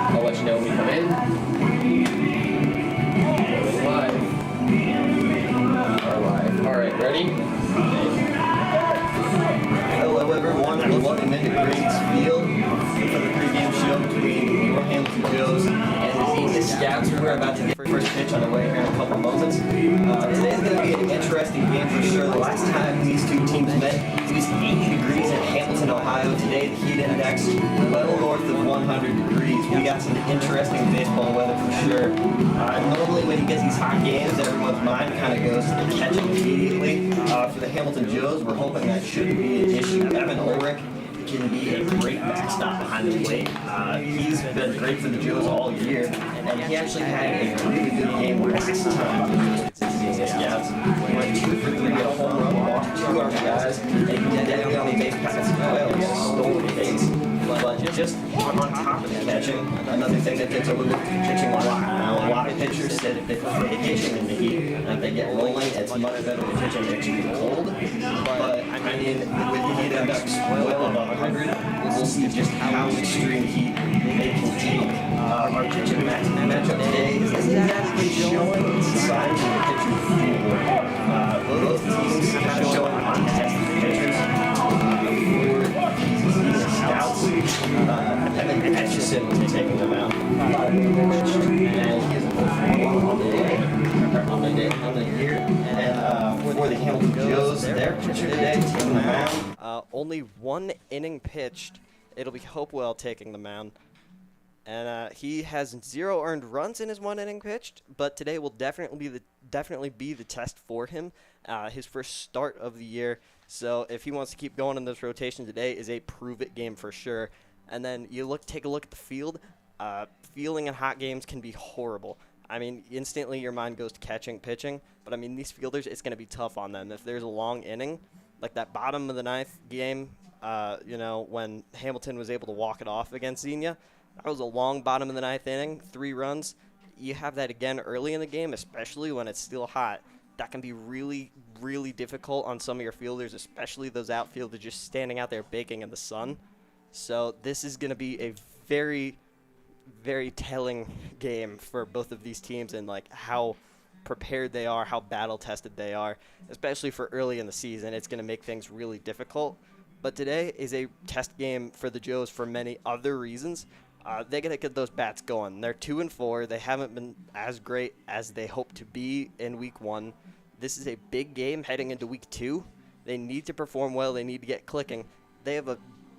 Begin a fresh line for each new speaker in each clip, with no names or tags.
I'll let you know when we come in. Going live. Are live. Alright, ready?
Hello everyone, and welcome into Grady's Field for the pregame show between your Hamilton Joes and the Xenia Scouts. We're about to get first pitch on the way here in a couple moments. Today's going to be an interesting game for sure. The last time these two teams met, it was 80 degrees in Hamilton, Ohio. Today the heat index well north of 100 degrees. We got some interesting baseball weather for sure. Normally when you get these hot games, everyone's mind kind of goes to the catching immediately. For the Hamilton Joes, we're hoping that shouldn't be an issue. Evan Ulrich can be a great backstop behind the plate. He's been great for the Joes all year, and he actually had a really good game last time. Xenia Scouts. He went 2 for 3, a home run, walked 2 RBIs, and he did that on the base pass as well. He stole the base. But just on top of the catching, another thing that gets overlooked is pitching a lot. Now, a lot of pitchers said if they prefer pitching in the heat, and if they get rolling, it's much better than pitching extremely cold. But, I mean, with the heat index well above 100, we'll see just how extreme heat they can take. Our pitching matchup today is exactly showing signs of the pitcher pool. Both teams kind of showing untested pitchers. Scouts, Evan Etchison will be taking them out. And he is on the year. And for the Hamilton Joes, their pitcher today taking the mound.
Only 1 inning pitched. It'll be Hopewell taking the mound. And he has 0 earned runs in his 1 inning pitched, but today will definitely be the test for him. His first start of the year. So if he wants to keep going in this rotation today, is a prove-it game for sure. And then take a look at the field. Fielding in hot games can be horrible. I mean, instantly your mind goes to catching, pitching. But, I mean, these fielders, it's going to be tough on them. If there's a long inning, like that bottom of the 9th game, when Hamilton was able to walk it off against Xenia, that was a long bottom of the 9th inning, 3 runs. You have that again early in the game, especially when it's still hot. That can be really, really difficult on some of your fielders, especially those outfielders just standing out there baking in the sun. So this is going to be a very, very telling game for both of these teams and like how prepared they are, how battle-tested they are, especially for early in the season. It's going to make things really difficult. But today is a test game for the Joes for many other reasons. They got to get those bats going. They're 2-4. They haven't been as great as they hope to be in week 1. This is a big game heading into week 2. They need to perform well. They need to get clicking. They have a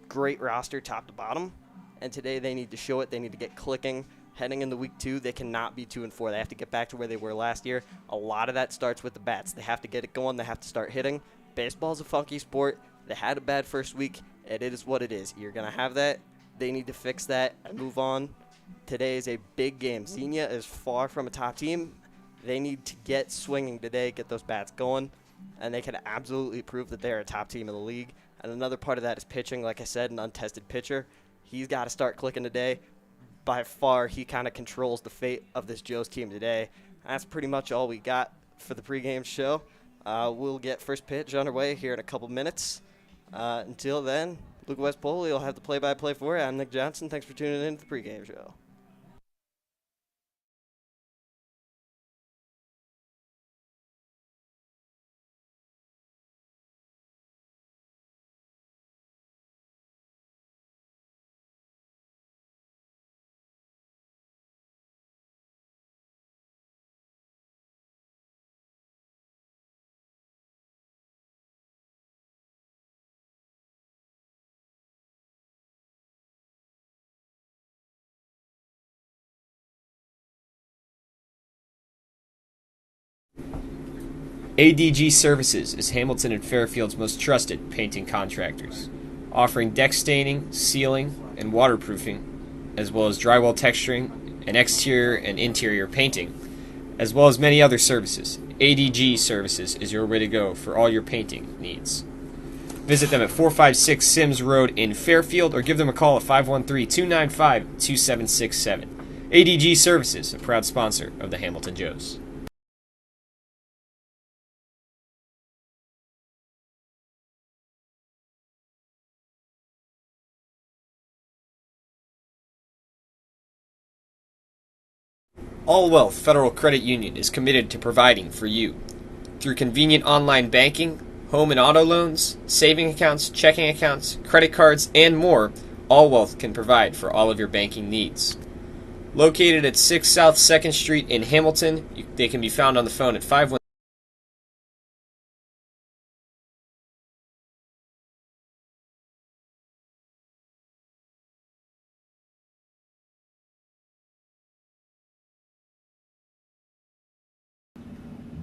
great roster top to bottom, and today they need to show it. They need to get clicking. Heading into week 2, they cannot be 2-4. They have to get back to where they were last year. A lot of that starts with the bats. They have to get it going. They have to start hitting. Baseball's a funky sport. They had a bad first week, and it is what it is. You're going to have that. They need to fix that and move on. Today is a big game. Xenia is far from a top team. They need to get swinging today, get those bats going, and they can absolutely prove that they're a top team in the league. And another part of that is pitching. Like I said, an untested pitcher. He's got to start clicking today. By far, he kind of controls the fate of this Joes team today. That's pretty much all we got for the pregame show. We'll get first pitch underway here in a couple minutes. Until then, Luke Westpoli will have the play-by-play for you. I'm Nick Johnson. Thanks for tuning in to the pregame show.
ADG Services is Hamilton and Fairfield's most trusted painting contractors, offering deck staining, sealing, and waterproofing, as well as drywall texturing and exterior and interior painting, as well as many other services. ADG Services is your way to go for all your painting needs. Visit them at 456 Sims Road in Fairfield or give them a call at 513-295-2767. ADG Services, a proud sponsor of the Hamilton Joes. All Wealth Federal Credit Union is committed to providing for you. Through convenient online banking, home and auto loans, saving accounts, checking accounts, credit cards, and more, All Wealth can provide for all of your banking needs. Located at 6 South 2nd Street in Hamilton, they can be found on the phone at 510.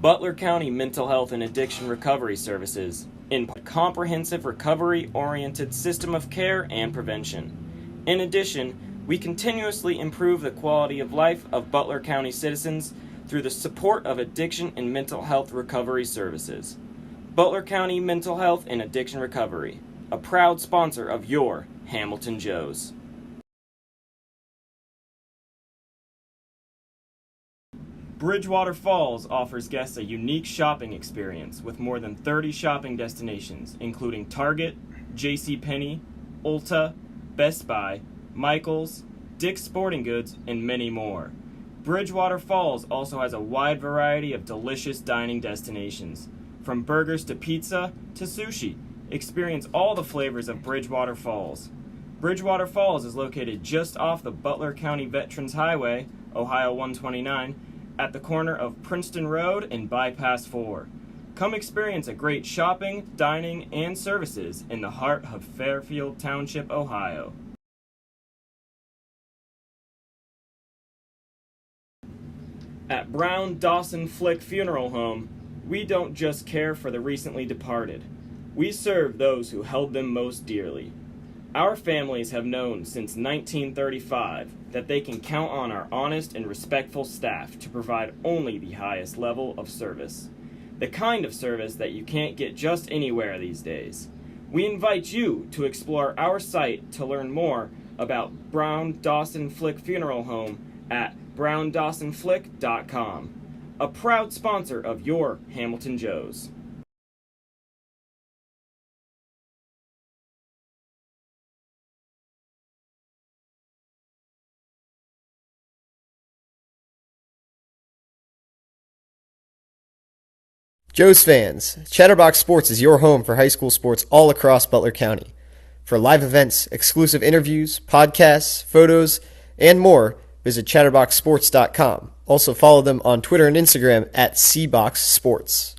Butler County Mental Health and Addiction Recovery Services, in comprehensive recovery-oriented system of care and prevention. In addition, we continuously improve the quality of life of Butler County citizens through the support of addiction and mental health recovery services. Butler County Mental Health and Addiction Recovery, a proud sponsor of your Hamilton Joes. Bridgewater Falls offers guests a unique shopping experience with more than 30 shopping destinations, including Target, JCPenney, Ulta, Best Buy, Michaels, Dick's Sporting Goods, and many more. Bridgewater Falls also has a wide variety of delicious dining destinations. From burgers to pizza to sushi, experience all the flavors of Bridgewater Falls. Bridgewater Falls is located just off the Butler County Veterans Highway, Ohio 129, at the corner of Princeton Road and Bypass 4. Come experience a great shopping, dining, and services in the heart of Fairfield Township, Ohio. At Brown Dawson Flick Funeral Home, we don't just care for the recently departed. We serve those who held them most dearly. Our families have known since 1935 that they can count on our honest and respectful staff to provide only the highest level of service. The kind of service that you can't get just anywhere these days. We invite you to explore our site to learn more about Brown Dawson Flick Funeral Home at browndawsonflick.com, a proud sponsor of your Hamilton Joes.
Joe's fans, Chatterbox Sports is your home for high school sports all across Butler County. For live events, exclusive interviews, podcasts, photos, and more, visit chatterboxsports.com. Also follow them on Twitter and Instagram at cboxsports.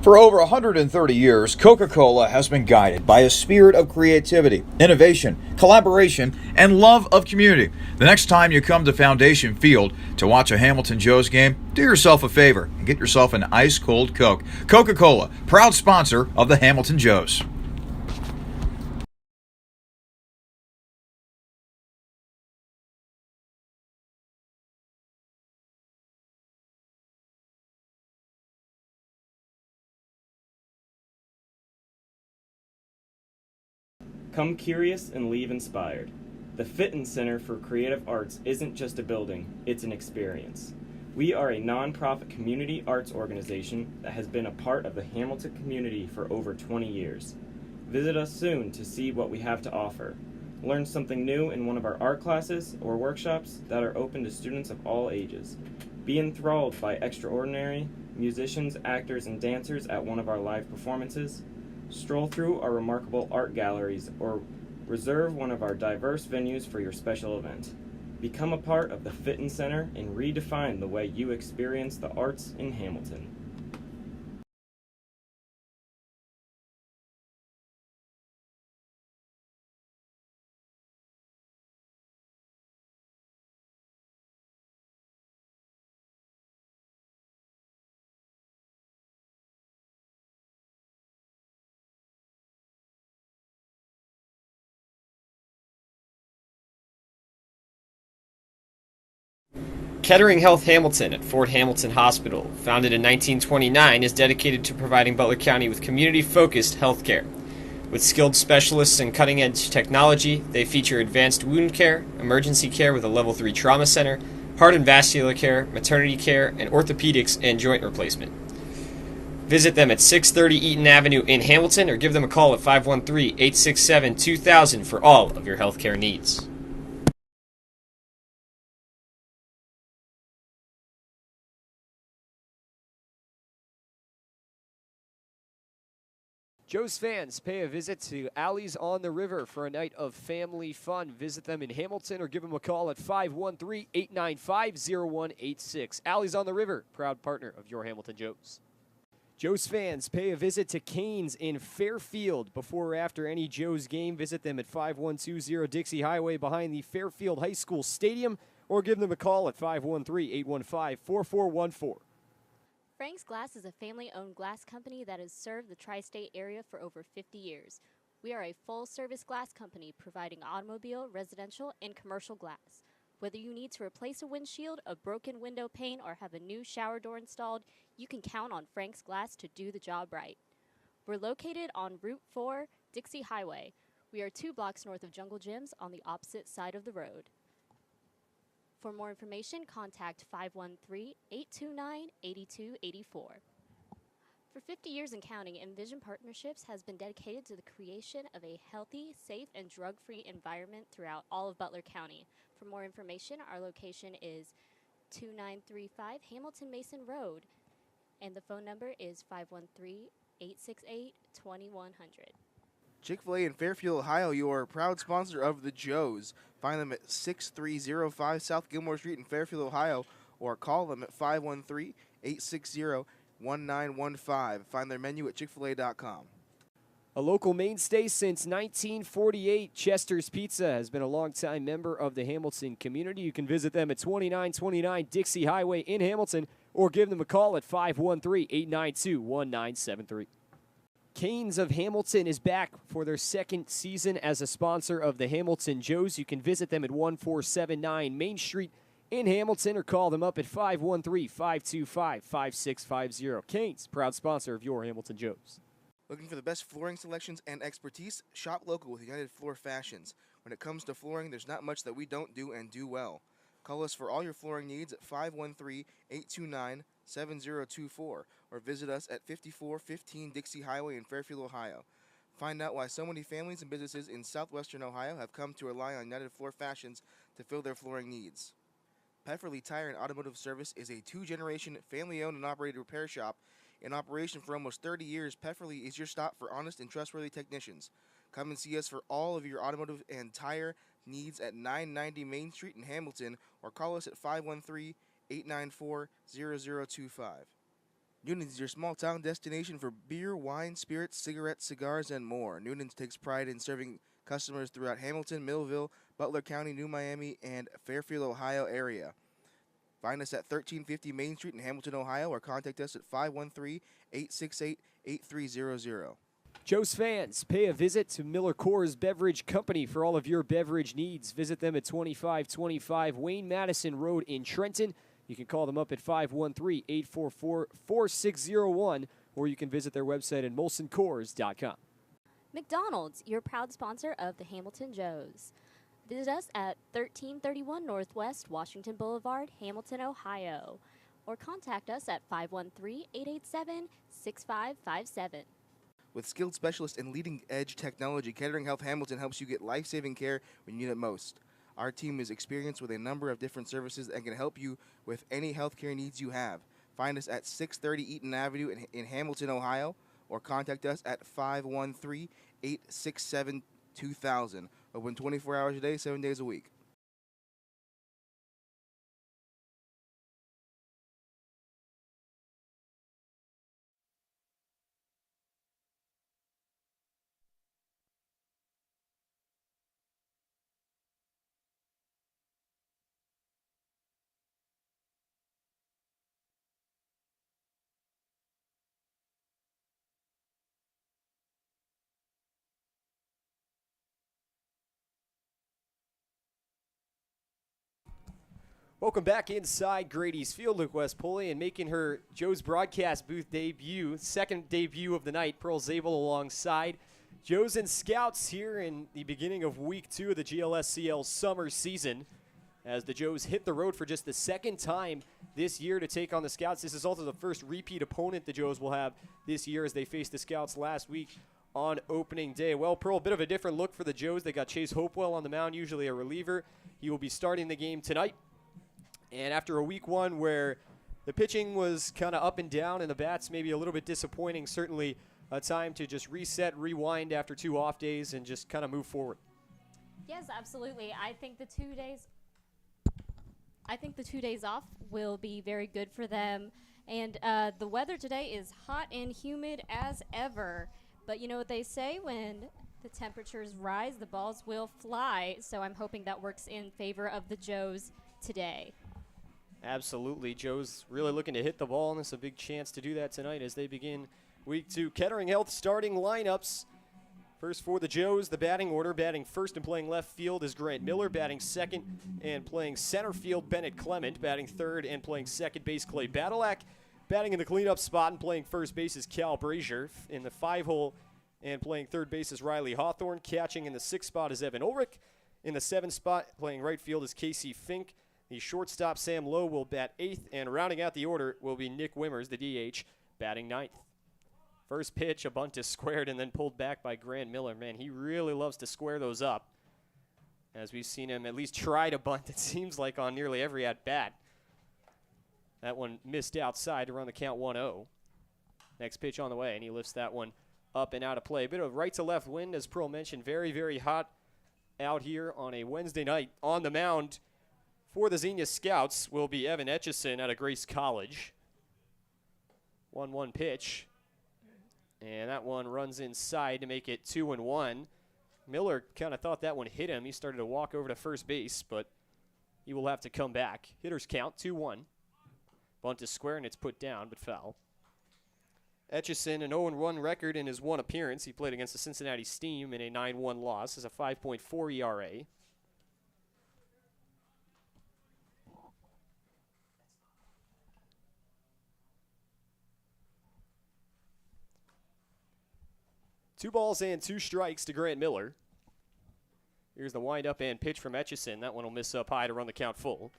For over 130 years, Coca-Cola has been guided by a spirit of creativity, innovation, collaboration, and love of community. The next time you come to Foundation Field to watch a Hamilton Joes game, do yourself a favor and get yourself an ice-cold Coke. Coca-Cola, proud sponsor of the Hamilton Joes.
Come curious and leave inspired. The Fitton Center for Creative Arts isn't just a building, it's an experience. We are a nonprofit community arts organization that has been a part of the Hamilton community for over 20 years. Visit us soon to see what we have to offer. Learn something new in one of our art classes or workshops that are open to students of all ages. Be enthralled by extraordinary musicians, actors, and dancers at one of our live performances. Stroll through our remarkable art galleries or reserve one of our diverse venues for your special event. Become a part of the Fitton Center and redefine the way you experience the arts in Hamilton.
Kettering Health Hamilton at Fort Hamilton Hospital, founded in 1929, is dedicated to providing Butler County with community-focused health care. With skilled specialists and cutting-edge technology, they feature advanced wound care, emergency care with a Level 3 trauma center, heart and vascular care, maternity care, and orthopedics and joint replacement. Visit them at 630 Eaton Avenue in Hamilton or give them a call at 513-867-2000 for all of your healthcare needs.
Joe's fans, pay a visit to Alley's on the River for a night of family fun. Visit them in Hamilton or give them a call at 513-895-0186. Alley's on the River, proud partner of your Hamilton Joes. Joe's fans, pay a visit to Canes in Fairfield. Before or after any Joe's game, visit them at 5120 Dixie Highway behind the Fairfield High School Stadium or give them a call at 513-815-4414.
Frank's Glass is a family-owned glass company that has served the tri-state area for over 50 years. We are a full-service glass company providing automobile, residential, and commercial glass. Whether you need to replace a windshield, a broken window pane, or have a new shower door installed, you can count on Frank's Glass to do the job right. We're located on Route 4, Dixie Highway. We are 2 blocks north of Jungle Gyms on the opposite side of the road. For more information, contact 513-829-8284. For 50 years and counting, Envision Partnerships has been dedicated to the creation of a healthy, safe, and drug-free environment throughout all of Butler County. For more information, our location is 2935 Hamilton Mason Road, and the phone number is 513-868-2100.
Chick-fil-A in Fairfield, Ohio, you are a proud sponsor of the Joes. Find them at 6305 South Gilmore Street in Fairfield, Ohio, or call them at 513-860-1915. Find their menu at chickfila.com.
A local mainstay since 1948, Chester's Pizza has been a longtime member of the Hamilton community. You can visit them at 2929 Dixie Highway in Hamilton or give them a call at 513-892-1973. Canes of Hamilton is back for their second season as a sponsor of the Hamilton Joes. You can visit them at 1479 Main Street in Hamilton or call them up at 513-525-5650. Canes, proud sponsor of your Hamilton Joes.
Looking for the best flooring selections and expertise? Shop local with United Floor Fashions. When it comes to flooring, there's not much that we don't do and do well. Call us for all your flooring needs at 513-829-7024 or visit us at 5415 Dixie Highway in Fairfield, Ohio. Find out why so many families and businesses in southwestern Ohio have come to rely on United Floor Fashions to fill their flooring needs. Pefferly Tire and Automotive Service is a 2-generation family-owned and operated repair shop. In operation for almost 30 years, Pefferly is your stop for honest and trustworthy technicians. Come and see us for all of your automotive and tire needs at 990 Main Street in Hamilton or call us at 513-894-0025. Noonan's is your small-town destination for beer, wine, spirits, cigarettes, cigars, and more. Noonan's takes pride in serving customers throughout Hamilton, Millville, Butler County, New Miami, and Fairfield, Ohio area. Find us at 1350 Main Street in Hamilton, Ohio, or contact us at 513-868-8300.
Joe's fans, pay a visit to Miller Coors Beverage Company for all of your beverage needs. Visit them at 2525 Wayne Madison Road in Trenton. You can call them up at 513-844-4601, or you can visit their website at molsoncoors.com.
McDonald's, your proud sponsor of the Hamilton Joes. Visit us at 1331 Northwest Washington Boulevard, Hamilton, Ohio, or contact us at 513-887-6557.
With skilled specialists and leading-edge technology, Kettering Health Hamilton helps you get life-saving care when you need it most. Our team is experienced with a number of different services and can help you with any healthcare needs you have. Find us at 630 Eaton Avenue in Hamilton, Ohio, or contact us at 513-867-2000. Open 24 hours a day, 7 days a week.
Welcome back inside Grady's Field. Luke West Pulley, and making her Joe's broadcast booth debut, second debut of the night, Pearl Zabel alongside Joes and Scouts here in the beginning of week 2 of the GLSCL summer season as the Joes hit the road for just the second time this year to take on the Scouts. This is also the first repeat opponent the Joes will have this year as they faced the Scouts last week on opening day. Well, Pearl, a bit of a different look for the Joes. They got Chase Hopewell on the mound, usually a reliever. He will be starting the game tonight. And after a week one where the pitching was kind of up and down and the bats maybe a little bit disappointing, certainly a time to just reset, rewind after 2 off days and just kind of move forward.
Yes, absolutely. I think the 2 days off will be very good for them. And the weather today is hot and humid as ever. But you know what they say, when the temperatures rise, the balls will fly. So I'm hoping that works in favor of the Joes today.
Absolutely. Joe's really looking to hit the ball, and it's a big chance to do that tonight as they begin week 2. Kettering Health starting lineups. First for the Joes, the batting order. Batting first and playing left field is Grant Miller. Batting second and playing center field, Bennett Clement. Batting third and playing second base, Clay Badalak. Batting in the cleanup spot and playing first base is Cal Brazier. In the 5-hole and playing third base is Riley Hawthorne. Catching in the 6th spot is Evan Ulrich. In the 7th spot, playing right field is Casey Fink. The shortstop, Sam Lowe, will bat 8th. And rounding out the order will be Nick Wimmers, the DH, batting 9th. First pitch, a bunt is squared and then pulled back by Grant Miller. Man, he really loves to square those up. As we've seen him at least try to bunt, it seems like, on nearly every at-bat. That one missed outside to run the count 1-0. Next pitch on the way, and he lifts that one up and out of play. A bit of right to left wind, as Pearl mentioned. Very, very hot out here on a Wednesday night. On the mound for the Xenia Scouts will be Evan Etchison out of Grace College. 1-1 pitch. And that one runs inside to make it 2-1. Miller kind of thought that one hit him. He started to walk over to first base, but he will have to come back. Hitters count 2-1. Bunt is square, and it's put down, but foul. Etchison, an 0-1 record in his one appearance. He played against the Cincinnati Steam in a 9-1 loss. Has a 5.4 ERA. Two balls and 2 strikes to Grant Miller. Here's the windup and pitch from Etchison. That one will miss up high to run the count full.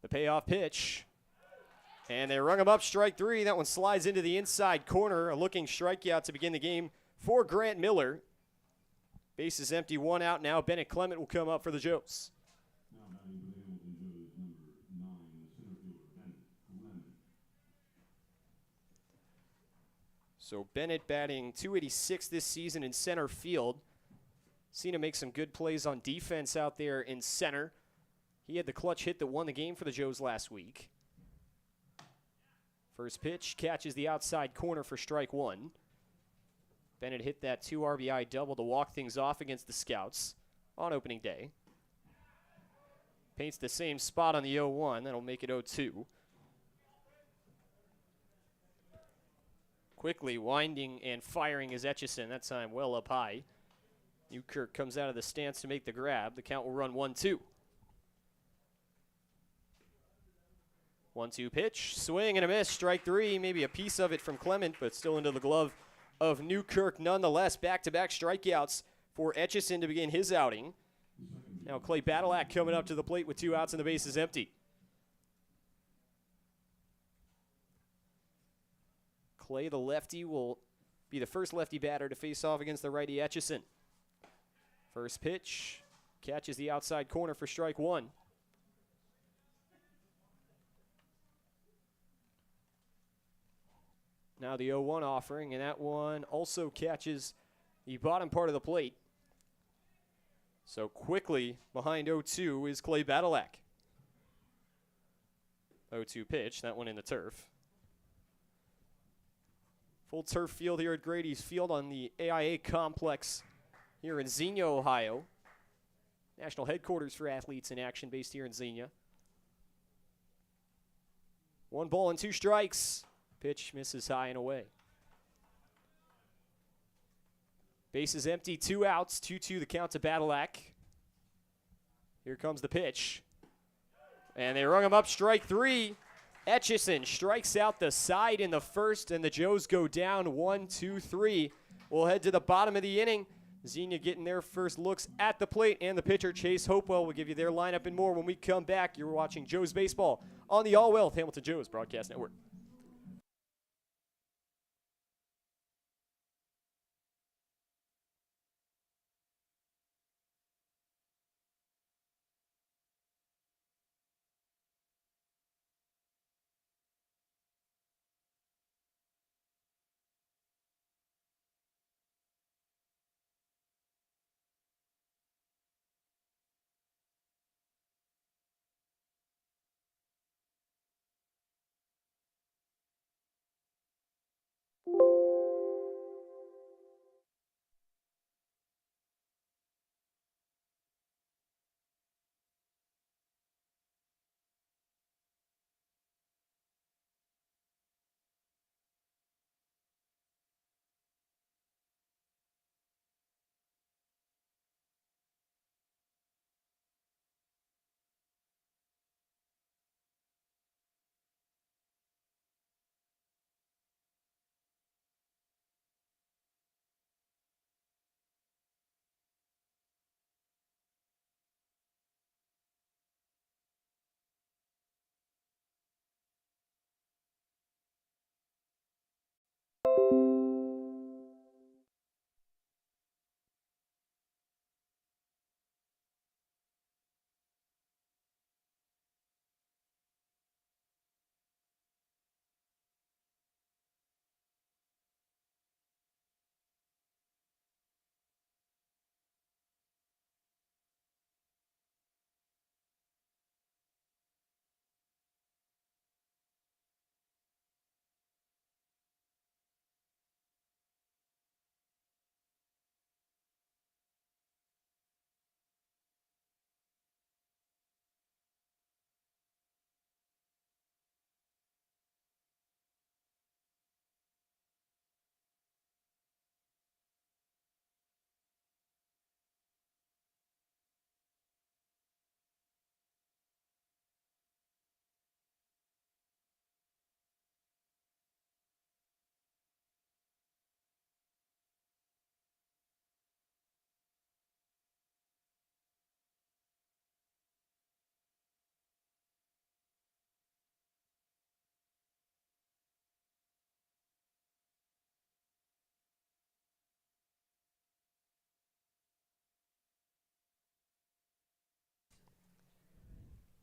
The payoff pitch. And they rung him up, strike 3. That one slides into the inside corner. A looking strikeout to begin the game for Grant Miller. Base is empty, 1 out now. Bennett Clement will come up for the Joes. So Bennett batting .286 this season in center field. Seen him make some good plays on defense out there in center. He had the clutch hit that won the game for the Joes last week. First pitch catches the outside corner for strike 1. Bennett hit that 2 RBI double to walk things off against the Scouts on opening day. Paints the same spot on the 0-1. That'll make it 0-2. Quickly winding and firing is Etchison, that time well up high. Newkirk comes out of the stance to make the grab. The count will run 1-2. 1-2 pitch, swing and a miss, strike 3. Maybe a piece of it from Clement, but still into the glove of Newkirk nonetheless. Back-to-back strikeouts for Etchison to begin his outing. Now Clay Badalak coming up to the plate with 2 outs and the base is empty. Clay, the lefty, will be the first lefty batter to face off against the righty Etchison. First pitch, catches the outside corner for strike 1. Now the 0-1 offering, and that one also catches the bottom part of the plate. So quickly behind 0-2 is Clay Badalak. 0-2 pitch, that one in the turf. Full turf field here at Grady's Field on the AIA complex here in Xenia, Ohio. National headquarters for athletes in action based here in Xenia. 1 ball and 2 strikes. Pitch misses high and away. Base is empty, 2 outs, 2-2 the count to Badalak. Here comes the pitch. And they rung him up, strike 3. Etchison strikes out the side in the first, and the Joes go down 1-2-3. We'll head to the bottom of the inning. Xenia getting their first looks at the plate, and the pitcher, Chase Hopewell, will give you their lineup and more when we come back. You're watching Joes Baseball on the All Wealth Hamilton Joes Broadcast Network.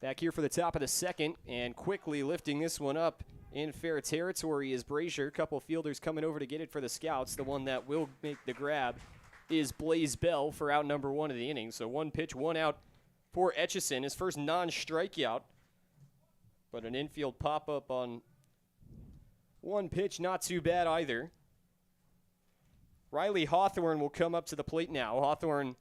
Back here for the top of the second, and quickly lifting this one up in fair territory is Brazier. A couple fielders coming over to get it for the Scouts. The one that will make the grab is Blaze Bell for out number one of the inning. So one pitch, one out for Etchison. His first non-strikeout, but an infield pop-up on one pitch, not too bad either. Riley Hawthorne will come up to the plate now. Hawthorne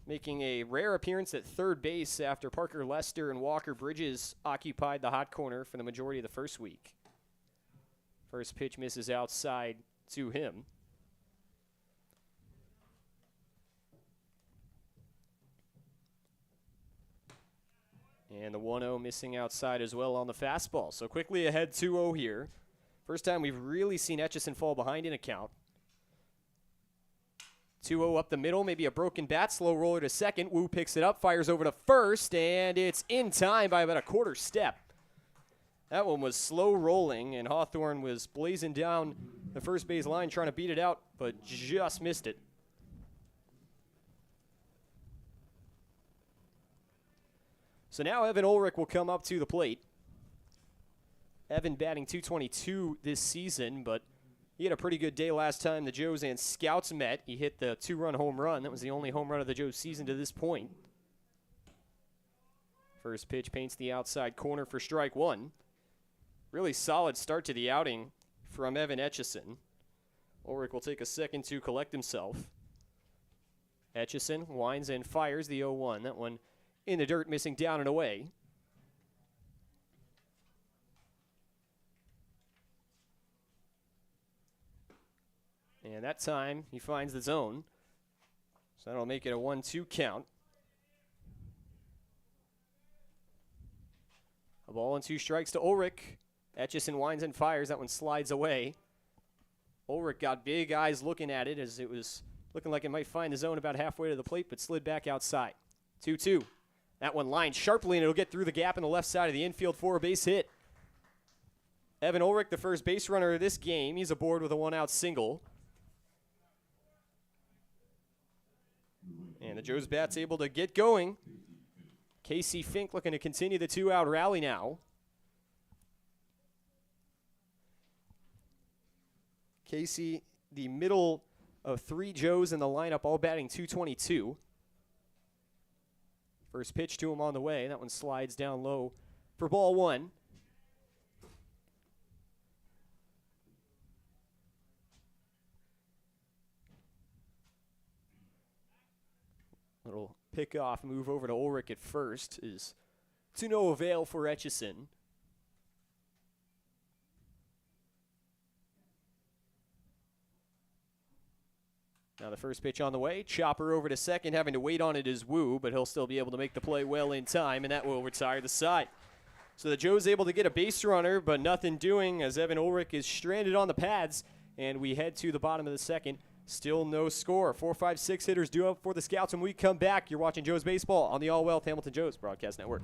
making a rare appearance at third base after Parker Lester and Walker Bridges occupied the hot corner for the majority of the first week. First pitch misses outside to him. And the 1-0 missing outside as well on the fastball. So quickly ahead 2-0 here. First time we've really seen Etchison fall behind in a count. 2-0 up the middle, maybe a broken bat, slow roller to second. Wu picks it up, fires over to first, and it's in time by about a quarter step. That one was slow rolling, and Hawthorne was blazing down the first base line trying to beat it out, but just missed it. So now Evan Ulrich will come up to the plate. Evan batting .222 this season, but he had a pretty good day last time the Joes and Scouts met. He hit the two-run home run. That was the only home run of the Joes season to this point. First pitch paints the outside corner for strike one. Really solid start to the outing from Evan Etchison. Ulrich will take a second to collect himself. Etchison winds and fires the 0-1. That one in the dirt, missing down and away. And that time, he finds the zone. So that'll make it a 1-2 count. A ball and 2 strikes to Ulrich. Etchison winds and fires. That one slides away. Ulrich got big eyes looking at it as it was looking like it might find the zone about halfway to the plate, but slid back outside. 2-2. That one lined sharply, and it'll get through the gap in the left side of the infield for a base hit. Evan Ulrich, the first base runner of this game. He's aboard with a 1-out single. And the Joe's bat's able to get going. Casey Fink looking to continue the 2-out rally now. Casey, the middle of 3 Joes in the lineup, all batting .222. First pitch to him on the way. That one slides down low for ball 1. Little pick off move over to Ulrich at first is to no avail for Etchison. Now the first pitch on the way. Chopper over to second, having to wait on it is Wu, but he'll still be able to make the play well in time, and that will retire the side. So the Joe's able to get a base runner, but nothing doing as Evan Ulrich is stranded on the pads, and we head to the bottom of the second. Still no score. 4, 5, 6 hitters due up for the Scouts. When we come back, you're watching Joe's Baseball on the All Wealth Hamilton Joe's Broadcast Network.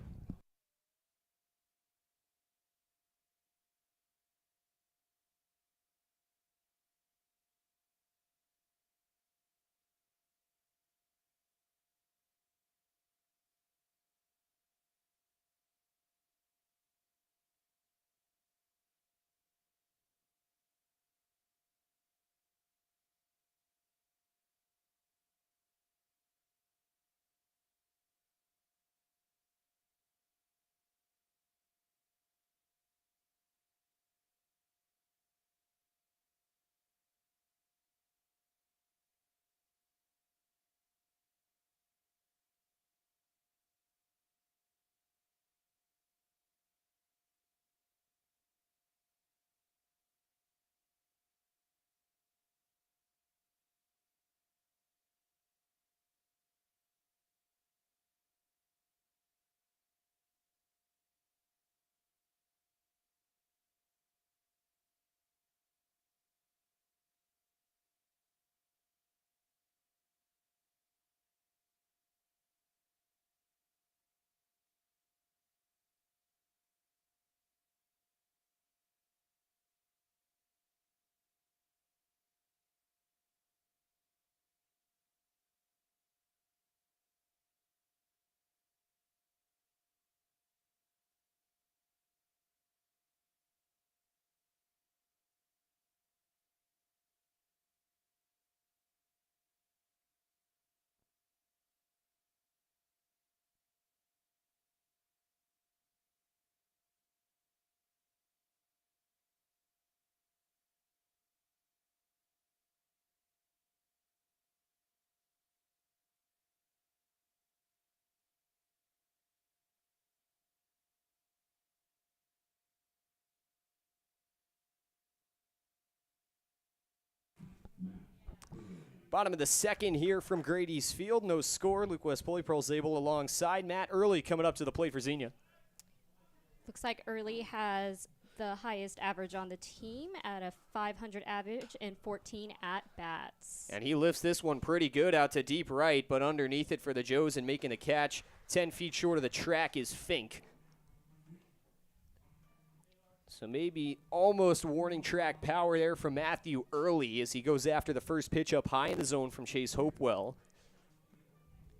Bottom of the second here from Grady's Field. No score. Luke West Polypearl's able alongside. Matt Early coming up to the plate for Xenia.
Looks like Early has the highest average on the team at a 500 average and 14 at-bats.
And he lifts this one pretty good out to deep right, but underneath it for the Joes and making the catch 10 feet short of the track is Fink. So maybe almost warning track power there from Matthew Early as he goes after the first pitch up high in the zone from Chase Hopewell.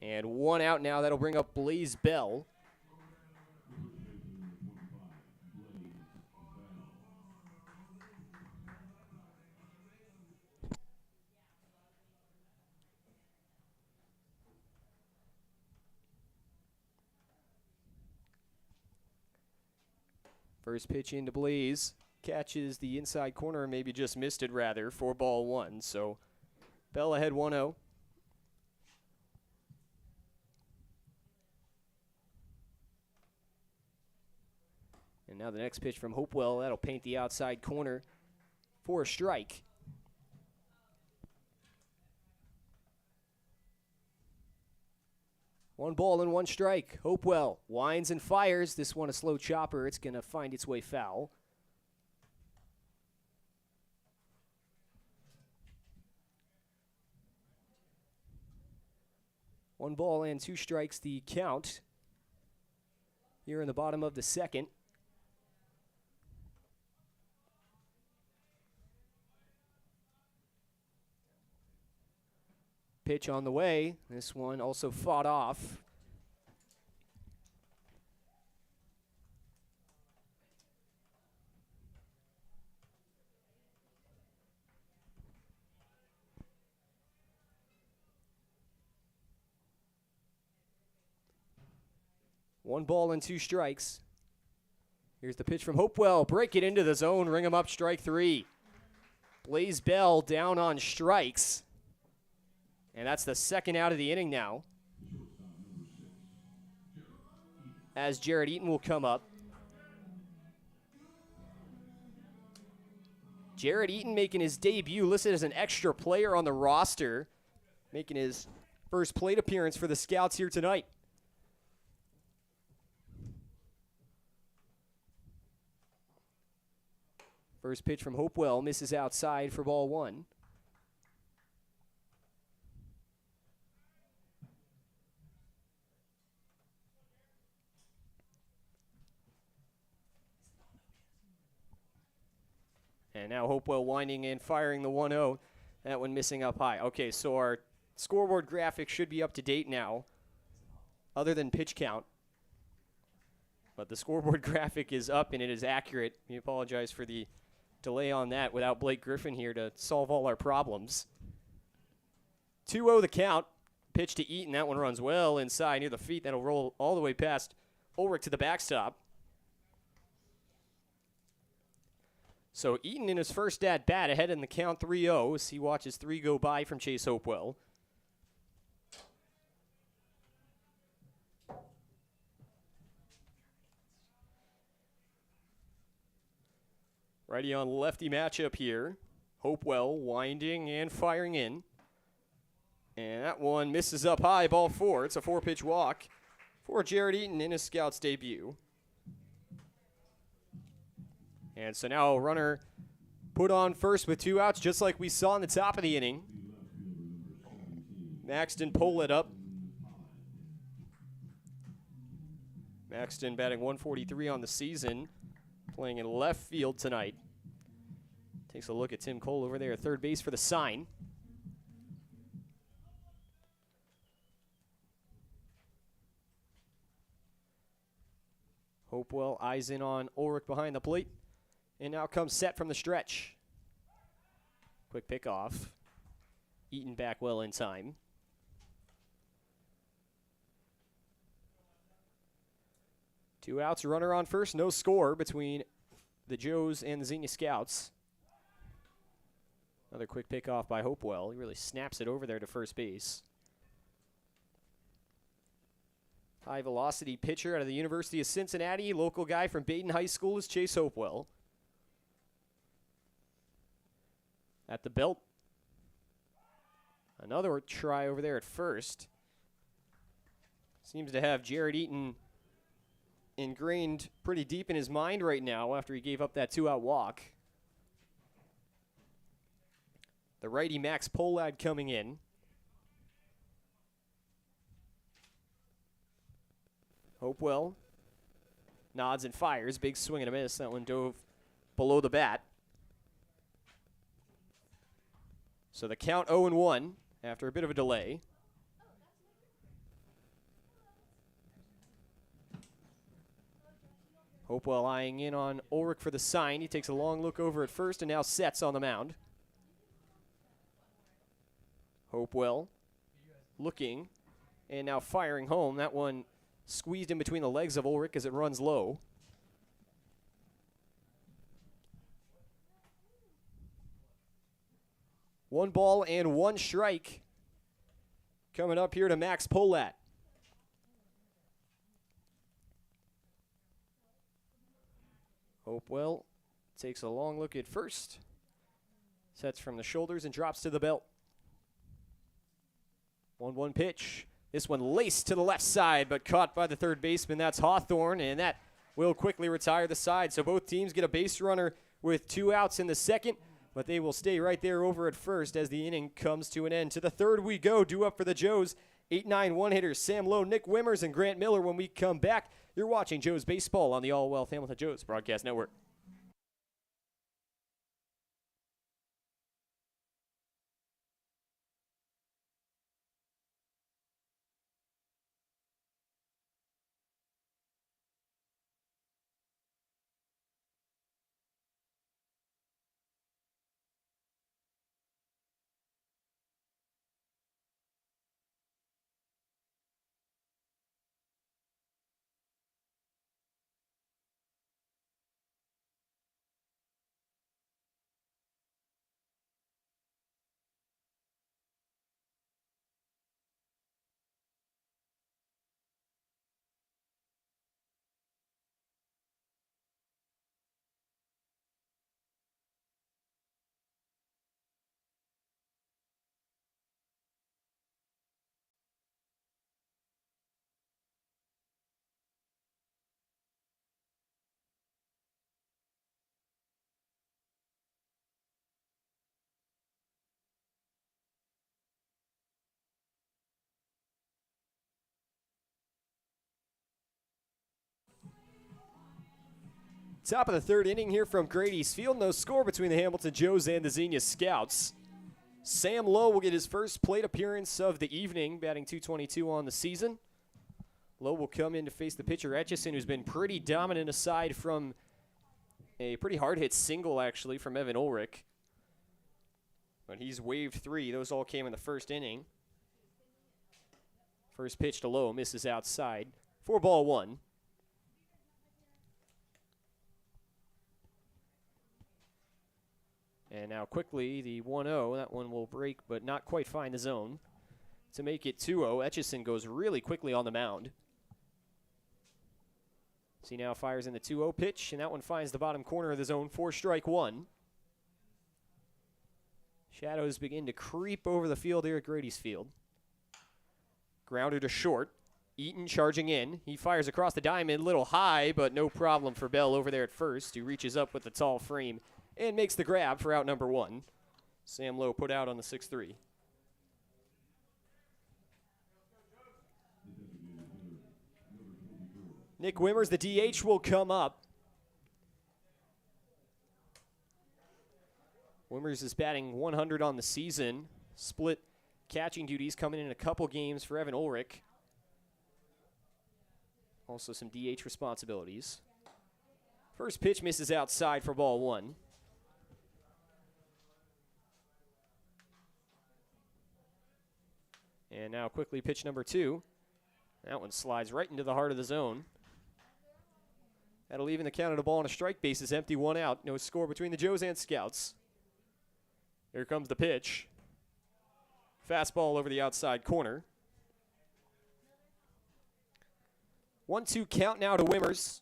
And 1 out now. That'll bring up Blaze Bell. First pitch into Blaze. Catches the inside corner, or maybe just missed it rather, for ball 1. So Bell ahead 1-0. And now the next pitch from Hopewell. That'll paint the outside corner for a strike. 1 ball and 1 strike. Hopewell winds and fires. This one a slow chopper. It's going to find its way foul. One ball and 2 strikes the count here in the bottom of the second. Pitch on the way. This one also fought off. One ball and 2 strikes. Here's the pitch from Hopewell. Break it into the zone. Ring him up, strike 3. Blaze Bell down on strikes. And that's the second out of the inning now. As Jared Eaton will come up. Jared Eaton making his debut, listed as an extra player on the roster. Making his first plate appearance for the Scouts here tonight. First pitch from Hopewell misses outside for ball 1. And now Hopewell winding and firing the 1-0. That one missing up high. Okay, so our scoreboard graphic should be up to date now, other than pitch count. But the scoreboard graphic is up and it is accurate. We apologize for the delay on that without Blake Griffin here to solve all our problems. 2-0 the count. Pitch to Eaton. That one runs well inside near the feet. That'll roll all the way past Ulrich to the backstop. So Eaton in his first at-bat ahead in the count 3-0 as he watches 3 go by from Chase Hopewell. Righty on lefty matchup here. Hopewell winding and firing in. And that one misses up high, ball 4. It's a 4-pitch walk for Jared Eaton in his Scouts debut. And so now a runner put on first with 2 outs, just like we saw in the top of the inning. Maxton pull it up. Maxton batting 143 on the season, playing in left field tonight. Takes a look at Tim Cole over there at third base for the sign. Hopewell eyes in on Ulrich behind the plate. And now comes set from the stretch. Quick pickoff. Eaton back well in time. Two outs, runner on first, no score between the Joes and the Xenia Scouts. Another quick pickoff by Hopewell. He really snaps it over there to first base. High velocity pitcher out of the University of Cincinnati. Local guy from Baden High School is Chase Hopewell. At the belt. Another try over there at first. Seems to have Jared Eaton ingrained pretty deep in his mind right now after he gave up that 2-out walk. The righty Max Polad coming in. Hopewell nods and fires. Big swing and a miss. That one dove below the bat. So the count 0-1 after a bit of a delay. Hopewell eyeing in on Ulrich for the sign. He takes a long look over at first and now sets on the mound. Hopewell looking and now firing home. That one squeezed in between the legs of Ulrich as it runs low. One ball and 1 strike coming up here to Max Polat. Hopewell takes a long look at first. Sets from the shoulders and drops to the belt. 1-1 pitch. This one laced to the left side, but caught by the third baseman. That's Hawthorne, and that will quickly retire the side. So both teams get a base runner with 2 outs in the second, but they will stay right there over at first as the inning comes to an end. To the third we go, due up for the Joes. 8-9 one-hitters Sam Lowe, Nick Wimmers, and Grant Miller. When we come back, you're watching Joes Baseball on the All Wealth Hamilton Joes Broadcast Network. Top of the third inning here from Grady's Field. No score between the Hamilton Joes and the Xenia Scouts. Sam Lowe will get his first plate appearance of the evening, batting .222 on the season. Lowe will come in to face the pitcher, Etchison, who's been pretty dominant aside from a pretty hard-hit single, actually, from Evan Ulrich. But he's waved 3. Those all came in the first inning. First pitch to Lowe, misses outside. 4-1. And now quickly, the 1-0. That one will break, but not quite find the zone. To make it 2-0, Etchison goes really quickly on the mound. So he now fires in the 2-0 pitch, and that one finds the bottom corner of the zone for strike 1. Shadows begin to creep over the field here at Grady's Field. Grounder to short. Eaton charging in. He fires across the diamond, little high, but no problem for Bell over there at first, who reaches up with the tall frame and makes the grab for out number 1. Sam Lowe put out on the 6-3. Nick Wimmers, the DH, will come up. Wimmers is batting 100 on the season. Split catching duties coming in a couple games for Evan Ulrich. Also some DH responsibilities. First pitch misses outside for ball 1. And now quickly pitch number 2. That one slides right into the heart of the zone. That'll even the count of the ball on a strike. Base is empty, 1 out. No score between the Joes and Scouts. Here comes the pitch. Fastball over the outside corner. 1-2 count now to Wimmers.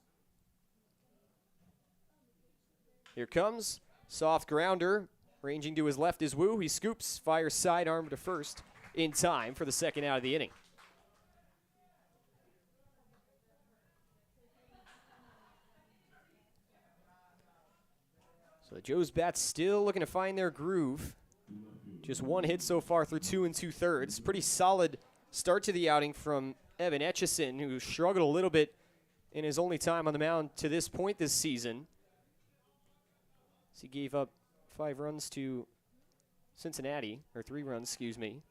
Here comes. Soft grounder. Ranging to his left is Wu. He scoops, fires sidearm to first in time for the second out of the inning. So the Joes bats still looking to find their groove. Just 1 hit so far through 2 2/3. Pretty solid start to the outing from Evan Etchison, who struggled a little bit in his only time on the mound to this point this season. So he gave up 5 runs to Cincinnati, or 3 runs, excuse me.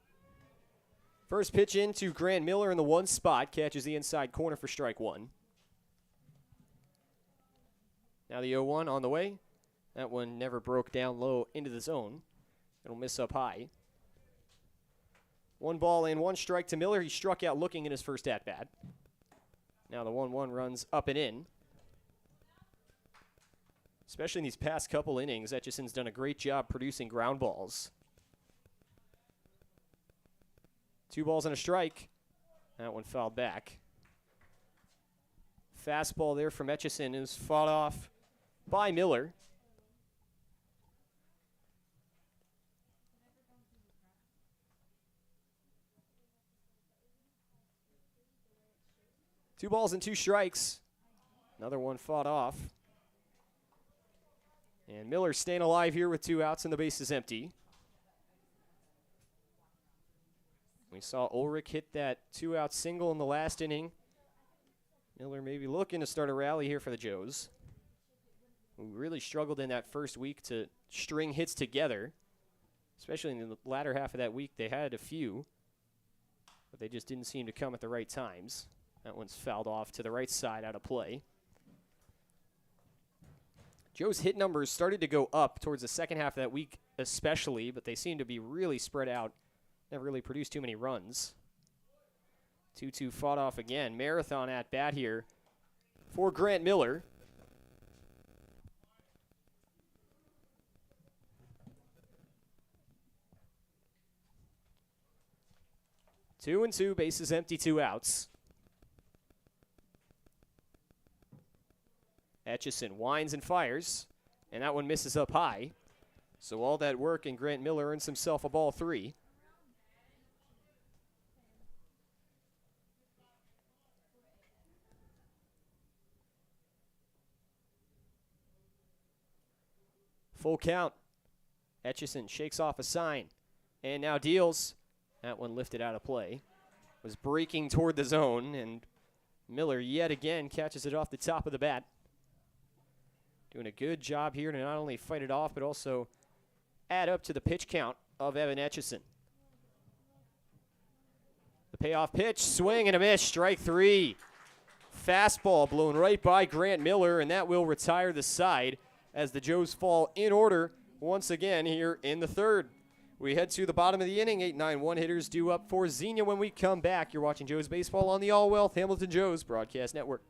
First pitch in to Grant Miller in the 1 spot, catches the inside corner for strike 1. Now the 0-1 on the way. That one never broke down low into the zone. It'll miss up high. 1 ball and 1 strike to Miller. He struck out looking in his first at-bat. Now the 1-1 runs up and in. Especially in these past couple innings, Etchison's done a great job producing ground balls. 2 balls and a strike. That one fouled back. Fastball there from Etchison is fought off by Miller. 2 balls and 2 strikes. Another one fought off. And Miller staying alive here with 2 outs and the base is empty. We saw Ulrich hit that 2-out single in the last inning. Miller maybe looking to start a rally here for the Joes, who really struggled in that first week to string hits together, especially in the latter half of that week. They had a few, but they just didn't seem to come at the right times. That one's fouled off to the right side out of play. Joe's hit numbers started to go up towards the second half of that week especially, but they seem to be really spread out. Never really produced too many runs. 2-2 fought off again. Marathon at bat here for Grant Miller. Two and two, bases empty, 2 outs. Etchison winds and fires, and that one misses up high. So all that work, and Grant Miller earns himself a ball 3. Full count. Etchison shakes off a sign and now deals. That one lifted out of play. Was breaking toward the zone, and Miller yet again catches it off the top of the bat. Doing a good job here to not only fight it off, but also add up to the pitch count of Evan Etchison. The payoff pitch, swing and a miss, strike 3. Fastball blown right by Grant Miller, and that will retire the side as the Joes fall in order once again here in the third. We head to the bottom of the inning. 8-9 one-hitters due up for Xenia when we come back. You're watching Joes Baseball on the All Wealth Hamilton Joes Broadcast Network.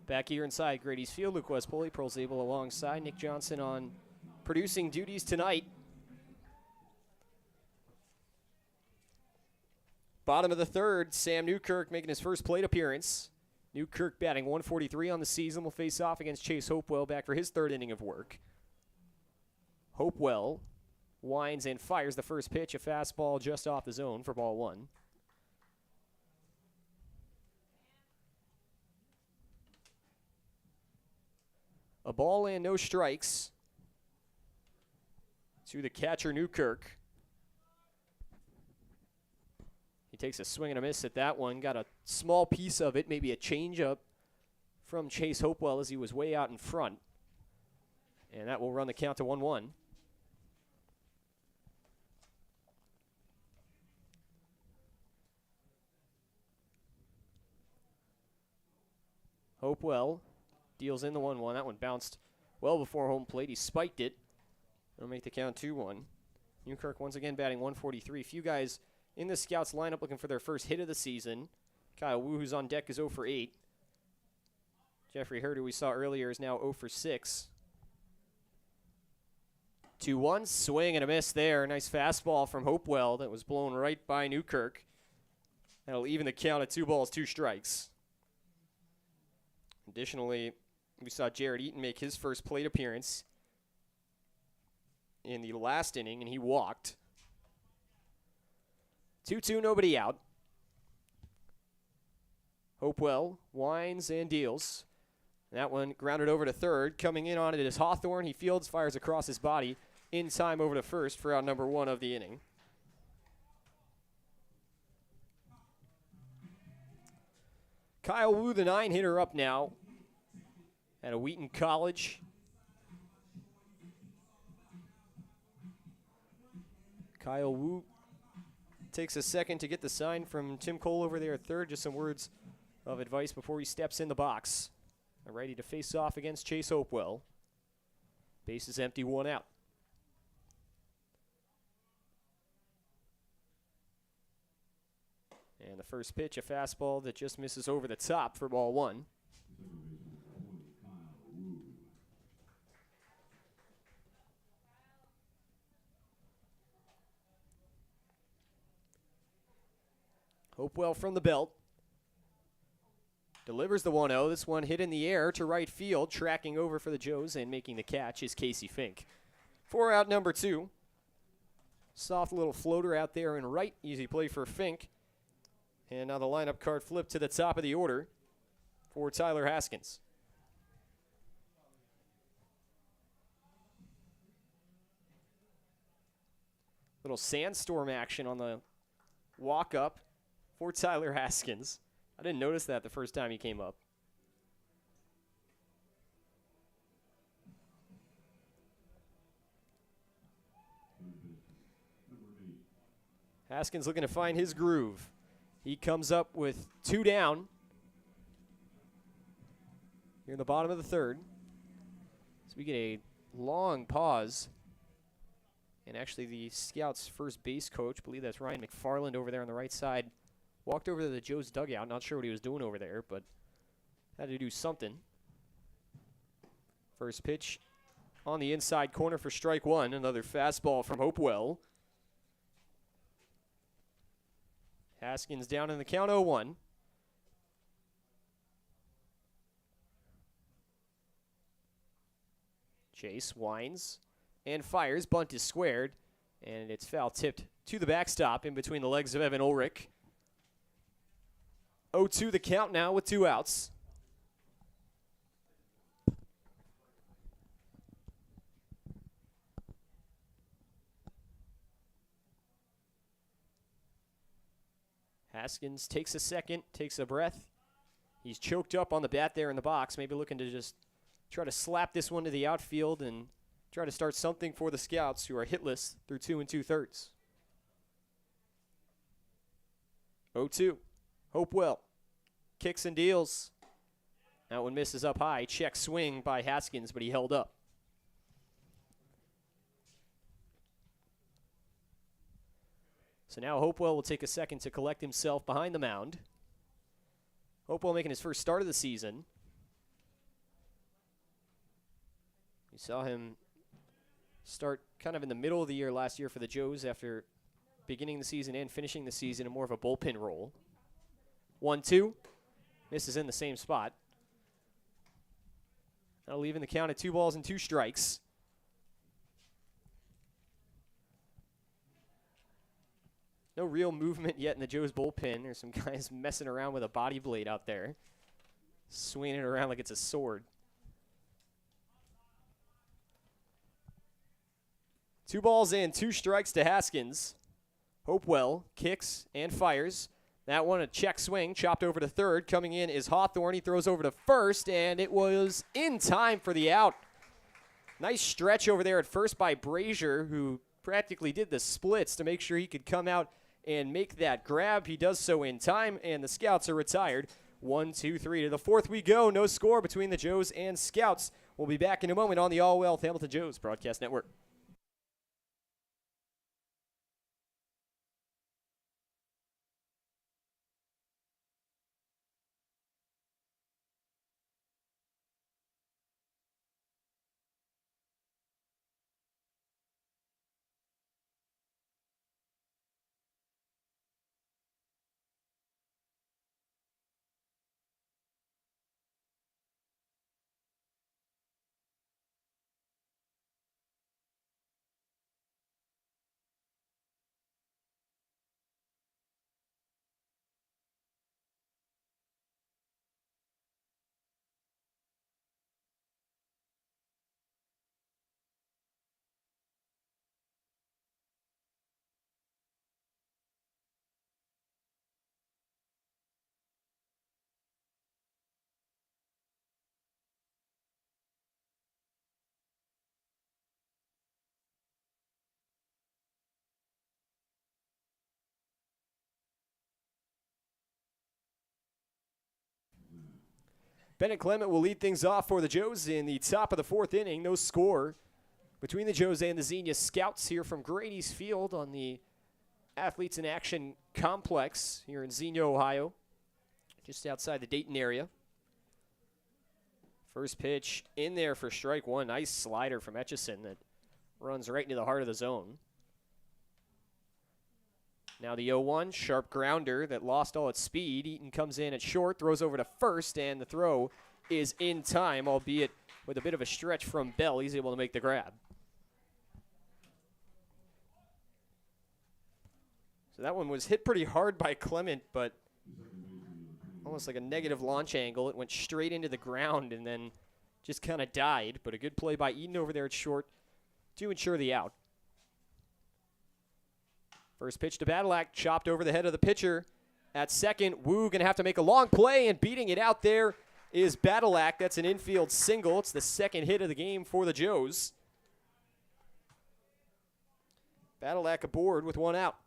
Back here inside Grady's Field, Luke Westpoli, Pearl Zabel alongside Nick Johnson on producing duties tonight. Bottom of the third, Sam Newkirk making his first plate appearance. Newkirk batting 143 on the season, will face off against Chase Hopewell back for his third inning of work. Hopewell winds and fires the first pitch, a fastball just off the zone for ball 1. A ball and no strikes to the catcher, Newkirk. He takes a swing and a miss at that one. Got a small piece of it, maybe a changeup from Chase Hopewell as he was way out in front. And that will run the count to 1-1. Hopewell deals in the 1-1. That one bounced well before home plate. He spiked it. That'll make the count 2-1. Newkirk once again batting 143. Few guys in the Scouts lineup looking for their first hit of the season. Kyle Wu, who's on deck, is 0 for 8. Jeffrey Hurd, who we saw earlier, is now 0 for 6. 2-1, swing and a miss there. Nice fastball from Hopewell that was blown right by Newkirk. That'll even the count at 2 balls, 2 strikes. Additionally, we saw Jared Eaton make his first plate appearance in the last inning, and he walked. 2-2, nobody out. Hopewell winds and deals. That one grounded over to third. Coming in on it is Hawthorne. He fields, fires across his body in time over to first for out number 1 of the inning. Kyle Wu, the 9-hitter, up now at a Wheaton College. Kyle Wu takes a second to get the sign from Tim Cole over there at third. Just some words of advice before he steps in the box. Ready to face off against Chase Hopewell. Base is empty, 1 out. And the first pitch, a fastball that just misses over the top for ball 1. Hopewell from the belt. Delivers the 1-0. This one hit in the air to right field. Tracking over for the Joes and making the catch is Casey Fink. 4 out number 2. Soft little floater out there in right. Easy play for Fink. And now the lineup card flipped to the top of the order for Tyler Haskins. Little sandstorm action on the walk up for Tyler Haskins. I didn't notice that the first time he came up. Haskins looking to find his groove. He comes up with 2 down here in the bottom of the third. So we get a long pause. And actually the Scouts' first base coach, I believe that's Ryan McFarland over there on the right side, walked over to the Joes dugout. Not sure what he was doing over there, but had to do something. First pitch on the inside corner for strike 1. Another fastball from Hopewell. Haskins down in the count, 0-1. Chase winds and fires. Bunt is squared, and it's foul tipped to the backstop in between the legs of Evan Ulrich. 0-2 the count now with 2 outs. Haskins takes a second, takes a breath. He's choked up on the bat there in the box, maybe looking to just try to slap this one to the outfield and try to start something for the Scouts, who are hitless through 2 2/3. 0-2. Hopewell kicks and deals. That one misses up high. Check swing by Haskins, but he held up. So now Hopewell will take a second to collect himself behind the mound. Hopewell making his first start of the season. You saw him start kind of in the middle of the year last year for the Joes after beginning the season and finishing the season in more of a bullpen role. 1-2. Misses in the same spot. That'll leave in the count at 2 balls and 2 strikes. No real movement yet in the Joes bullpen. There's some guys messing around with a body blade out there, swinging it around like it's a sword. 2 balls and 2 strikes to Haskins. Hopewell kicks and fires. That one a check swing, chopped over to third. Coming in is Hawthorne. He throws over to first, and it was in time for the out. Nice stretch over there at first by Brazier, who practically did the splits to make sure he could come out and make that grab. He does so in time, and the Scouts are retired 1, 2, 3. To the fourth we go. No score between the Joes and Scouts. We'll be back in a moment on the All Wealth Hamilton Joes Broadcast Network. Bennett Clement will lead things off for the Joes in the top of the fourth inning. No score between the Joes and the Xenia Scouts here from Grady's Field on the Athletes in Action Complex here in Xenia, Ohio, just outside the Dayton area. First pitch in there for strike one. Nice slider from Etchison that runs right into the heart of the zone. Now the 0-1, sharp grounder that lost all its speed. Eaton comes in at short, throws over to first, and the throw is in time, albeit with a bit of a stretch from Bell. He's able to make the grab. So that one was hit pretty hard by Clement, but almost like a negative launch angle. It went straight into the ground and then just kind of died, but a good play by Eaton over there at short to ensure the out. First pitch to Badalak, chopped over the head of the pitcher. At second, Wu going to have to make a long play, and beating it out there is Badalak. That's an infield single. It's the second hit of the game for the Joes. Badalak aboard with one out.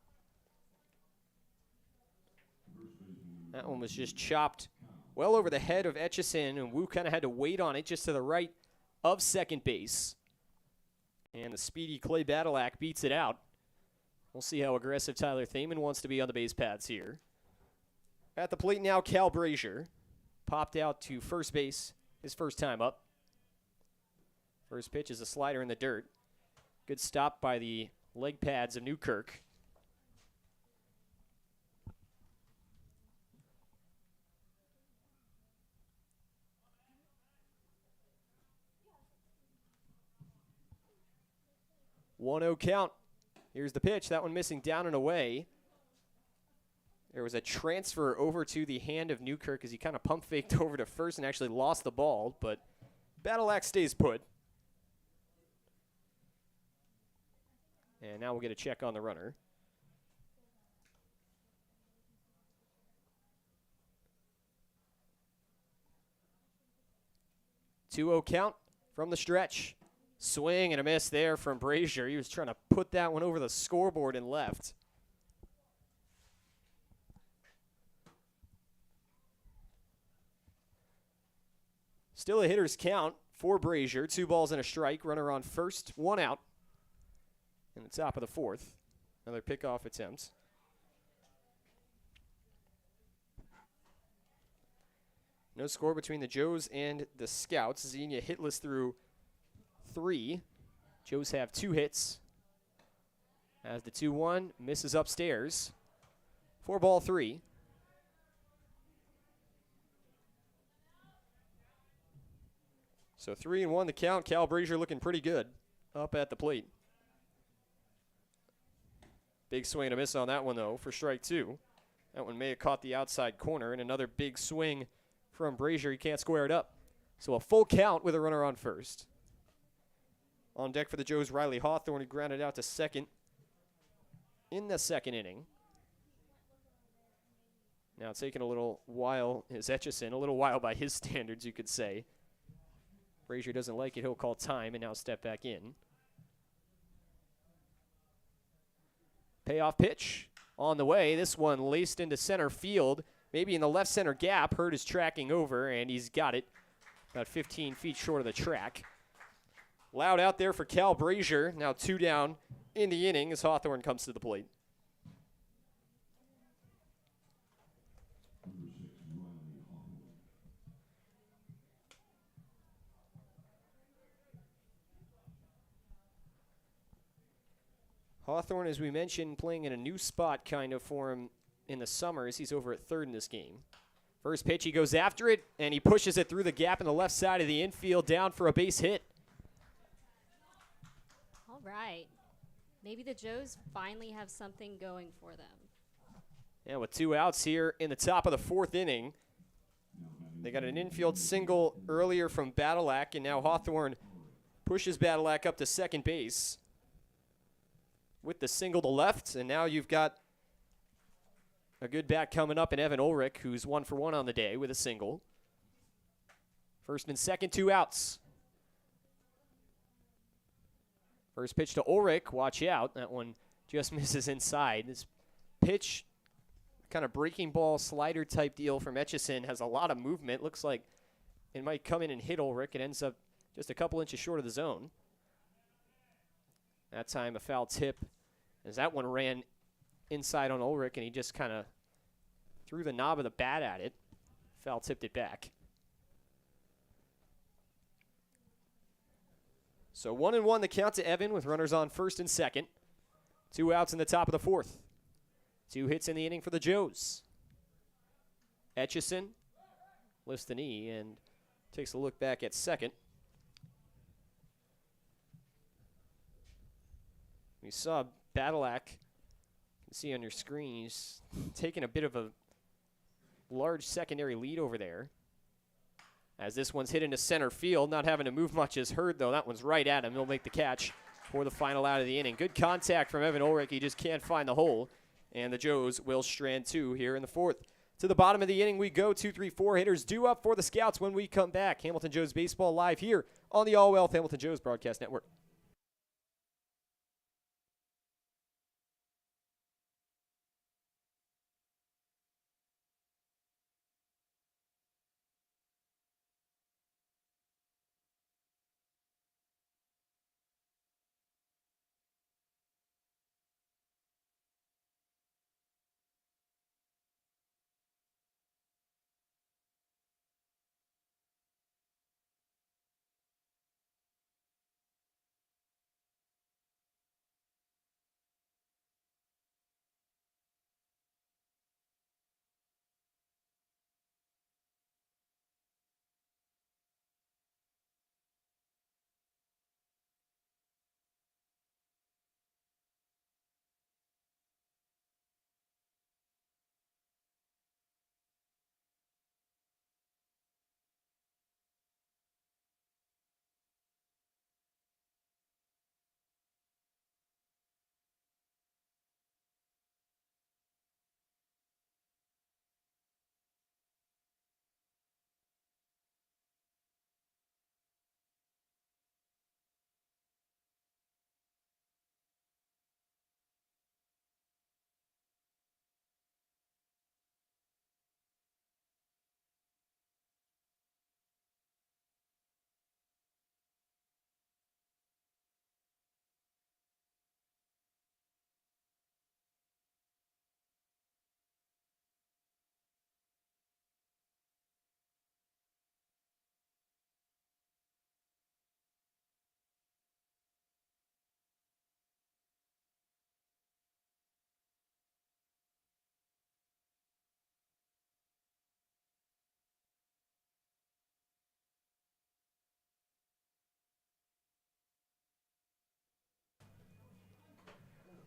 That one was just chopped well over the head of Etchison, and Wu kind of had to wait on it just to the right of second base. And the speedy Clay Badalak beats it out. We'll see how aggressive Tyler Thaman wants to be on the base paths here. At the plate now, Cal Brazier. Popped out to first base his first time up. First pitch is a slider in the dirt. Good stop by the leg pads of Newkirk. One-0 count. Here's the pitch. That one missing down and away. There was a transfer over to the hand of Newkirk as he kind of pump faked over to first and actually lost the ball, but Badalak stays put. And now we'll get a check on the runner. Two-0 count from the stretch. Swing and a miss there from Brazier. He was trying to put that one over the scoreboard and left. Still a hitter's count for Brazier. 2 balls and a strike. Runner on first, 1 out. In the top of the fourth. Another pickoff attempt. No score between the Joes and the Scouts. Xenia hitless through 3. Joes have 2 hits. As the 2-1 misses upstairs. 4-3. So 3-1 the count. Cal Brazier looking pretty good up at the plate. Big swing and a miss on that one, though, for strike 2. That one may have caught the outside corner, and another big swing from Brazier. He can't square it up. So a full count with a runner on first. On deck for the Joes, Riley Hawthorne, who grounded out to second in the second inning. Now taking a little while is Etchison, a little while by his standards, you could say. Brazier doesn't like it. He'll call time and now step back in. Payoff pitch on the way. This one laced into center field. maybe in the left center gap. Hurd is tracking over, and he's got it about 15 feet short of the track. Loud out there for Cal Brazier. Now 2 down in the inning as Hawthorne comes to the plate. Hawthorne, as we mentioned, playing in a new spot kind of for him in the summers. He's over at third in this game. First pitch, he goes after it, and he pushes it through the gap in the left side of the infield, down for a base hit.
All right. Maybe the Joes finally have something going for them.
Yeah, with 2 outs here in the top of the 4th inning. They got an infield single earlier from Badalak, and now Hawthorne pushes Badalak up to second base with the single to left, and now you've got a good bat coming up in Evan Ulrich, who's 1 for 1 on the day with a single. First and second, 2 outs. First pitch to Ulrich, watch out. That one just misses inside. This pitch, kind of breaking ball slider type deal from Etchison, has a lot of movement. Looks like it might come in and hit Ulrich. It ends up just a couple inches short of the zone. That time a foul tip, as that one ran inside on Ulrich, and he just kind of threw the knob of the bat at it. Foul tipped it back. So 1-1 the count to Evan with runners on first and second. 2 outs in the top of the 4th. 2 hits in the inning for the Joes. Etchison lifts the knee and takes a look back at second. We saw Badalak, you can see on your screen, he's taking a bit of a large secondary lead over there. As this one's hit into center field, not having to move much is Hurd, though. That one's right at him. He'll make the catch for the final out of the inning. Good contact from Evan Ulrich. He just can't find the hole. And the Joes will strand 2 here in the 4th. To the bottom of the inning we go. 2, 3, 4 hitters due up for the Scouts when we come back. Hamilton Joes Baseball live here on the All Wealth Hamilton Joes Broadcast Network.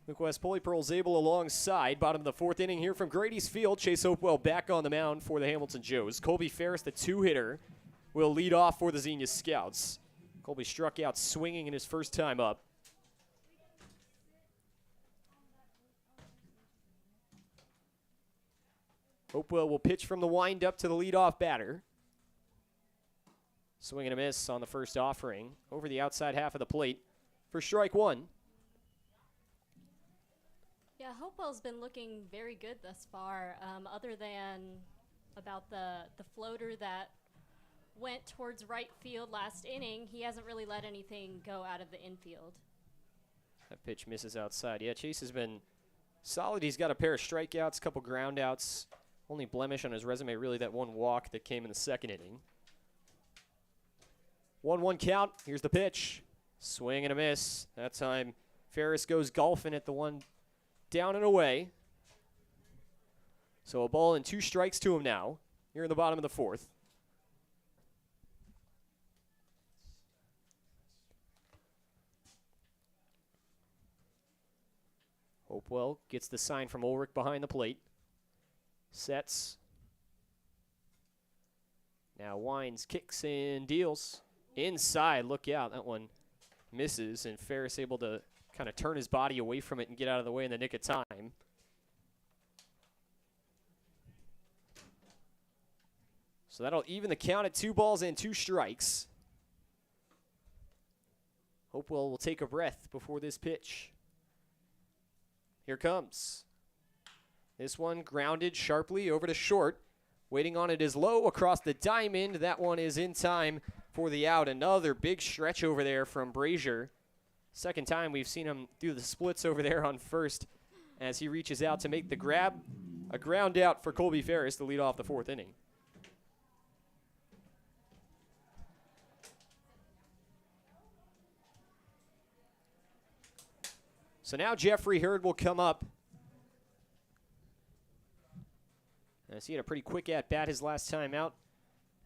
Luke West Polypearl Zabel alongside. Bottom of the 4th inning here from Grady's Field. Chase Hopewell back on the mound for the Hamilton Joes. Colby Ferris, the 2-hitter, will lead off for the Xenia Scouts. Colby struck out swinging in his first time up. Hopewell will pitch from the windup to the leadoff batter. Swing and a miss on the first offering over the outside half of the plate for strike 1.
Yeah, Hopewell's been looking very good thus far, other than about the floater that went towards right field last inning. He hasn't really let anything go out of the infield.
That pitch misses outside. Yeah, Chase has been solid. He's got a pair of strikeouts, a couple ground outs. Only blemish on his resume, really, that one walk that came in the second inning. 1-1 count. Here's the pitch. Swing and a miss. That time, Ferris goes golfing at the one down and away. So a ball and 2 strikes to him now. Here in the bottom of the 4th. Hopewell gets the sign from Ulrich behind the plate. Sets. Now winds, kicks, and deals. Inside, look out. That one misses, and Ferris able to kind of turn his body away from it and get out of the way in the nick of time. So that'll even the count at 2 balls and 2 strikes. Hopewell will take a breath before this pitch. Here comes. This one grounded sharply over to short. Waiting on it is low across the diamond. That one is in time for the out. Another big stretch over there from Brazier. Second time we've seen him do the splits over there on first as he reaches out to make the grab. A ground out for Colby Ferris to lead off the 4th inning. So now Jeffrey Hurd will come up. As he had a pretty quick at-bat his last time out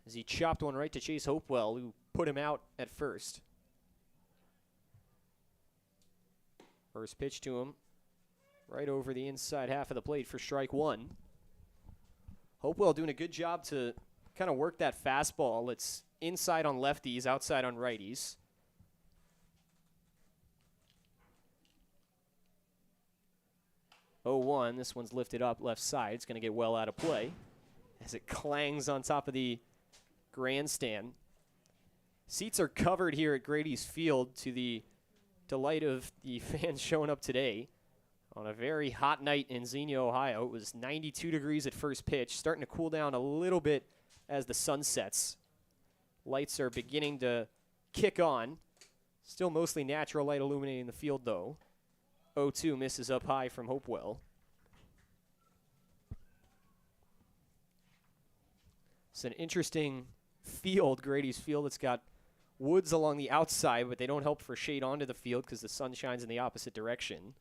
as he chopped one right to Chase Hopewell, who put him out at first. First pitch to him, right over the inside half of the plate for strike 1. Hopewell doing a good job to kind of work that fastball. It's inside on lefties, outside on righties. Oh, 1. This one's lifted up left side. It's going to get well out of play as it clangs on top of the grandstand. Seats are covered here at Grady's Field to the delight of the fans showing up today on a very hot night in Xenia, Ohio. It was 92 degrees at first pitch, starting to cool down a little bit as the sun sets. Lights are beginning to kick on. Still mostly natural light illuminating the field, though. 0-2 misses up high from Hopewell. It's an interesting field, Grady's Field. It's got woods along the outside, but they don't help for shade onto the field because the sun shines in the opposite direction.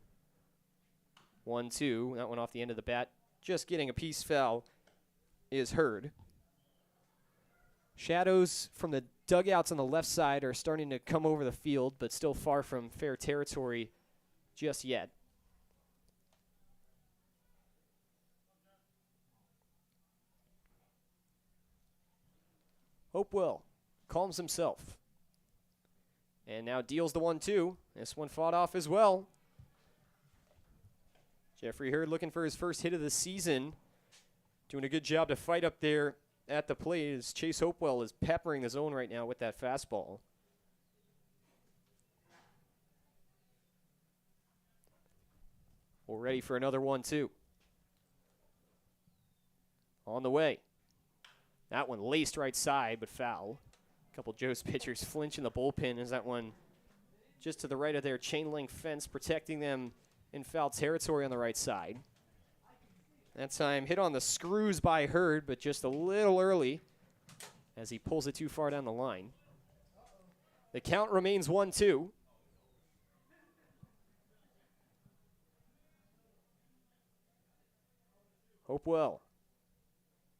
1-2, that one off the end of the bat. Just getting a piece foul is Hurd. Shadows from the dugouts on the left side are starting to come over the field, but still far from fair territory just yet. Hopewell calms himself. And now deals the 1-2. This one fought off as well. Jeffrey Hurd looking for his first hit of the season. Doing a good job to fight up there at the plate as Chase Hopewell is peppering the zone right now with that fastball. We're ready for another 1-2. On the way. That one laced right side, but foul. A couple Joe's pitchers flinch in the bullpen as that one just to the right of their chain link fence, protecting them in foul territory on the right side. That time hit on the screws by Hurd, but just a little early as he pulls it too far down the line. The count remains 1-2. Hopewell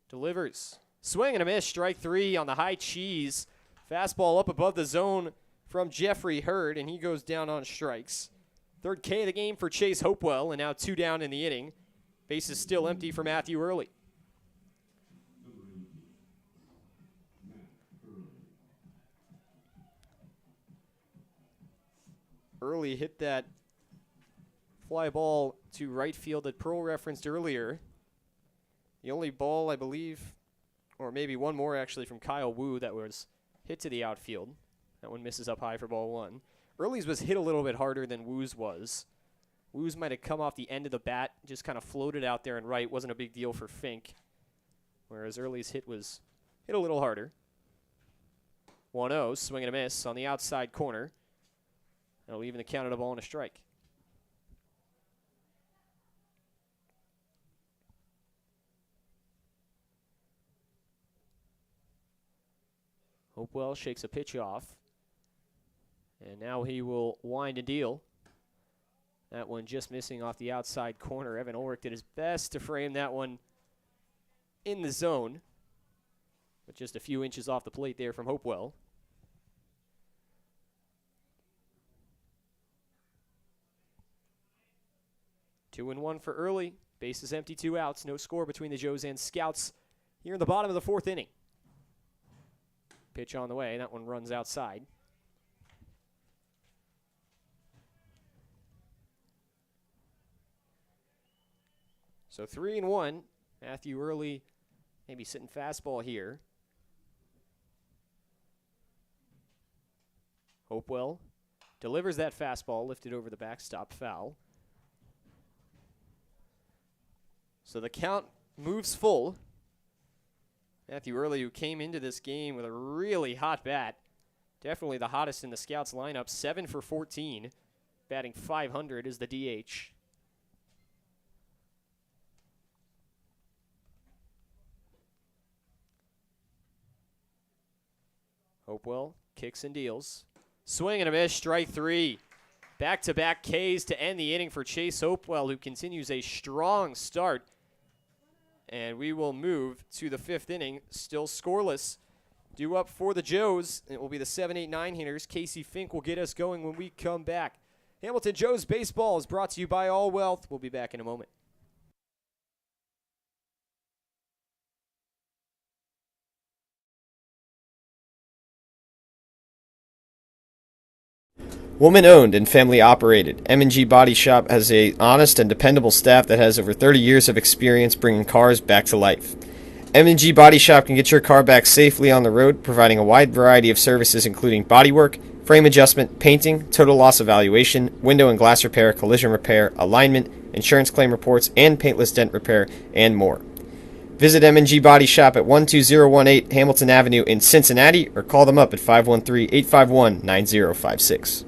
delivers. Swing and a miss, strike 3 on the high cheese. Fastball up above the zone from Jeffrey Hurd, and he goes down on strikes. Third K of the game for Chase Hopewell, and now 2 down in the inning. Base is still empty for Matthew Early. Early hit that fly ball to right field that Pearl referenced earlier. The only ball, I believe, or maybe one more actually from Kyle Wu that was hit to the outfield. That one misses up high for ball 1. Early's was hit a little bit harder than Wu's was. Woos might have come off the end of the bat, just kind of floated out there and right. Wasn't a big deal for Fink. Whereas Early's hit was hit a little harder. 1-0, swing and a miss on the outside corner. That'll even the count at a ball and a strike. Hopewell shakes a pitch off. And now he will wind and deal. That one just missing off the outside corner. Evan Ulrich did his best to frame that one in the zone. But just a few inches off the plate there from Hopewell. 2-1 for Early. Bases empty, 2 outs. No score between the Joes and Scouts here in the bottom of the 4th inning. Pitch on the way. That one runs outside. So 3-1. Matthew Early maybe sitting fastball here. Hopewell delivers that fastball, lifted over the backstop, foul. So the count moves full. Matthew Early, who came into this game with a really hot bat, definitely the hottest in the Scouts lineup, 7 for 14, batting .500 is the DH. Hopewell kicks and deals. Swing and a miss, strike 3. Back-to-back Ks to end the inning for Chase Hopewell, who continues a strong start. And we will move to the 5th inning, still scoreless. Due up for the Joes. It will be the 7-8-9 hitters. Casey Fink will get us going when we come back. Hamilton Joes Baseball is brought to you by All Wealth. We'll be back in a moment.
Woman-owned and family-operated, M&G Body Shop has a honest and dependable staff that has over 30 years of experience bringing cars back to life. M&G Body Shop can get your car back safely on the road, providing a wide variety of services including bodywork, frame adjustment, painting, total loss evaluation, window and glass repair, collision repair, alignment, insurance claim reports, and paintless dent repair, and more. Visit M&G Body Shop at 12018 Hamilton Avenue in Cincinnati or call them up at 513-851-9056.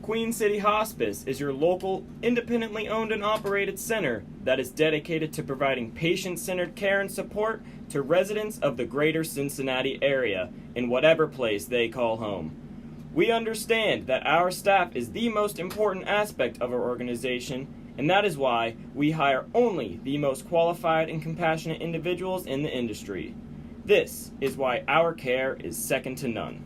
Queen City Hospice is your local, independently owned and operated center that is dedicated to providing patient-centered care and support to residents of the greater Cincinnati area in whatever place they call home. We understand that our staff is the most important aspect of our organization, and that is why we hire only the most qualified and compassionate individuals in the industry. This is why our care is second to none.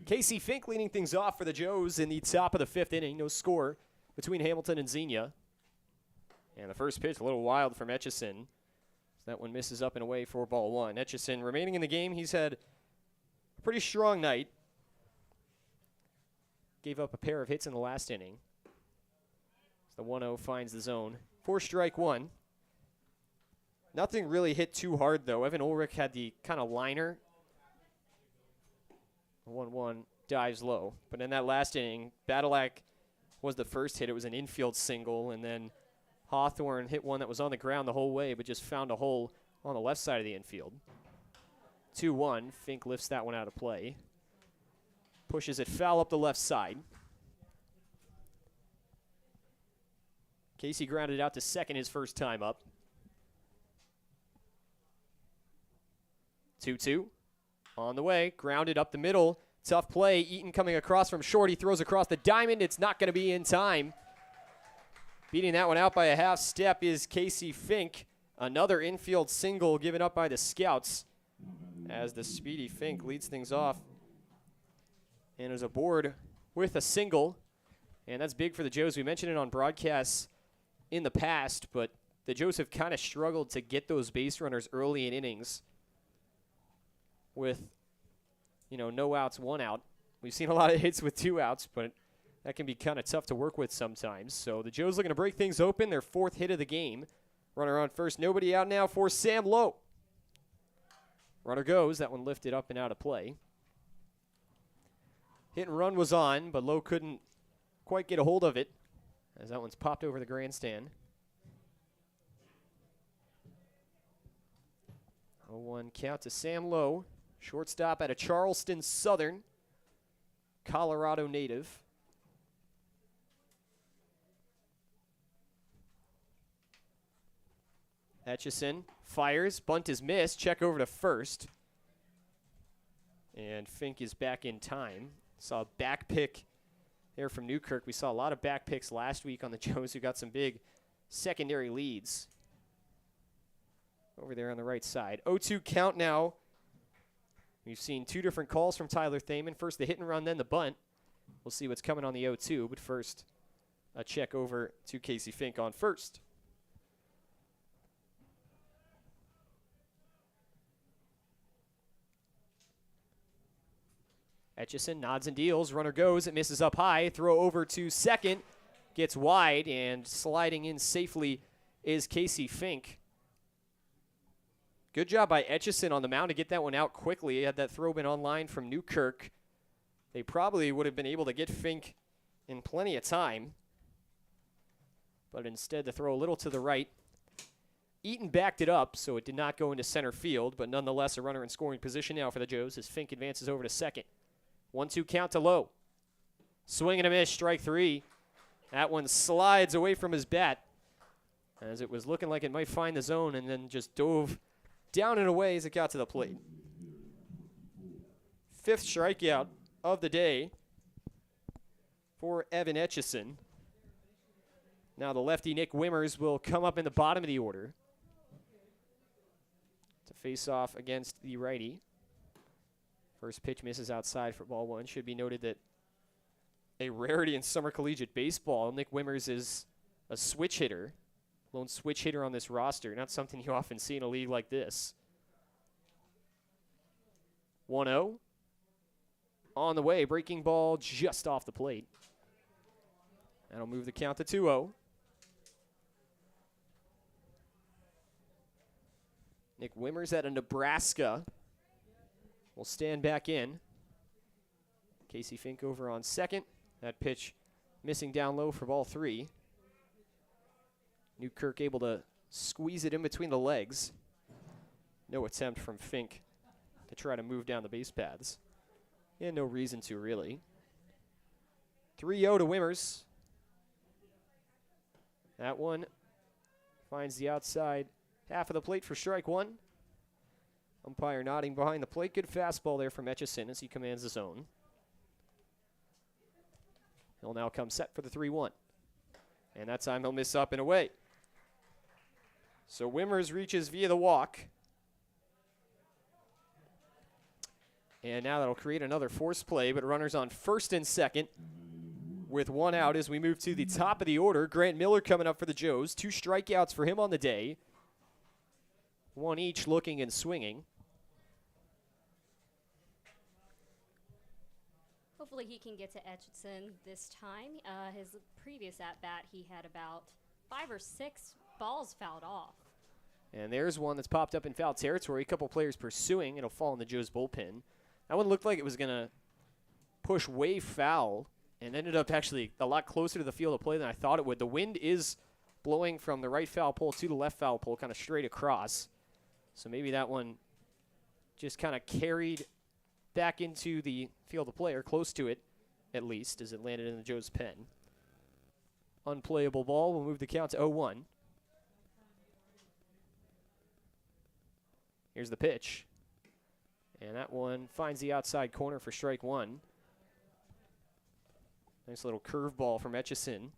Casey Fink leading things off for the Joes in the top of the 5th inning. No score between Hamilton and Xenia. And the first pitch, a little wild from Etchison. That one misses up and away for ball 1. Etchison remaining in the game. He's had a pretty strong night. Gave up a pair of hits in the last inning. The 1-0 finds the zone. 4-strike-1. Nothing really hit too hard, though. Evan Ulrich had the kind of liner. 1-1 dives low. But in that last inning, Badalak was the first hit. It was an infield single, and then Hawthorne hit one that was on the ground the whole way, but just found a hole on the left side of the infield. 2-1. Fink lifts that one out of play. Pushes it foul up the left side. Casey grounded out to second his first time up. 2-2. On the way, grounded up the middle. Tough play. Eaton coming across from short. He throws across the diamond. It's not going to be in time. Beating that one out by a half step is Casey Fink. Another infield single given up by the Scouts as the speedy Fink leads things off. And is aboard with a single. And that's big for the Joes. We mentioned it on broadcasts in the past, but the Joes have kind of struggled to get those base runners early in innings with, no outs, 1 out. We've seen a lot of hits with 2 outs, but That can be kind of tough to work with sometimes. So the Joes looking to break things open. Their 4th hit of the game. Runner on first. Nobody out now for Sam Lowe. Runner goes. That one lifted up and out of play. Hit and run was on, but Lowe couldn't quite get a hold of it as that one's popped over the grandstand. 0-1 count to Sam Lowe. Shortstop out of Charleston Southern. Colorado native. Etchison fires. Bunt is missed. Check over to first. And Fink is back in time. Saw a back pick there from Newkirk. We saw a lot of back picks last week on the Joes, who got some big secondary leads. Over there on the right side. 0-2 count now. We've seen 2 different calls from Tyler Thaman. First the hit and run, then the bunt. We'll see what's coming on the 0-2, but first a check over to Casey Fink on first. Etchison nods and deals. Runner goes. It misses up high. Throw over to second. Gets wide, and sliding in safely is Casey Fink. Good job by Etchison on the mound to get that one out quickly. He had that throw been online from Newkirk. They probably would have been able to get Fink in plenty of time. But instead, the throw a little to the right. Eaton backed it up, so it did not go into center field, but nonetheless a runner in scoring position now for the Joes as Fink advances over to second. 1-2 count to Lowe. Swing and a miss, strike 3. That one slides away from his bat as it was looking like it might find the zone and then just dove down and away as it got to the plate. 5th strikeout of the day for Evan Etchison. Now the lefty Nick Wimmers will come up in the bottom of the order to face off against the righty. First pitch misses outside for ball 1. Should be noted that a rarity in summer collegiate baseball, Nick Wimmers is a switch hitter, lone switch hitter on this roster. Not something you often see in a league like this. 1-0. On the way, breaking ball just off the plate. That'll move the count to 2-0. Nick Wimmers out of Nebraska will stand back in. Casey Fink over on second. That pitch missing down low for ball 3. Newkirk able to squeeze it in between the legs. No attempt from Fink to try to move down the base paths. And no reason to, really. 3-0 to Wimmers. That one finds the outside half of the plate for strike 1. Umpire nodding behind the plate. Good fastball there from Etchison as he commands the zone. He'll now come set for the 3-1. And that time he'll miss up and away. So Wimmers reaches via the walk. And now that'll create another force play, but runners on first and second with 1 out as we move to the top of the order. Grant Miller coming up for the Joes. 2 strikeouts for him on the day. 1 each looking and swinging.
Hopefully he can get to Etchison this time. His previous at-bat, he had about 5 or 6 balls fouled off.
And there's one that's popped up in foul territory. A couple players pursuing. It'll fall in the Joes bullpen. That one looked like it was going to push way foul and ended up actually a lot closer to the field of play than I thought it would. The wind is blowing from the right foul pole to the left foul pole, kind of straight across. So maybe that one just kind of carried back into the field of play, or close to it, at least, as it landed in the Joes' pen. Unplayable ball will move the count to 0-1. Here's the pitch. And that one finds the outside corner for strike 1. Nice little curveball from Etchison.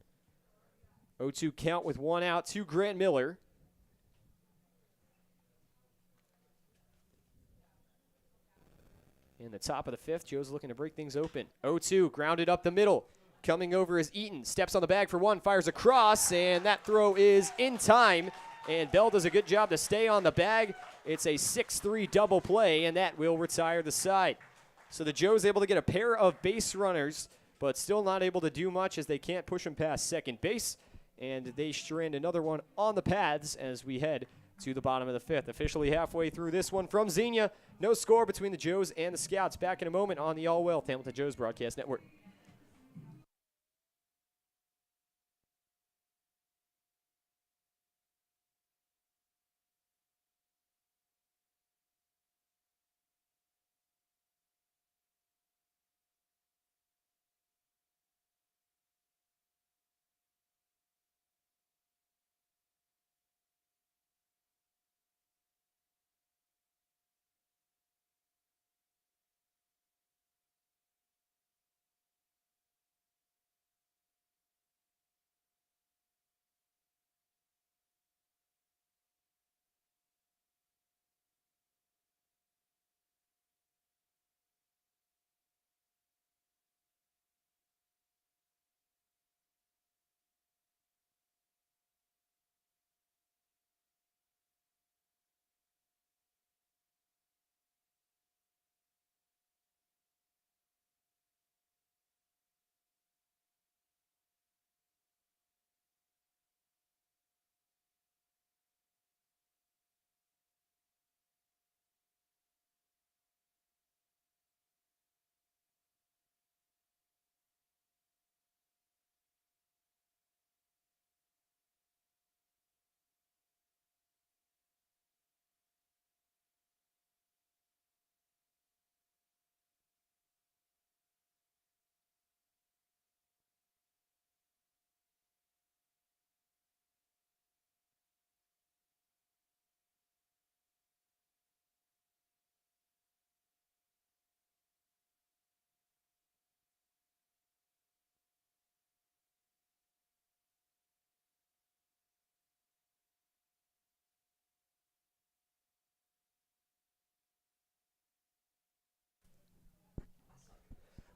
0-2 count with 1 out to Grant Miller. In the top of the 5th, Joe's looking to break things open. 0-2, grounded up the middle. Coming over is Eaton. Steps on the bag for 1, fires across, and that throw is in time. And Bell does a good job to stay on the bag. It's a 6-3 double play, and that will retire the side. So the Joes able to get a pair of base runners but still not able to do much as they can't push him past second base. And they strand another one on the pads as we head to the bottom of the fifth. Officially halfway through this one from Xenia. No score between the Joes and the Scouts. Back in a moment on the All Wealth Hamilton Joes Broadcast Network.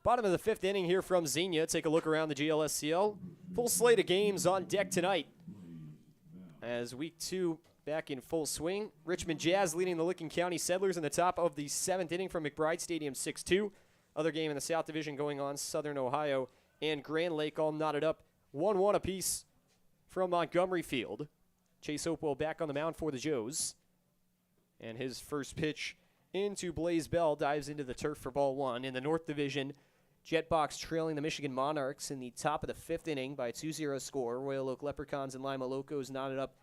Bottom of the fifth inning here from Xenia. Take a look around the GLSCL. Full slate of games on deck tonight. As week 2 back in full swing. Richmond Jazz leading the Licking County Settlers in the top of the 7th inning from McBride Stadium 6-2. Other game in the South Division going on. Southern Ohio and Grand Lake all knotted up 1-1 apiece from Montgomery Field. Chase Hopewell back on the mound for the Joes. And his first pitch into Blaze Bell dives into the turf for ball 1. In the North Division, Jetbox trailing the Michigan Monarchs in the top of the 5th inning by a 2-0 score. Royal Oak Leprechauns and Lima Locos knotted up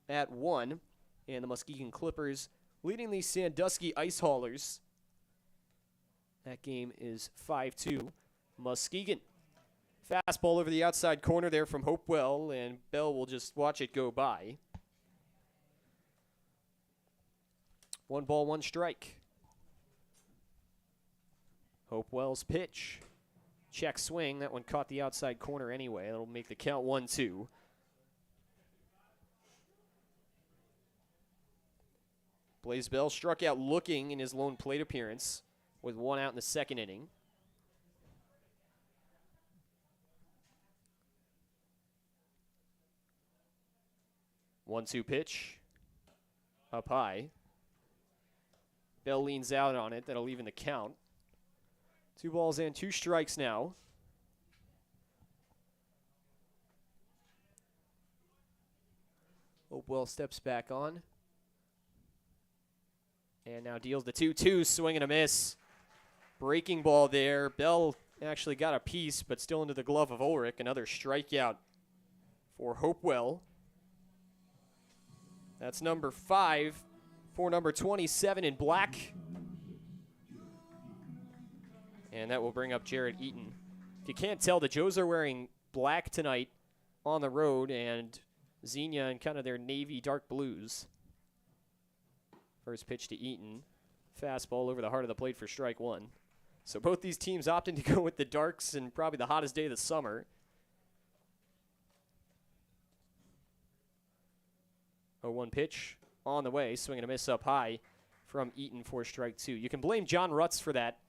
at 1. And the Muskegon Clippers leading the Sandusky Ice Haulers. That game is 5-2 Muskegon. Fastball over the outside corner there from Hopewell, and Bell will just watch it go by. 1 ball, 1 strike. Hopewell's pitch. Check swing. That one caught the outside corner anyway. That'll make the count 1-2. Blaze Bell struck out looking in his lone plate appearance with 1 out in the 2nd inning. One-two pitch. Up high. Bell leans out on it. That'll even the count. 2 balls and 2 strikes now. Hopewell steps back on. And now deals the 2-2, swing and a miss. Breaking ball there. Bell actually got a piece, but still into the glove of Ulrich. Another strikeout for Hopewell. That's number 5 for number 27 in black. And that will bring up Jarrett Eaton. If you can't tell, the Joes are wearing black tonight on the road, and Xenia in kind of their navy dark blues. First pitch to Eaton. Fastball over the heart of the plate for strike 1. So both these teams opting to go with the darks and probably the hottest day of the summer. 0-1 pitch on the way. Swing and a miss up high from Eaton for strike 2. You can blame John Rutz for that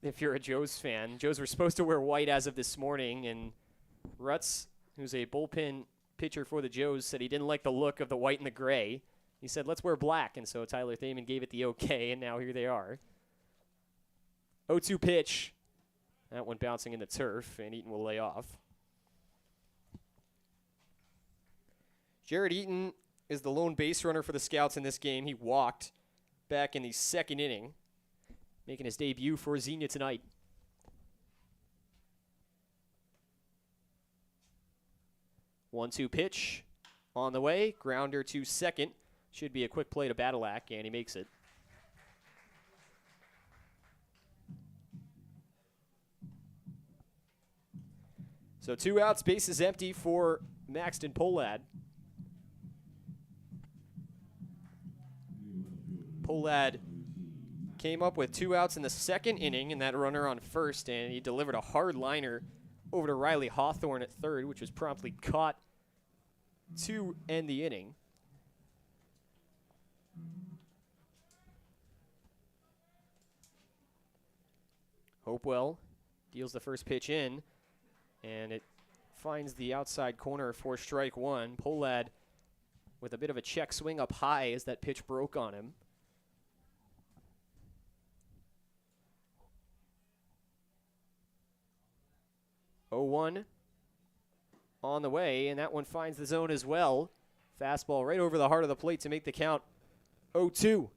if you're a Joes fan. Joes were supposed to wear white as of this morning, and Rutz, who's a bullpen pitcher for the Joes, said he didn't like the look of the white and the gray. He said, let's wear black, and so Tyler Thaman gave it the okay, and now here they are. 0-2 pitch. That one bouncing in the turf, and Eaton will lay off. Jared Eaton is the lone base runner for the Scouts in this game. He walked back in the second inning, making his debut for Xenia tonight. 1-2 pitch on the way. Grounder to second. Should be a quick play to Badalak, and he makes it. So 2 outs, bases empty for Maxton Polad. Polad came up with 2 outs in the second inning, and that runner on first, and he delivered a hard liner over to Riley Hawthorne at third, which was promptly caught to end the inning. Hopewell deals the first pitch in, and it finds the outside corner for strike one. Polad with a bit of a check swing up high as that pitch broke on him. Oh, 1 on the way, and that one finds the zone as well. Fastball right over the heart of the plate to make the count 0-2.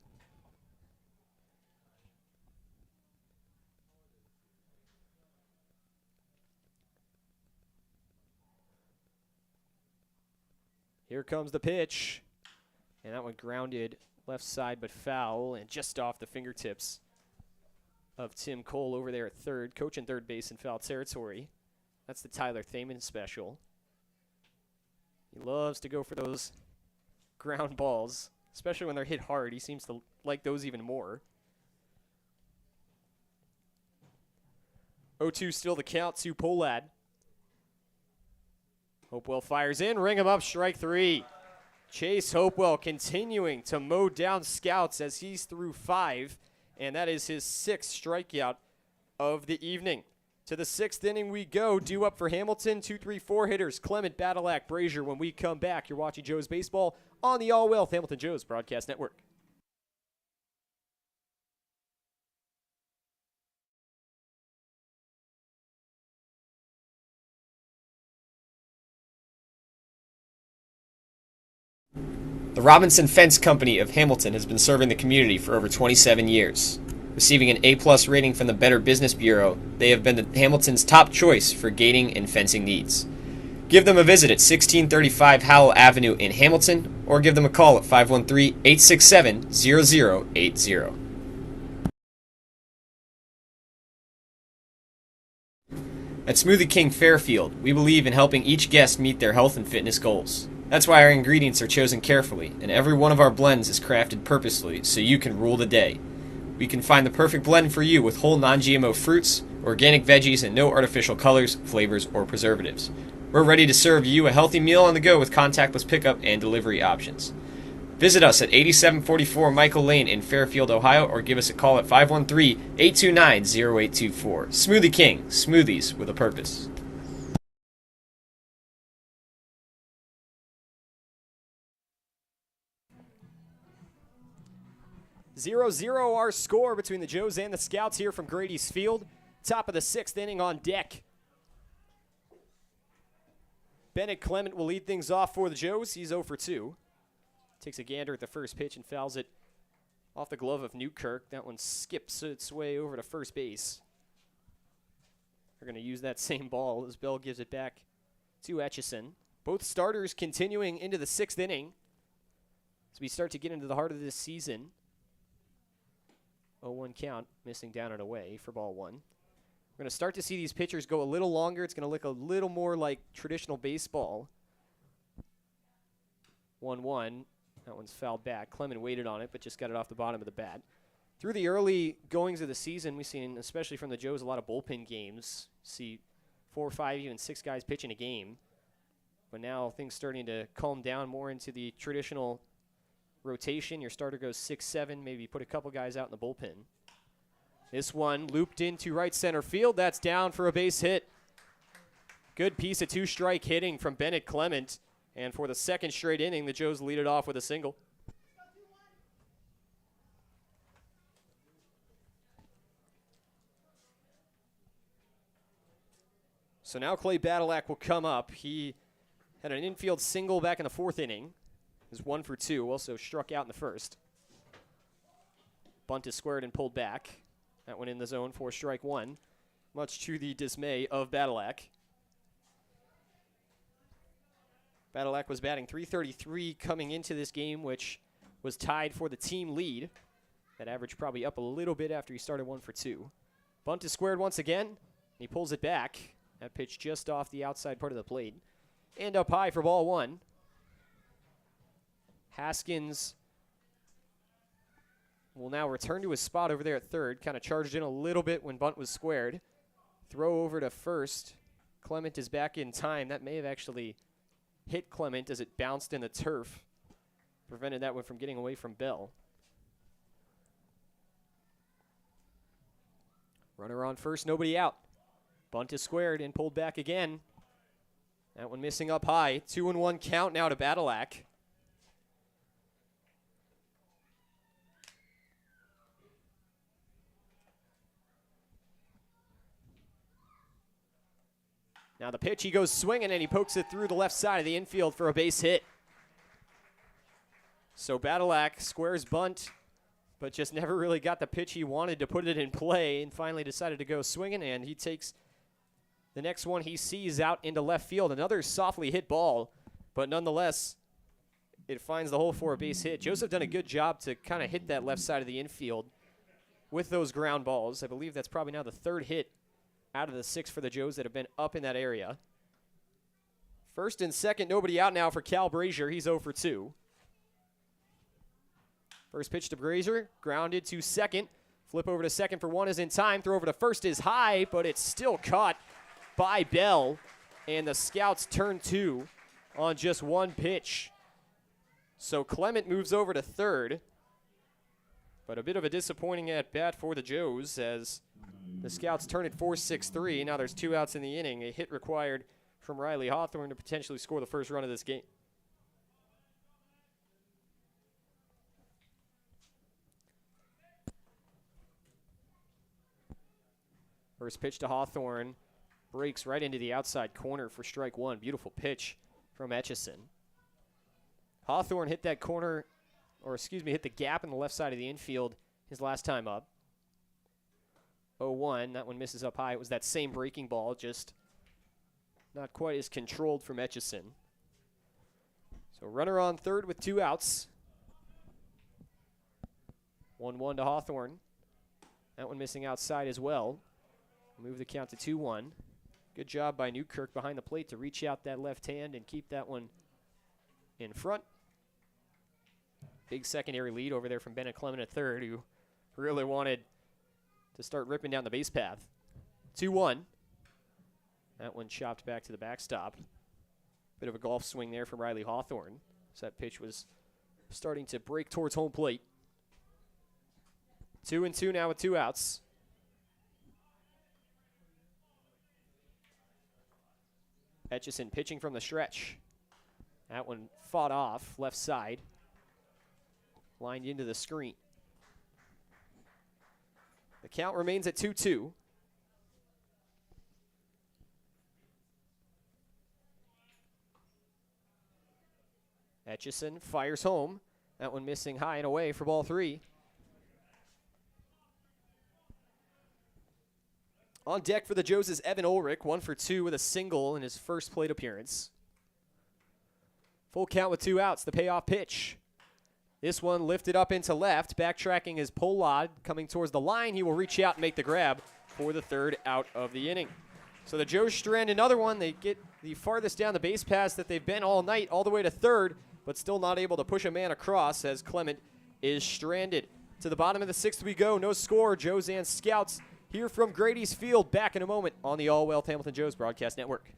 Here comes the pitch, and that one grounded left side but foul and just off the fingertips of Tim Cole over there at third, coaching third base in foul territory. That's the Tyler Thaman special. He loves to go for those ground balls, especially when they're hit hard. He seems to like those even more. 0-2 still the count to Polad. Hopewell fires in, ring him up, strike 3. Chase Hopewell continuing to mow down Scouts as he's through 5, and that is his 6th strikeout of the evening. To the 6th inning we go, due up for Hamilton, 2-3-4 hitters, Clement, Badalak, Brazier. When we come back, you're watching Joe's Baseball on the All Wealth Hamilton Joe's Broadcast Network.
The Robinson Fence Company of Hamilton has been serving the community for over 27 years. Receiving an A+ rating from the Better Business Bureau, they have been Hamilton's top choice for gating and fencing needs. Give them a visit at 1635 Howell Avenue in Hamilton, or give them a call at 513-867-0080. At Smoothie King Fairfield, we believe in helping each guest meet their health and fitness goals. That's why our ingredients are chosen carefully, and every one of our blends is crafted purposefully so you can rule the day. We can find the perfect blend for you with whole non-GMO fruits, organic veggies, and no artificial colors, flavors, or preservatives. We're ready to serve you a healthy meal on the go with contactless pickup and delivery options. Visit us at 8744 Michael Lane in Fairfield, Ohio, or give us a call at 513-829-0824. Smoothie King, smoothies with a purpose.
0-0 our score between the Joes and the Scouts here from Grady's Field. Top of the 6th inning on deck. Bennett Clement will lead things off for the Joes. He's 0 for 2. Takes a gander at the first pitch and fouls it off the glove of Newkirk. That one skips its way over to first base. They're going to use that same ball as Bell gives it back to Etchison. Both starters continuing into the 6th inning as we start to get into the heart of this season. 0-1 count, missing down and away for ball 1. We're going to start to see these pitchers go a little longer. It's going to look a little more like traditional baseball. 1-1. That one's fouled back. Clement waited on it, but just got it off the bottom of the bat. Through the early goings of the season, we've seen, especially from the Joes, a lot of bullpen games. See 4, 5, even 6 guys pitching a game. But now things starting to calm down more into the traditional rotation. Your starter goes 6, 7, maybe put a couple guys out in the bullpen. This one looped into right center field. That's down for a base hit. Good piece of 2-strike hitting from Bennett Clement. And for the 2nd straight inning, the Joes lead it off with a single. So now Clay Badalak will come up. He had an infield single back in the 4th inning. Is 1 for 2, also struck out in the 1st. Bunt is squared and pulled back. That one in the zone for strike 1, much to the dismay of Badalak. Badalak was batting .333 coming into this game, which was tied for the team lead. That average probably up a little bit after he started 1 for 2. Bunt is squared once again. He pulls it back. That pitch just off the outside part of the plate. And up high for ball 1. Haskins will now return to his spot over there at third. Kind of charged in a little bit when bunt was squared. Throw over to first. Clement is back in time. That may have actually hit Clement as it bounced in the turf. Prevented that one from getting away from Bell. Runner on first, nobody out. Bunt is squared and pulled back again. That one missing up high. 2-1 count now to Badalak. Now the pitch, he goes swinging and he pokes it through the left side of the infield for a base hit. So Badalak squares bunt, but just never really got the pitch he wanted to put it in play, and finally decided to go swinging, and he takes the next one he sees out into left field. Another softly hit ball, but nonetheless, it finds the hole for a base hit. Joseph done a good job to kind of hit that left side of the infield with those ground balls. I believe that's probably now the 3rd hit out of the 6 for the Joes that have been up in that area. First and second, nobody out now for Cal Brazier. He's 0 for 2. First pitch to Brazier, grounded to second. Flip over to second for 1 is in time. Throw over to first is high, but it's still caught by Bell. And the Scouts turn 2 on just 1 pitch. So Clement moves over to third. But a bit of a disappointing at bat for the Joes as the Scouts turn it 4-6-3. Now there's 2 outs in the inning. A hit required from Riley Hawthorne to potentially score the first run of this game. First pitch to Hawthorne. Breaks right into the outside corner for strike 1. Beautiful pitch from Etchison. Hawthorne hit that corner, hit the gap in the left side of the infield his last time up. 0-1. That one misses up high. It was that same breaking ball, just not quite as controlled from Etchison. So runner on third with 2 outs. 1-1 to Hawthorne. That one missing outside as well. Move the count to 2-1. Good job by Newkirk behind the plate to reach out that left hand and keep that one in front. Big secondary lead over there from Bennett Clement at third, who really wanted to start ripping down the base path. 2-1. That one chopped back to the backstop. Bit of a golf swing there from Riley Hawthorne. So that pitch was starting to break towards home plate. 2-2 now with 2 outs. Etchison pitching from the stretch. That one fought off left side. Lined into the screen. The count remains at 2-2. Etchison fires home. That one missing high and away for ball 3. On deck for the Joes is Evan Ulrich, 1 for 2 with a single in his first plate appearance. Full count with 2 outs, the payoff pitch. This one lifted up into left, backtracking is Polad coming towards the line. He will reach out and make the grab for the 3rd out of the inning. So the Joes strand another one. They get the farthest down the base paths that they've been all night, all the way to third, but still not able to push a man across as Clement is stranded. To the bottom of the 6th we go, no score. Joes and Scouts here from Grady's Field. Back in a moment on the All Wealth Hamilton Joes Broadcast Network.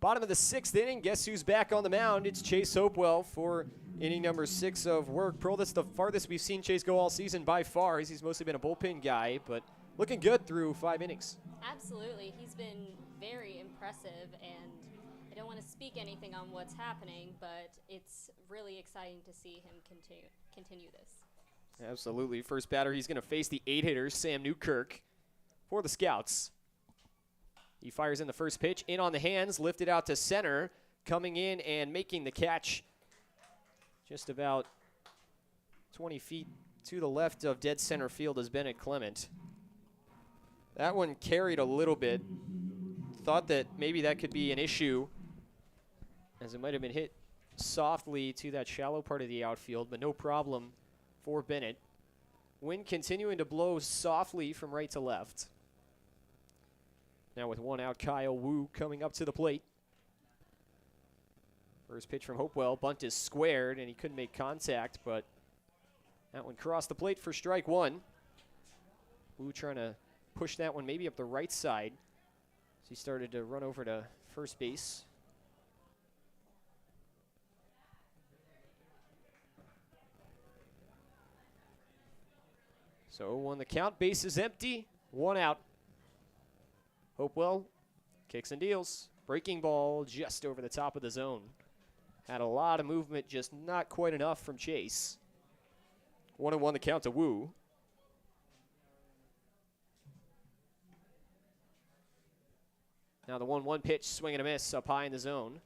Bottom of the 6th inning. Guess who's back on the mound? It's Chase Hopewell for inning number 6 of work. Pearl, that's the farthest we've seen Chase go all season by far. He's mostly been a bullpen guy, but looking good through 5 innings.
Absolutely. He's been very impressive, and I don't want to speak anything on what's happening, but it's really exciting to see him continue this.
Absolutely. First batter, he's going to face the 8-hitter, Sam Newkirk, for the Scouts. He fires in the first pitch, in on the hands, lifted out to center, coming in and making the catch just about 20 feet to the left of dead center field is Bennett Clement. That one carried a little bit. Thought that maybe that could be an issue, as it might have been hit softly to that shallow part of the outfield, but no problem for Bennett. Wind continuing to blow softly from right to left. Now with one out, Kyle Wu coming up to the plate. First pitch from Hopewell. Bunt is squared, and he couldn't make contact, but that one crossed the plate for strike one. Wu trying to push that one maybe up the right side. So he started to run over to first base. So 0-1 the count. Base is empty. One out. Hopewell kicks and deals. Breaking ball just over the top of the zone. Had a lot of movement, just not quite enough from Chase. 1-1 the count to Wu. Now the 1-1 pitch, swing and a miss up high in the zone.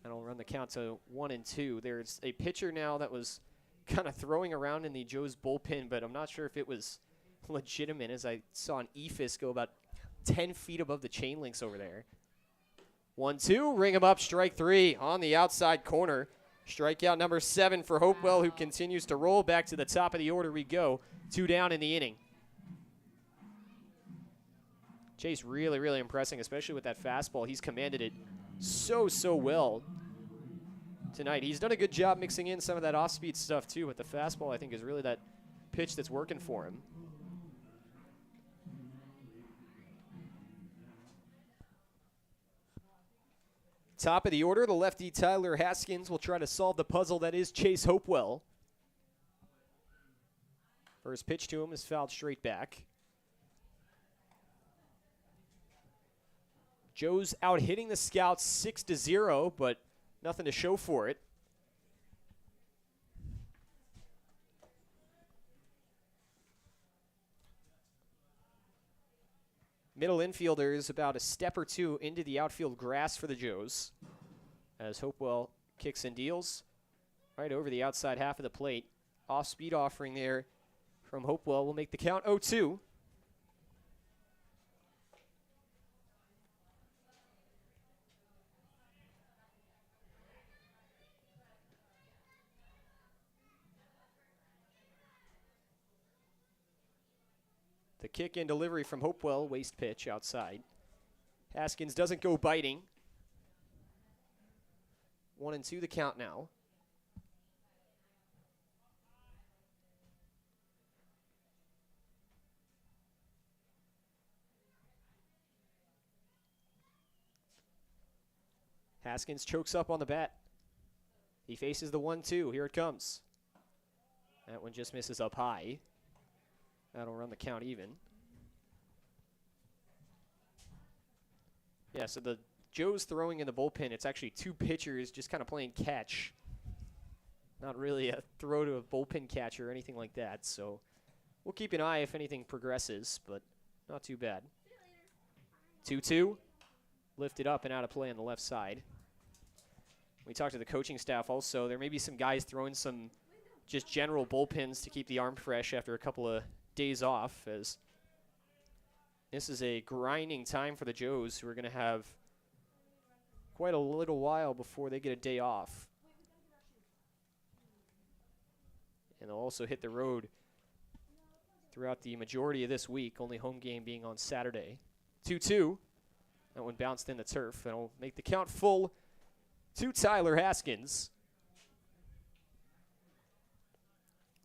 That'll run the count to 1-2. There's a pitcher now that was kind of throwing around in the Joe's bullpen, but I'm not sure if it was legitimate, as I saw an ephus go about 10 feet above the chain links over there. 1-2, ring him up, strike three on the outside corner. Strikeout number 7 for Hopewell, who continues to roll. Back to the top of the order we go. 2 down in the inning. Chase really, really impressing, especially with that fastball. He's commanded it so well tonight. He's done a good job mixing in some of that off-speed stuff too, but the fastball I think is really that pitch that's working for him. Top of the order, the lefty Tyler Haskins will try to solve the puzzle that is Chase Hopewell. First pitch to him is fouled straight back. Joe's out hitting the Scouts 6-0, but nothing to show for it. Middle infielder is about a step or two into the outfield grass for the Joes, as Hopewell kicks and deals right over the outside half of the plate. Off-speed offering there from Hopewell will make the count 0-2. The kick and delivery from Hopewell, waste pitch outside. Haskins doesn't go biting. 1-2 the count now. Haskins chokes up on the bat. He faces the 1-2. Here it comes. That one just misses up high. That'll run the count even. Yeah, so the Joe's throwing in the bullpen. It's actually 2 pitchers just kind of playing catch. Not really a throw to a bullpen catcher or anything like that. So we'll keep an eye if anything progresses, but not too bad. 2-2. Lifted up and out of play on the left side. We talked to the coaching staff also. There may be some guys throwing some just general bullpens to keep the arm fresh after a couple of days off, as this is a grinding time for the Joes, who are going to have quite a little while before they get a day off. And they'll also hit the road throughout the majority of this week, only home game being on Saturday. 2-2. That one bounced in the turf. That'll make the count full to Tyler Haskins.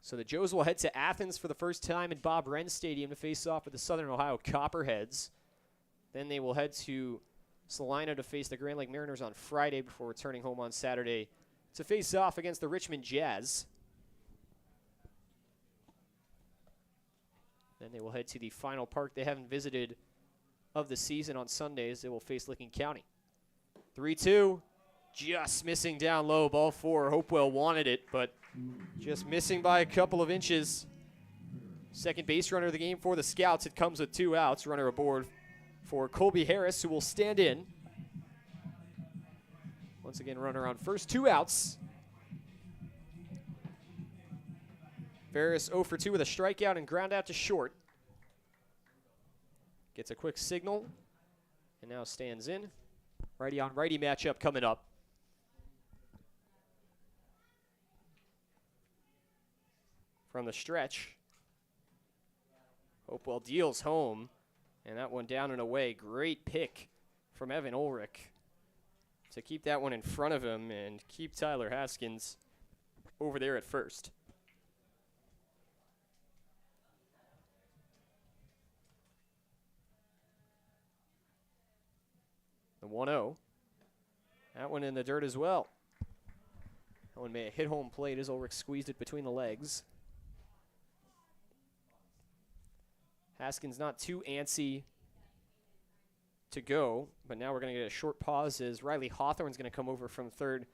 So the Joes will head to Athens for the first time in Bob Wren Stadium to face off with the Southern Ohio Copperheads. Then they will head to Salina to face the Grand Lake Mariners on Friday before returning home on Saturday to face off against the Richmond Jazz. Then they will head to the final park they haven't visited of the season on Sundays. They will face Licking County. 3-2, just missing down low, ball 4. Hopewell wanted it, but just missing by a couple of inches. Second base runner of the game for the Scouts. It comes with 2 outs. Runner aboard for Colby Harris, who will stand in. Once again, runner on first, 2 outs. Ferris 0 for 2 with a strikeout and ground out to short. Gets a quick signal and now stands in. Righty on righty matchup coming up. From the stretch, Hopewell deals home, and that one down and away. Great pick from Evan Ulrich to keep that one in front of him and keep Tyler Haskins over there at first. The 1-0. That one in the dirt as well. That one may have hit home plate as Ulrich squeezed it between the legs. Haskins not too antsy to go, but now we're going to get a short pause as Riley Hawthorne's going to come over from third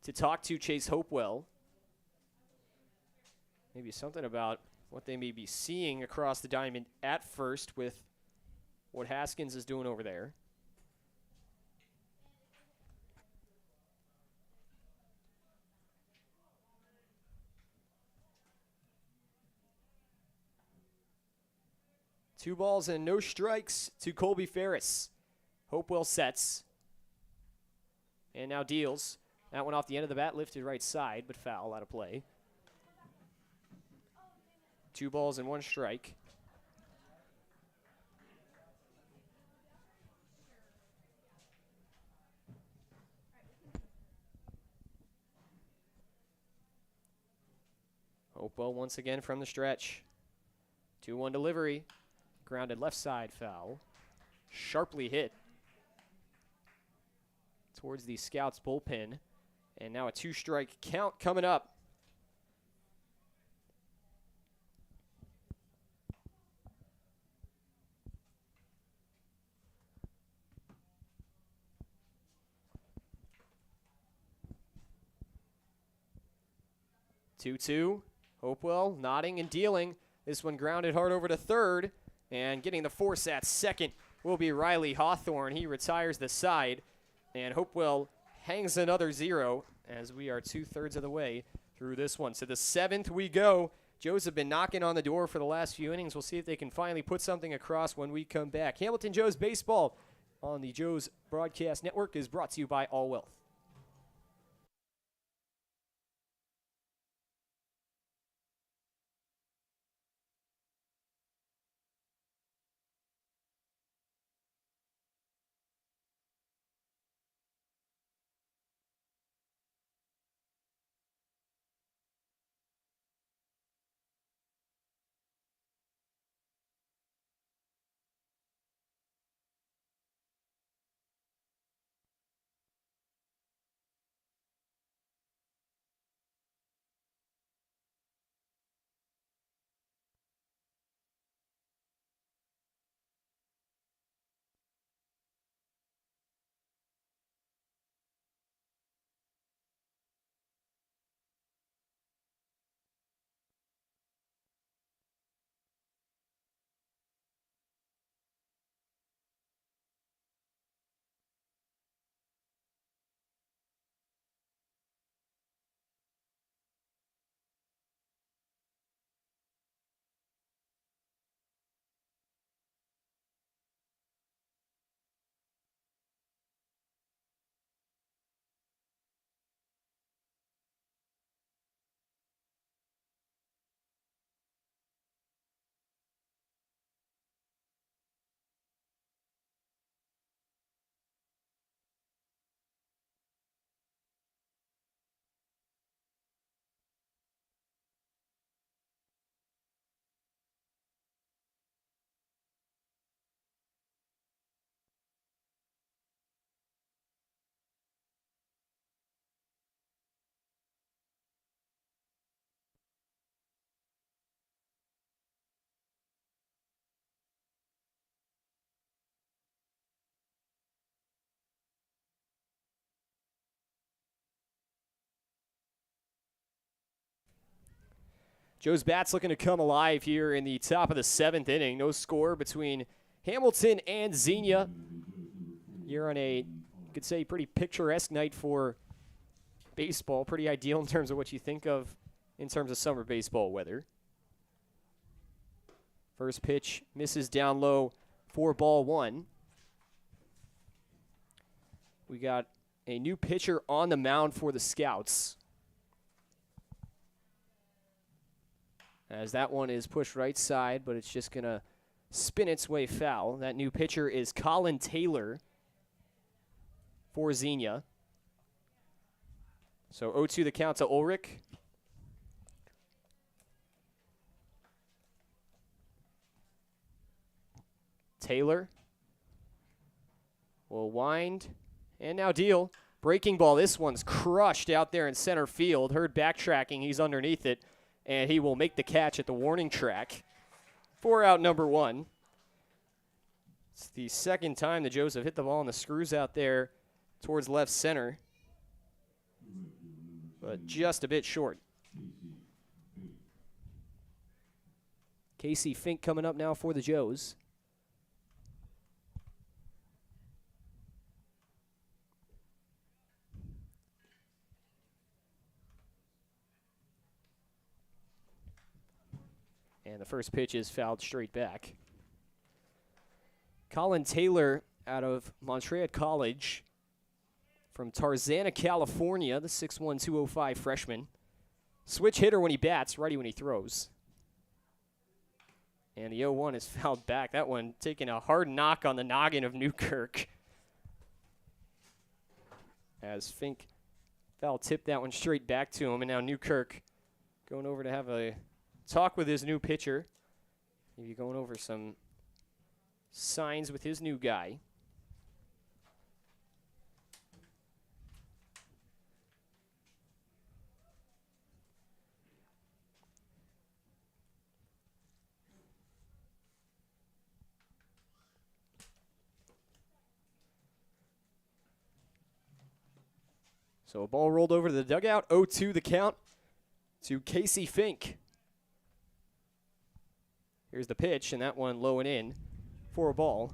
to talk to Chase Hopewell. Maybe something about what they may be seeing across the diamond at first with what Haskins is doing over there. Two balls and no strikes to Colby Ferris. Hopewell sets. And now deals. That one off the end of the bat, lifted right side, but foul, out of play. 2 balls and 1 strike. Hopewell once again from the stretch. 2-1 delivery. Grounded left side, foul. Sharply hit towards the Scouts bullpen. And now a 2-strike count coming up. Two-two. Hopewell nodding and dealing. This one grounded hard over to third. And getting the force at second will be Riley Hawthorne. He retires the side. And Hopewell hangs another 0 as we are 2/3 of the way through this one. So the 7th we go. Joes have been knocking on the door for the last few innings. We'll see if they can finally put something across when we come back. Hamilton Joes Baseball on the Joes Broadcast Network is brought to you by All Wealth. Joe's bats looking to come alive here in the top of the 7th inning. No score between Hamilton and Xenia. You're on a, you could say, pretty picturesque night for baseball. Pretty ideal in terms of what you think of in terms of summer baseball weather. First pitch misses down low for ball 1. We got a new pitcher on the mound for the Scouts. As that one is pushed right side, but it's just going to spin its way foul. That new pitcher is Colin Taylor for Xenia. So 0-2 the count to Ulrich. Taylor will wind and now deal. Breaking ball. This one's crushed out there in center field. Heard backtracking. He's underneath it. And he will make the catch at the warning track for out number 1. It's the second time the Joes have hit the ball on the screws out there towards left center. But just a bit short. Casey Fink coming up now for the Joes. And the first pitch is fouled straight back. Colin Taylor out of Montreat College from Tarzana, California, the 6'1", 205 freshman. Switch hitter when he bats, righty when he throws. And the 0-1 is fouled back. That one taking a hard knock on the noggin of Newkirk. As Fink foul tipped that one straight back to him, and now Newkirk going over to have a talk with his new pitcher. Maybe going over some signs with his new guy. So a ball rolled over to the dugout. 0-2 the count to Casey Fink. Here's the pitch, and that one low and in for a ball.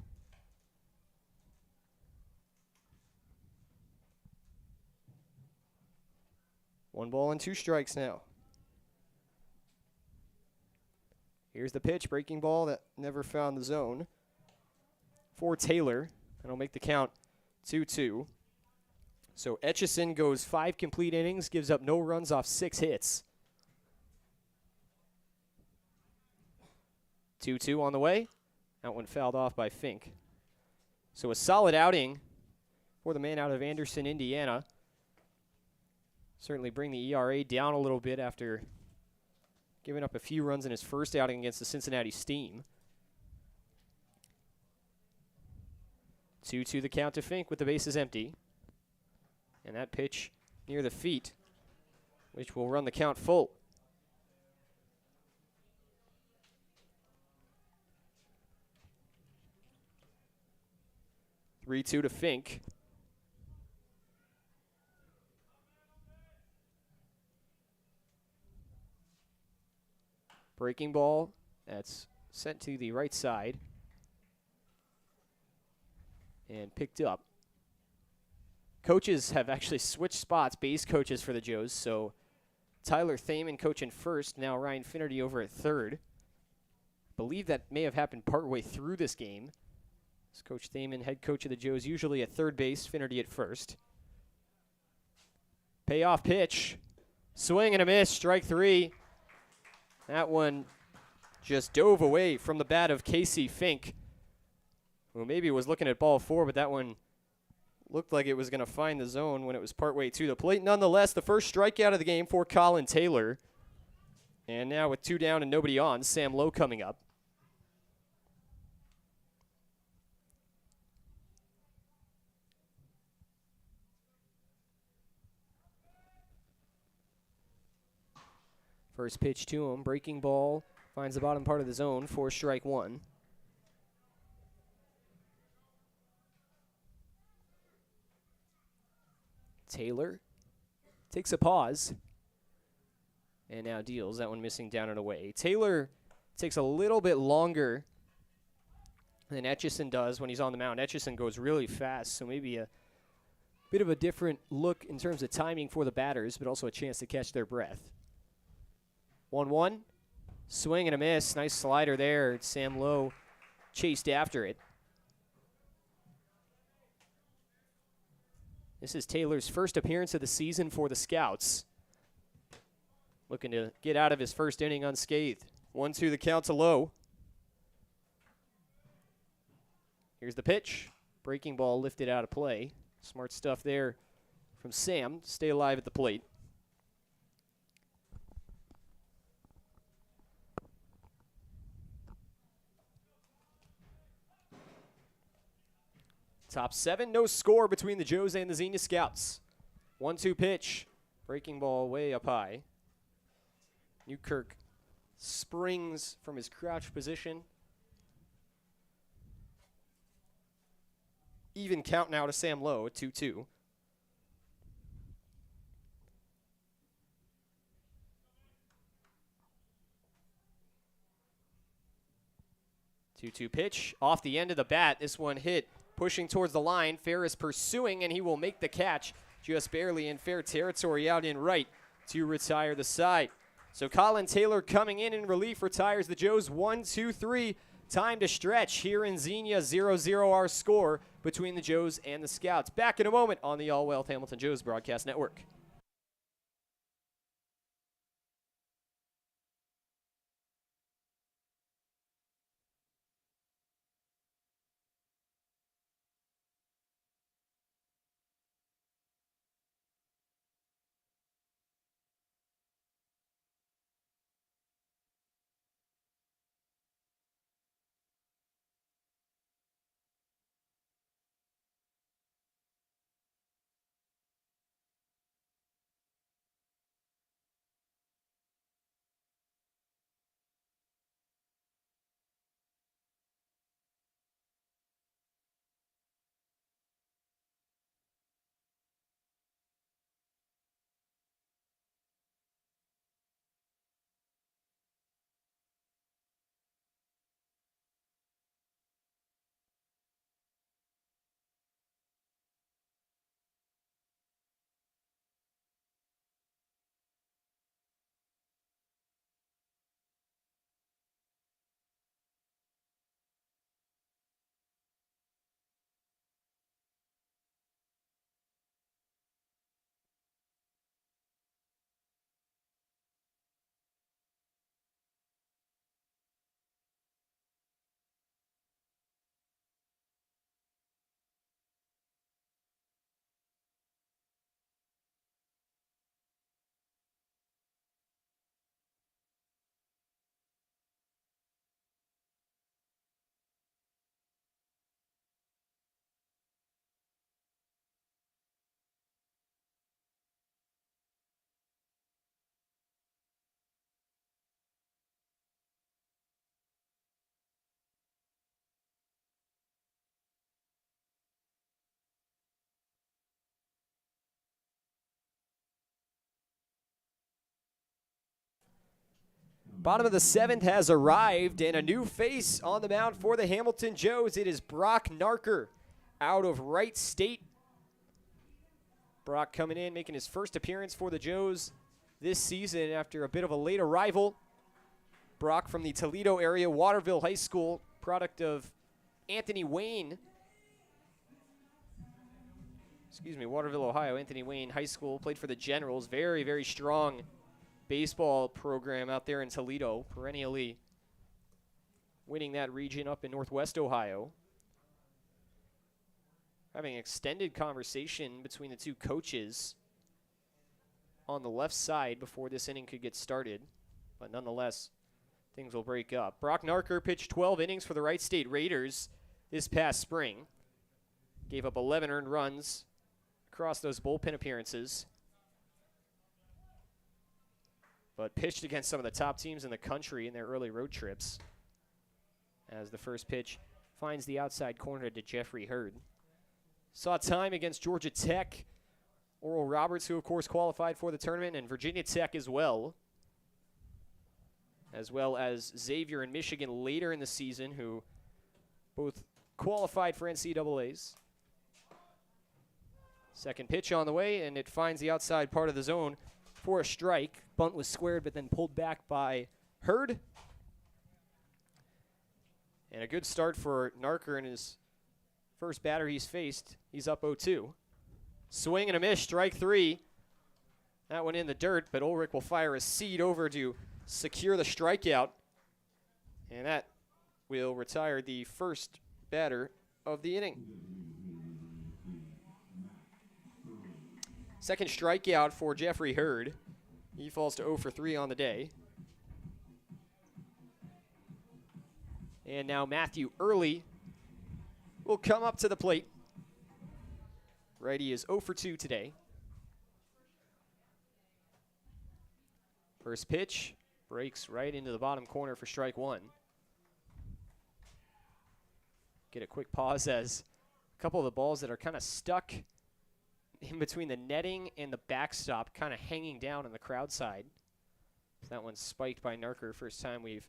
One ball and 2 strikes now. Here's the pitch, breaking ball that never found the zone for Taylor. That'll make the count 2-2. So Etchison goes 5 complete innings, gives up no runs off 6 hits. 2-2 on the way. That one fouled off by Fink. So a solid outing for the man out of Anderson, Indiana. Certainly bring the ERA down a little bit after giving up a few runs in his first outing against the Cincinnati Steam. 2-2 the count to Fink with the bases empty. And that pitch near the feet, which will run the count full. Three-two to Fink. Breaking ball, that's sent to the right side and picked up. Coaches have actually switched spots, base coaches for the Joes, so Tyler Thaman coaching first, now Ryan Finnerty over at third. I believe that may have happened partway through this game. As Coach Thaman, head coach of the Joes, usually at third base, Finnerty at first. Payoff pitch. Swing and a miss, strike 3. That one just dove away from the bat of Casey Fink, who maybe was looking at ball 4, but that one looked like it was going to find the zone when it was partway to the plate. Nonetheless, the first strikeout of the game for Colin Taylor. And now with 2 down and nobody on, Sam Lowe coming up. First pitch to him, breaking ball, finds the bottom part of the zone for strike 1. Taylor takes a pause. And now deals. That one missing down and away. Taylor takes a little bit longer than Etchison does when he's on the mound. Etchison goes really fast, so maybe a bit of a different look in terms of timing for the batters, but also a chance to catch their breath. 1-1. Swing and a miss. Nice slider there. Sam Lowe chased after it. This is Taylor's first appearance of the season for the Scouts. Looking to get out of his first inning unscathed. 1-2 the count to Lowe. Here's the pitch. Breaking ball lifted out of play. Smart stuff there from Sam. Stay alive at the plate. Top 7, no score between the Joes and the Xenia Scouts. 1-2 pitch. Breaking ball way up high. Newkirk springs from his crouch position. Even count now to Sam Lowe at 2-2. Two-two pitch off the end of the bat. This one hit pushing towards the line. Ferris pursuing, and he will make the catch just barely in fair territory out in right to retire the side. So Colin Taylor coming in relief retires the Joes. 1-2-3. Time to stretch here in Xenia. 0-0 our score between the Joes and the Scouts. Back in a moment on the All Wealth Hamilton Joes Broadcast Network. Bottom of the 7th has arrived, and a new face on the mound for the Hamilton Joes. It is Brock Narker out of Wright State. Brock coming in, making his first appearance for the Joes this season after a bit of a late arrival. Brock from the Toledo area, Waterville High School, product of Anthony Wayne. Waterville, Ohio, Anthony Wayne High School, played for the Generals. Very, very strong baseball program out there in Toledo, perennially winning that region up in Northwest Ohio. Having an extended conversation between the two coaches on the left side before this inning could get started, but nonetheless, things will break up. Brock Narker pitched 12 innings for the Wright State Raiders this past spring. Gave up 11 earned runs across those bullpen appearances, but pitched against some of the top teams in the country in their early road trips. As the first pitch finds the outside corner to Jeffrey Hurd. Saw time against Georgia Tech, Oral Roberts, who of course qualified for the tournament, and Virginia Tech as well. as well as Xavier and Michigan later in the season, who both qualified for NCAAs. Second pitch on the way, and it finds the outside part of the zone for a strike. Bunt was squared, but then pulled back by Hurd. And a good start for Narker in his first batter he's faced. He's up 0-2. Swing and a miss, strike 3. That one in the dirt, but Ulrich will fire a seed over to secure the strikeout. And that will retire the first batter of the inning. Second strikeout for Jeffrey Hurd. He falls to 0-for-3 on the day. And now Matthew Early will come up to the plate. Righty is 0-for-2 today. First pitch breaks right into the bottom corner for strike 1. Get a quick pause as a couple of the balls that are kind of stuck in between the netting and the backstop, kind of hanging down on the crowd side. That one's spiked by Narker. First time we've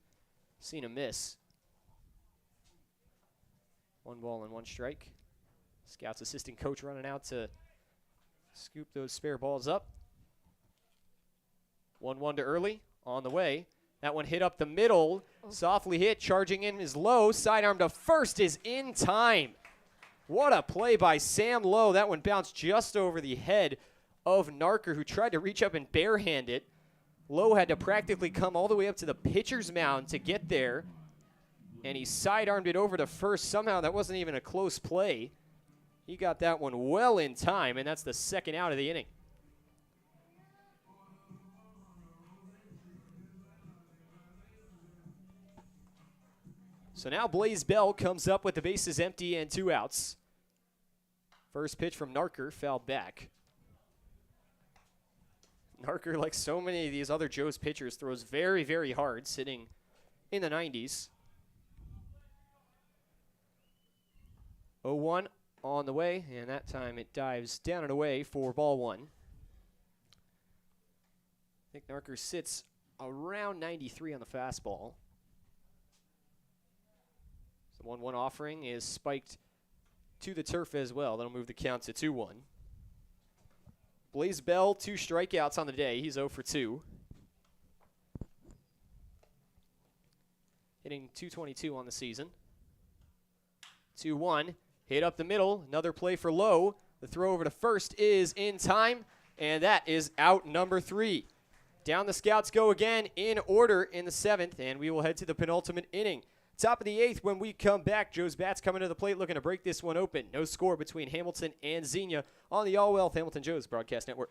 seen a miss. 1 ball and 1 strike. Scouts assistant coach running out to scoop those spare balls up. 1-1 to Early on the way. That one hit up the middle. Softly hit. Charging in is Lowe. Sidearm to first is in time. What a play by Sam Lowe. That one bounced just over the head of Narker, who tried to reach up and barehand it. Lowe had to practically come all the way up to the pitcher's mound to get there. And he sidearmed it over to first. Somehow that wasn't even a close play. He got that one well in time, and that's the second out of the inning. So now Blaze Bell comes up with the bases empty and 2 outs. First pitch from Narker, fouled back. Narker, like so many of these other Joe's pitchers, throws very, very hard, sitting in the 90s. 0-1 on the way, and that time it dives down and away for ball 1. I think Narker sits around 93 on the fastball. The 1-1 offering is spiked to the turf as well. That'll move the count to 2-1. Blaze Bell, 2 strikeouts on the day. He's 0-for-2. Hitting .222 on the season. 2-1. Hit up the middle. Another play for Lowe. The throw over to first is in time, and that is out number 3. Down the Scouts go again in order in the 7th, and we will head to the penultimate inning. Top of the 8th when we come back. Joe's Bats coming to the plate looking to break this one open. No score between Hamilton and Xenia on the All Wealth Hamilton Joe's Broadcast Network.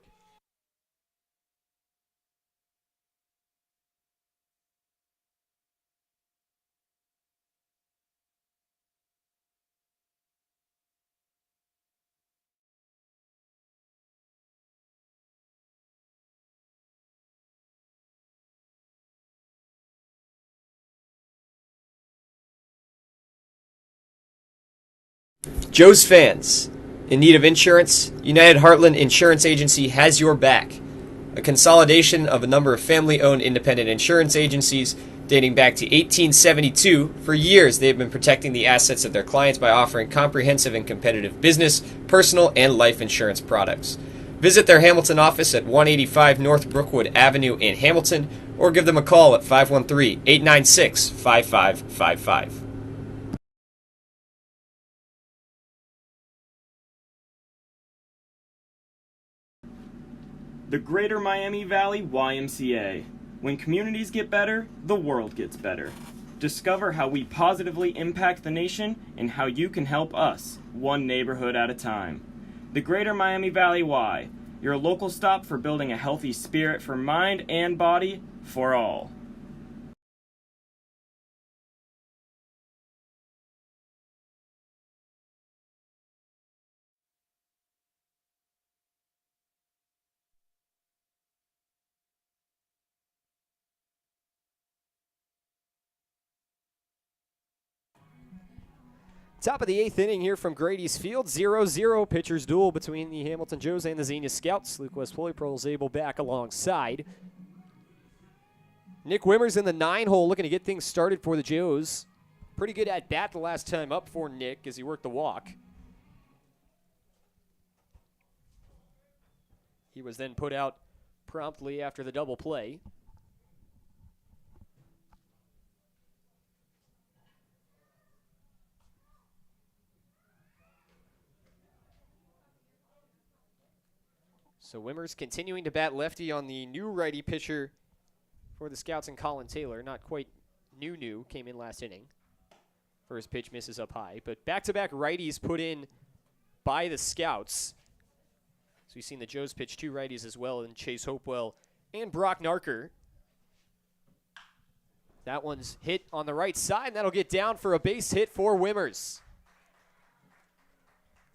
Joe's fans, in need of insurance, United Heartland Insurance Agency has your back. A consolidation of a number of family-owned independent insurance agencies dating back to 1872, for years they have been protecting the assets of their clients by offering comprehensive and competitive business, personal, and life insurance products. Visit their Hamilton office at 185 North Brookwood Avenue in Hamilton, or give them a call at 513-896-5555.
The Greater Miami Valley YMCA. When communities get better, the world gets better. Discover how we positively impact the nation and how you can help us, one neighborhood at a time. The Greater Miami Valley Y, your local stop for building a healthy spirit for mind and body for all.
Top of the 8th inning here from Grady's Field. 0-0 pitcher's duel between the Hamilton Joes and the Xenia Scouts. Luke West Polypro is able back alongside. Nick Wimmers in the 9-hole looking to get things started for the Joes. Pretty good at bat the last time up for Nick as he worked the walk. He was then put out promptly after the double play. So Wimmers continuing to bat lefty on the new righty pitcher for the Scouts and Colin Taylor. Not quite new, came in last inning. First pitch misses up high, but back-to-back righties put in by the Scouts. So we've seen the Joes pitch 2 righties as well, and Chase Hopewell and Brock Narker. That one's hit on the right side, and that'll get down for a base hit for Wimmers.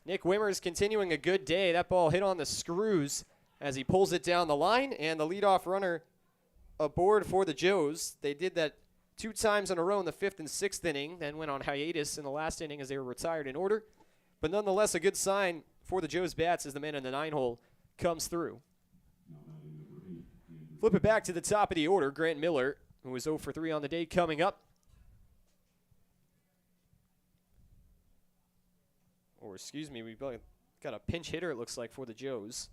Nick Wimmers continuing a good day. That ball hit on the screws as he pulls it down the line, and the leadoff runner aboard for the Joes. They did that 2 times in a row in the 5th and 6th inning, then went on hiatus in the last inning as they were retired in order. But nonetheless, a good sign for the Joes bats as the man in the 9-hole comes through. Flip it back to the top of the order. Grant Miller, who was 0 for 3 on the day, coming up. Or excuse me, we've got a pinch hitter, it looks like, for the Joes.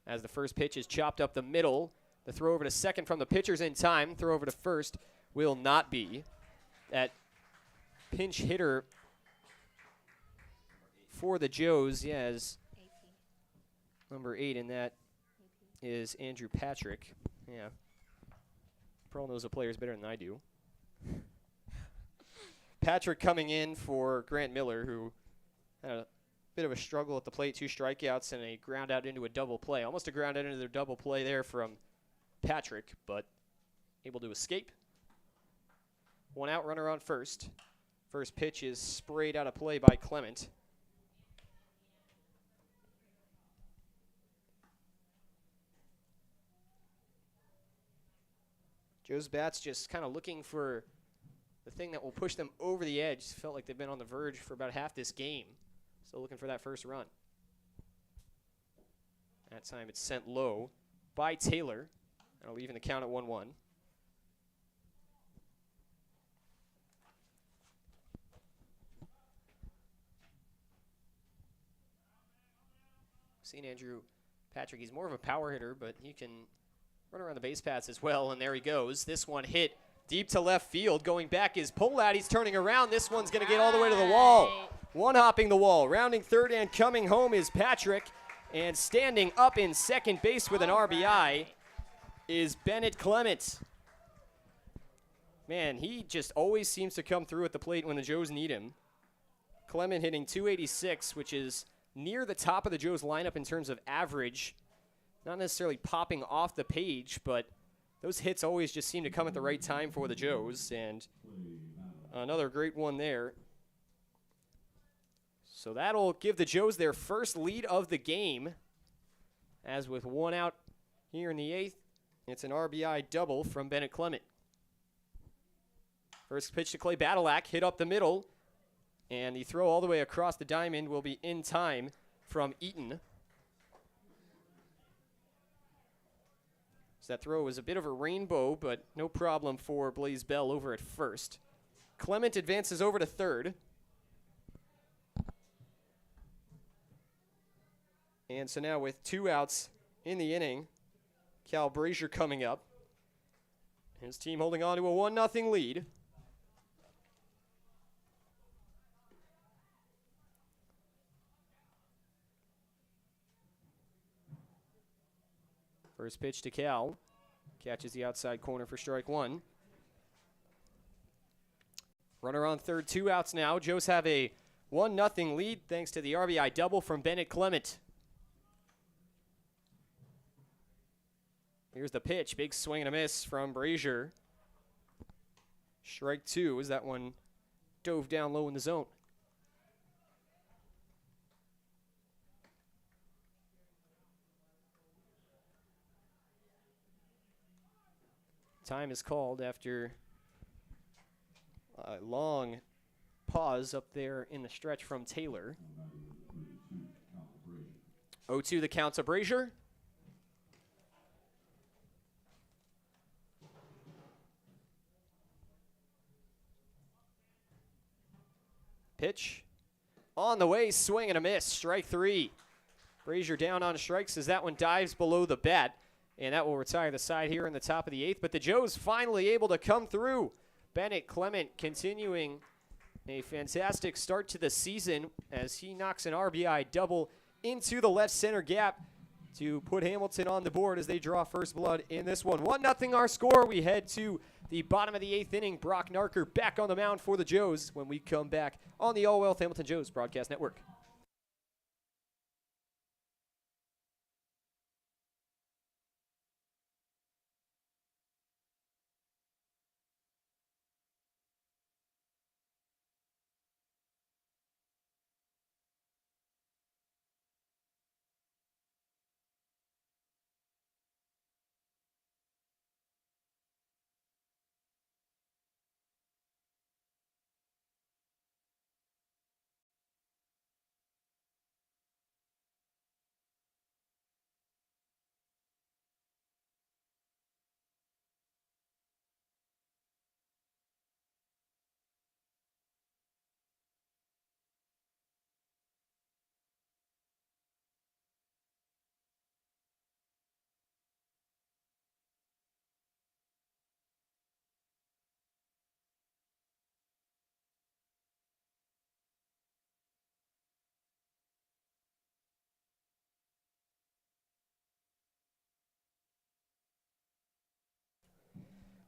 As the first pitch is chopped up the middle. The throw over to second from the pitcher's in time. Throw over to first will not be. That pinch hitter for the Joes, yes, number 8, and that is Andrew Patrick. Yeah, Pearl knows the players better than I do. Patrick coming in for Grant Miller, who had a bit of a struggle at the plate, 2 strikeouts and a ground out into a double play. Almost a ground out into their double play there from Patrick, but able to escape. 1 out, runner on first. First pitch is sprayed out of play by Clement. Joe's bats just kind of looking for the thing that will push them over the edge. Felt like they've been on the verge for about half this game. Still looking for that first run. That time it's sent low by Taylor. That'll even the count at 1-1. Seen Andrew Patrick. He's more of a power hitter, but he can run around the base paths as well, and there he goes. This one hit deep to left field. Going back is Polat. He's turning around. This one's going to get all the way to the wall. One-hopping the wall. Rounding third and coming home is Patrick. And standing up in second base with an RBI is Bennett Clement. Man, he just always seems to come through at the plate when the Joes need him. Clement hitting .286, which is near the top of the Joes lineup in terms of average. Not necessarily popping off the page, but those hits always just seem to come at the right time for the Joes. And another great one there. So that'll give the Joes their first lead of the game. As with 1 out here in the 8th, it's an RBI double from Bennett Clement. First pitch to Clay Badalak, hit up the middle. And the throw all the way across the diamond will be in time from Eaton. So that throw was a bit of a rainbow, but no problem for Blaze Bell over at first. Clement advances over to third. And so now with 2 outs in the inning, Cal Brazier coming up. His team holding on to a 1-0 lead. First pitch to Cal. Catches the outside corner for strike 1. Runner on third, 2 outs now. Joes have a 1-0 lead thanks to the RBI double from Bennett Clement. Here's the pitch. Big swing and a miss from Brazier. Strike 2 as that one dove down low in the zone. Time is called after a long pause up there in the stretch from Taylor. 0-2 the count to Brazier. Pitch on the way, swing and a miss. Strike 3. Brazier down on strikes as that one dives below the bat, and that will retire the side here in the top of the 8th. But the Joes finally able to come through. Bennett Clement continuing a fantastic start to the season as he knocks an RBI double into the left center gap to put Hamilton on the board as they draw first blood in this one. 1-0 our score. We head to the bottom of the 8th inning. Brock Narker back on the mound for the Joes when we come back on the All Wealth Hamilton Joes Broadcast Network.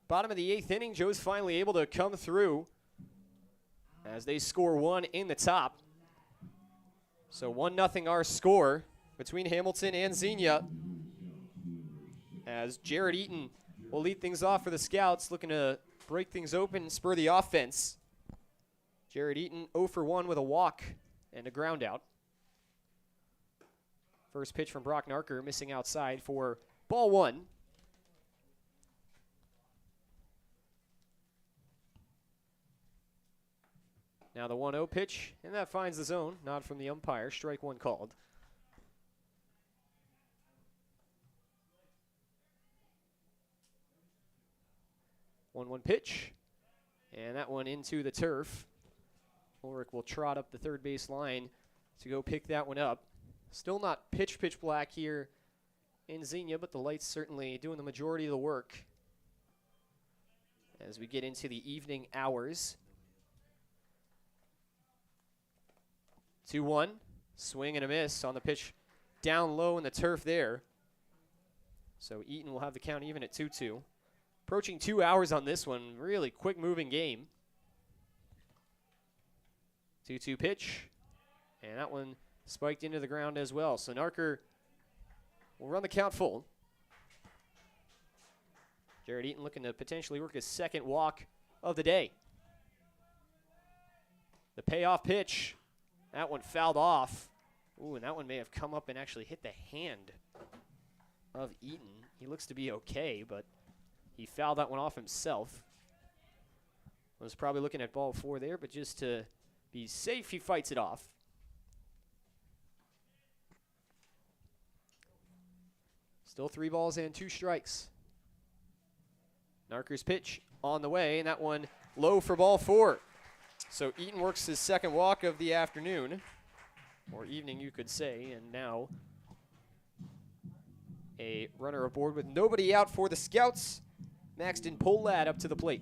Bottom of the 8th inning, Joe's finally able to come through as they score 1 in the top. So 1-0 our score between Hamilton and Xenia as Jared Eaton will lead things off for the Scouts, looking to break things open and spur the offense. Jared Eaton 0 for 1 with a walk and a ground out. First pitch from Brock Narker, missing outside for ball 1. Now the 1-0 pitch, and that finds the zone. Nod from the umpire. Strike 1 called. 1-1 pitch, and that one into the turf. Ulrich will trot up the third base line to go pick that one up. Still not pitch black here in Xenia, but the lights certainly doing the majority of the work as we get into the evening hours. 2-1, swing and a miss on the pitch down low in the turf there. So Eaton will have the count even at 2-2. Approaching 2 hours on this one, really quick moving game. 2-2 pitch, and that one spiked into the ground as well. So Narker will run the count full. Jared Eaton looking to potentially work his second walk of the day. The payoff pitch. That one fouled off. Ooh, and that one may have come up and actually hit the hand of Eaton. He looks to be okay, but he fouled that one off himself. Was probably looking at ball 4 there, but just to be safe, he fights it off. Still 3 balls and 2 strikes. Narker's pitch on the way, and that one low for ball 4. So Eaton works his second walk of the afternoon, or evening you could say, and now a runner aboard with nobody out for the Scouts. Maxton Pohlad up to the plate.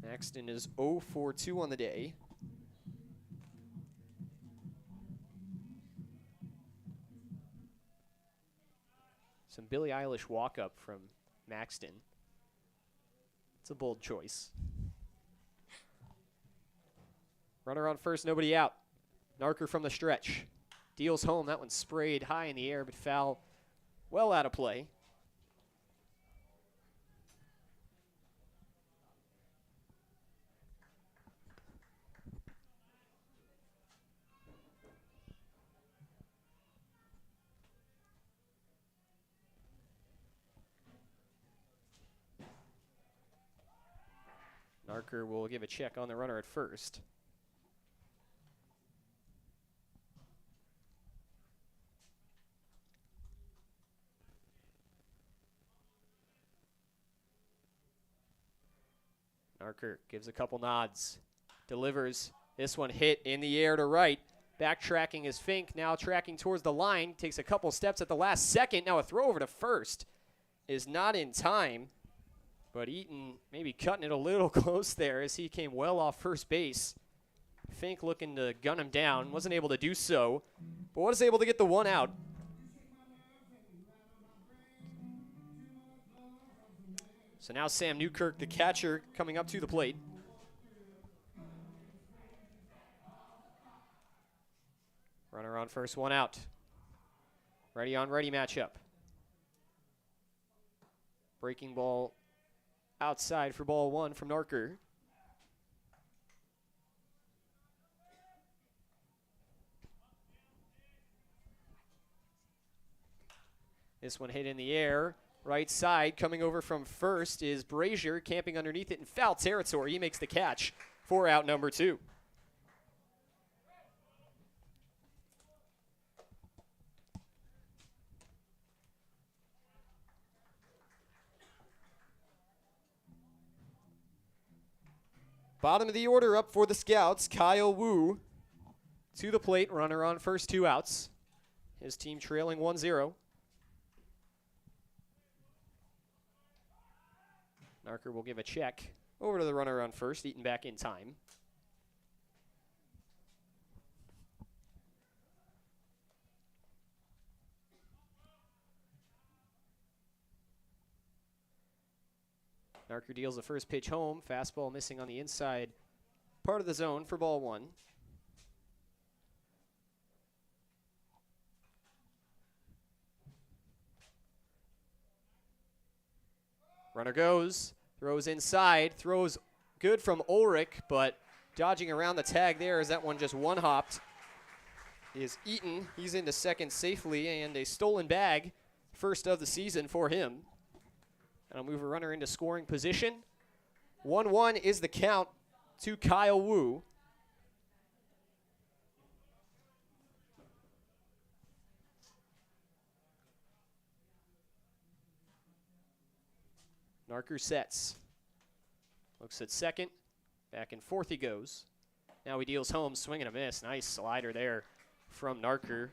Maxton is 0 for 2 on the day. Some Billie Eilish walk-up from Maxton. It's a bold choice. Runner on first, nobody out. Narker from the stretch. Deals home. That one sprayed high in the air, but foul well out of play. Narker will give a check on the runner at first. Narker gives a couple nods, delivers. This one hit in the air to right. Backtracking is Fink, now tracking towards the line. Takes a couple steps at the last second. Now a throw over to first is not in time. But Eaton maybe cutting it a little close there as he came well off first base. Fink looking to gun him down. Wasn't able to do so, but was able to get the one out. So now Sam Newkirk, the catcher, coming up to the plate. Runner on first, one out. Ready on ready matchup. Breaking ball outside for ball one from Narker. This one hit in the air. Right side, coming over from first is Brazier, camping underneath it in foul territory. He makes the catch for out number 2. Bottom of the order up for the Scouts, Kyle Wu to the plate, runner on first, 2 outs. His team trailing 1-0. Narker will give a check over to the runner on first, Eaton back in time. Narker deals the first pitch home, fastball missing on the inside part of the zone for ball 1. Runner goes, throws inside, throws good from Ulrich, but dodging around the tag there as that one just one-hopped is Eaton. He's into second safely, and a stolen bag, first of the season for him. And I'll move a runner into scoring position. 1-1 is the count to Kyle Wu. Narker sets. Looks at second. Back and forth he goes. Now he deals home, swing and a miss. Nice slider there from Narker.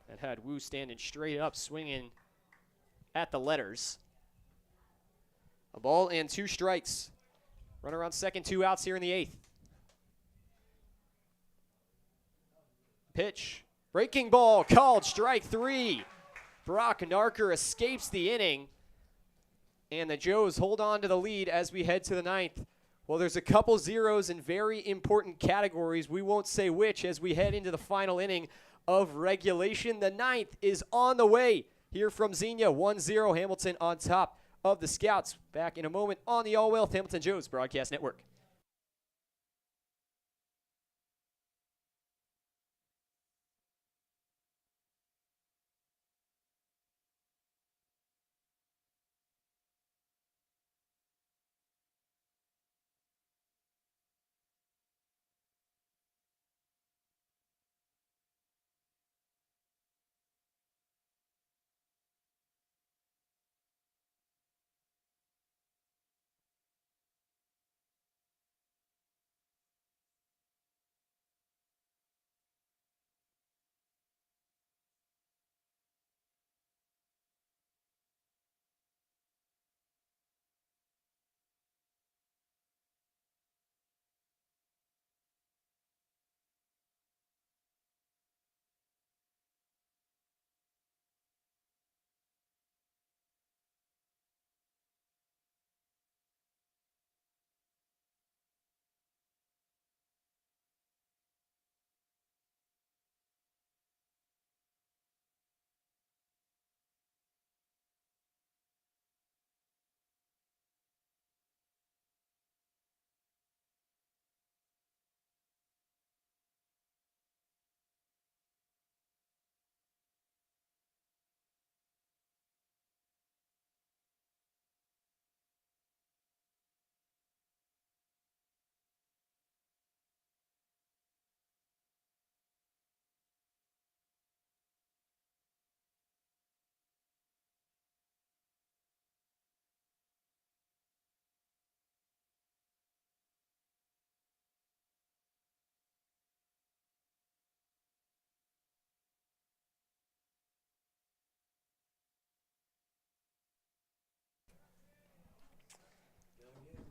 That had Wu standing straight up, swinging at the letters. A ball and 2 strikes. Runner on second, 2 outs here in the 8th. Pitch. Breaking ball called, strike 3. Brock Narker escapes the inning. And the Joes hold on to the lead as we head to the 9th. Well, there's a couple zeros in very important categories. We won't say which as we head into the final inning of regulation. The 9th is on the way here from Xenia. 1-0 Hamilton on top of the Scouts. Back in a moment on the All Wealth Hamilton Joes Broadcast Network.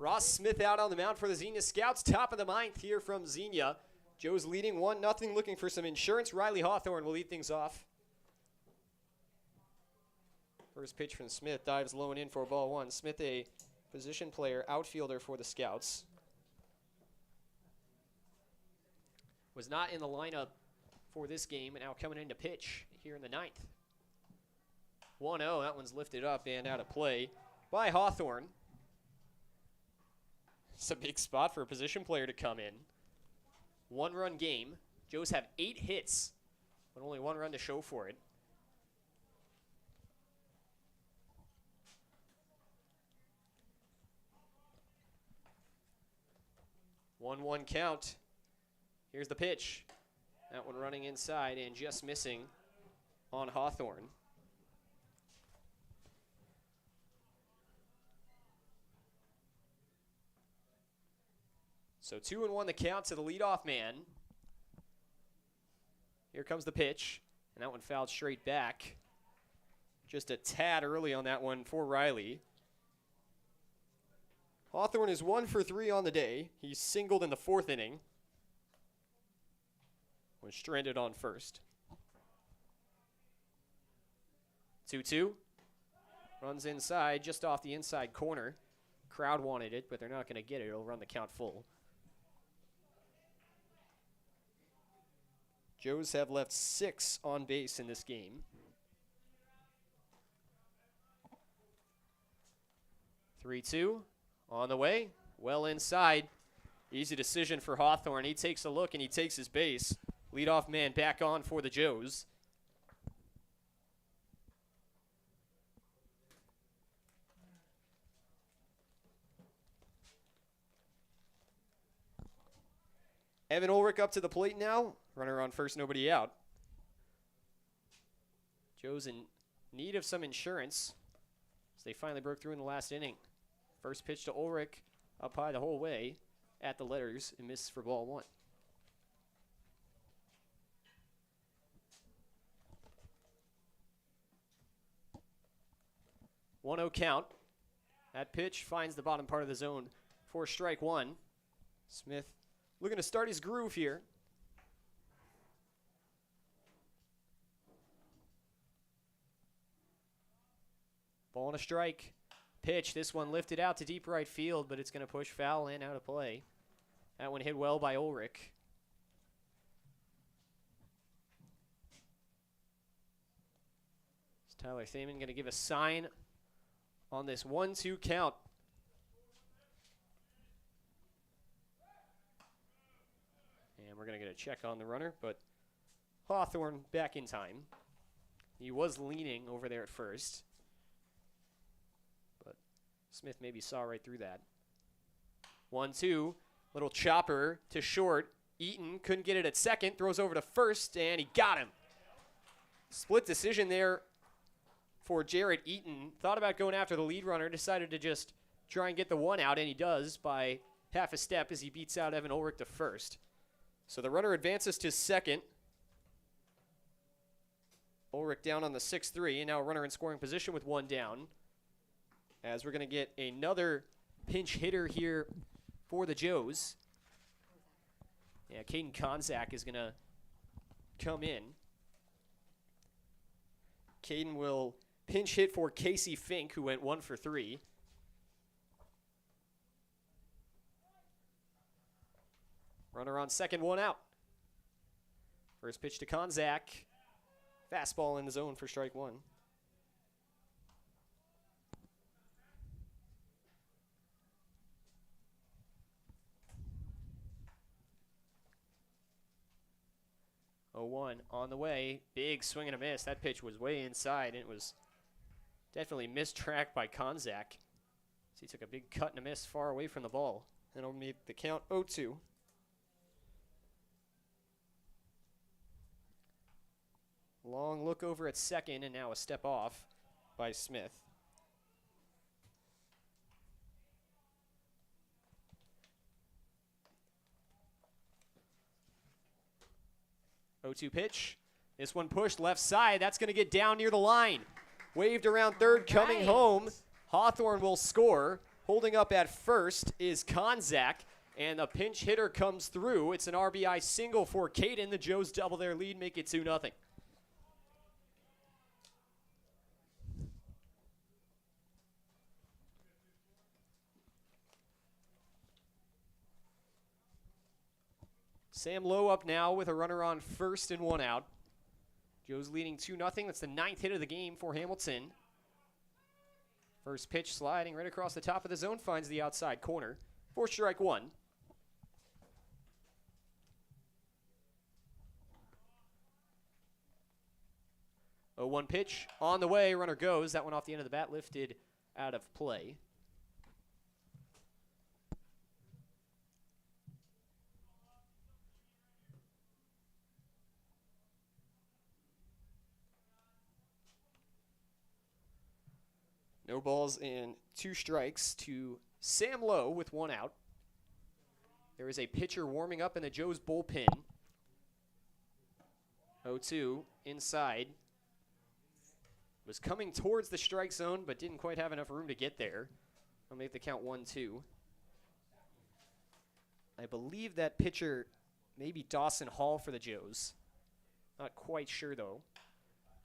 Ross Smith out on the mound for the Xenia Scouts. Top of the ninth here from Xenia. Joe's leading 1-0, looking for some insurance. Riley Hawthorne will lead things off. First pitch from Smith, dives low and in for ball one. Smith, a position player, outfielder for the Scouts. Was not in the lineup for this game, and now coming into pitch here in the ninth. 1-0, that one's lifted up and out of play by Hawthorne. It's a big spot for a position player to come in. 1-run game. Joes have 8 hits, but only 1 run to show for it. One count. Here's the pitch. That one running inside and just missing on Hawthorne. So 2-1 the count to the leadoff man. Here comes the pitch, and that one fouled straight back. Just a tad early on that one for Riley. Hawthorne is 1 for 3 on the day. He's singled in the 4th inning. Was stranded on first. 2-2. Runs inside, just off the inside corner. Crowd wanted it, but they're not going to get it. It'll run the count full. Joes have left 6 on base in this game. 3-2 on the way. Well inside. Easy decision for Hawthorne. He takes a look and he takes his base. Leadoff man back on for the Joes. Evan Ulrich up to the plate now. Runner on first, nobody out. Joe's in need of some insurance, as they finally broke through in the last inning. First pitch to Ulrich, up high the whole way at the letters, and misses for ball one. One 0 count. That pitch finds the bottom part of the zone for strike one. Smith looking to start his groove here. Ball and a strike. Pitch. This one lifted out to deep right field, but it's going to push foul and out of play. That one hit well by Ulrich. Is Tyler Thaman going to give a sign on this 1-2 count? And we're going to get a check on the runner, but Hawthorne back in time. He was leaning over there at first, but Smith maybe saw right through that. 1-2, little chopper to short. Eaton couldn't get it at second, throws over to first, and he got him. Split decision there for Jarrett Eaton. Thought about going after the lead runner, decided to just try and get the one out, and he does by half a step as he beats out Evan Ulrich to first. So the runner advances to second. Ulrich down on the 6-3, and now a runner in scoring position with one down. As we're going to get another pinch hitter here for the Joes. Yeah, Caden Konzak is going to come in. Caden will pinch hit for Casey Fink, who went 1 for 3. Runner on second, one out. First pitch to Konzak. Fastball in the zone for strike one. Oh, 1 on the way. Big swing and a miss. That pitch was way inside, and it was definitely mistracked by Konzak. So he took a big cut and a miss far away from the ball. And it'll make the count 0-2. Long look over at second, and now a step off by Smith. Oh-2 pitch. This one pushed left side. That's going to get down near the line. Waved around third, coming home. Hawthorne will score. Holding up at first is Konzak, and a pinch hitter comes through. It's an RBI single for Caden. The Joes double their lead, make it 2-0. Sam Lowe up now with a runner on first and one out. Joe's leading 2-0. That's the 9th hit of the game for Hamilton. First pitch sliding right across the top of the zone, finds the outside corner. 4 strike 1. 0-1 pitch on the way, runner goes. That one off the end of the bat, lifted out of play. No balls and 2 strikes to Sam Lowe with 1 out. There is a pitcher warming up in the Joes bullpen. 0-2 inside. Was coming towards the strike zone, but didn't quite have enough room to get there. I'll make the count 1-2. I believe that pitcher may be Dawson Hall for the Joes. Not quite sure, though.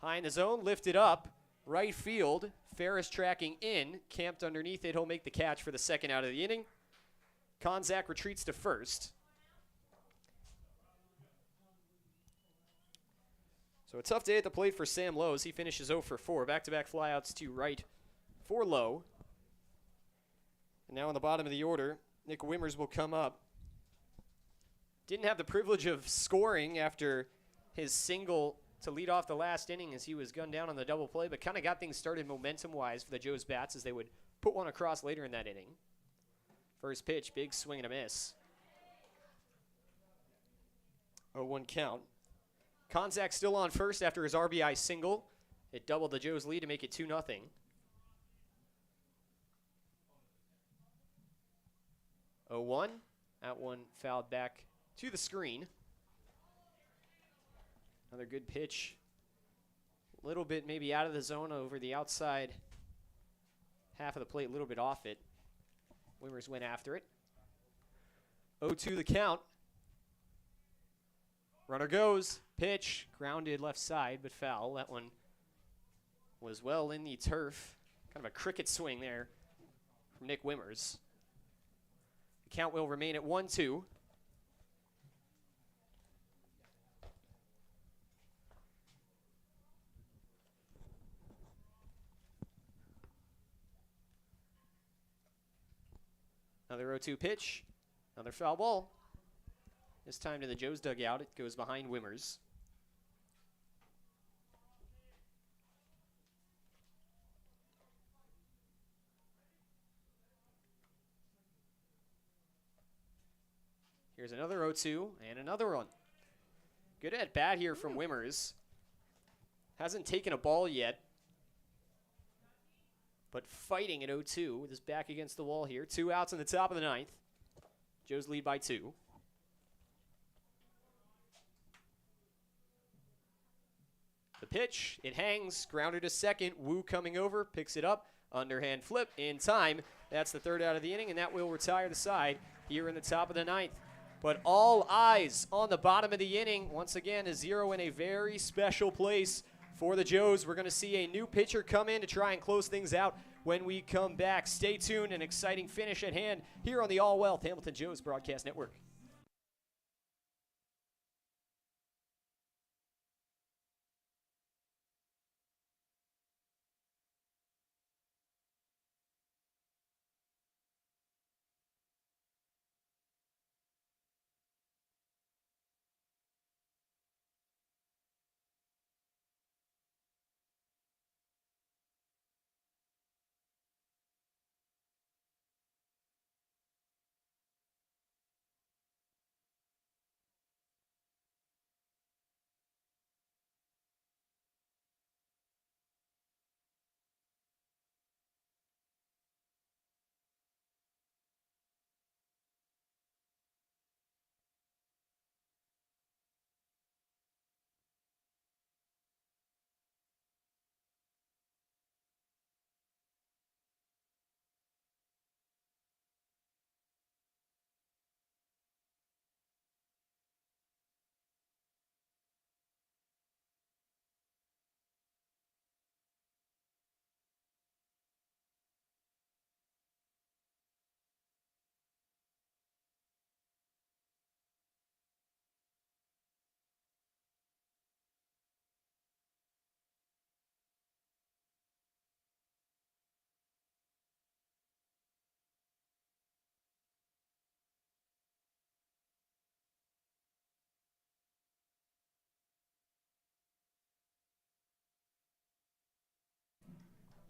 High in the zone, lifted up. Right field, Ferris tracking in, camped underneath it. He'll make the catch for the 2nd out of the inning. Konzak retreats to first. So a tough day at the plate for Sam Lowe as he finishes 0 for 4. Back-to-back flyouts to right for Lowe. And now in the bottom of the order, Nick Wimmers will come up. Didn't have the privilege of scoring after his single to lead off the last inning as he was gunned down on the double play, but kind of got things started momentum-wise for the Joes bats as they would put one across later in that inning. First pitch, big swing and a miss. 0-1 count. Konzak still on first after his RBI single. It doubled the Joes' lead to make it 2-0. 0-1. That one fouled back to the screen. Another good pitch. A little bit maybe out of the zone over the outside half of the plate, a little bit off it. Wimmers went after it. 0-2 the count. Runner goes. Pitch. Grounded left side, but foul. That one was well in the turf. Kind of a cricket swing there from Nick Wimmers. The count will remain at 1-2. Another 0-2 pitch. Another foul ball. This time to the Joes dugout. It goes behind Wimmers. Here's another 0-2 and another one. Good at bat here from Wimmers. Hasn't taken a ball yet, but fighting at 0-2 with his back against the wall here. 2 outs in the top of the 9th. Joes lead by 2. The pitch, it hangs, grounded to second. Wu coming over, picks it up. Underhand flip in time. That's the 3rd out of the inning, and that will retire the side here in the top of the 9th. But all eyes on the bottom of the inning. Once again, a 0 in a very special place for the Joes. We're going to see a new pitcher come in to try and close things out when we come back. Stay tuned, an exciting finish at hand here on the All Wealth Hamilton Joes Broadcast Network.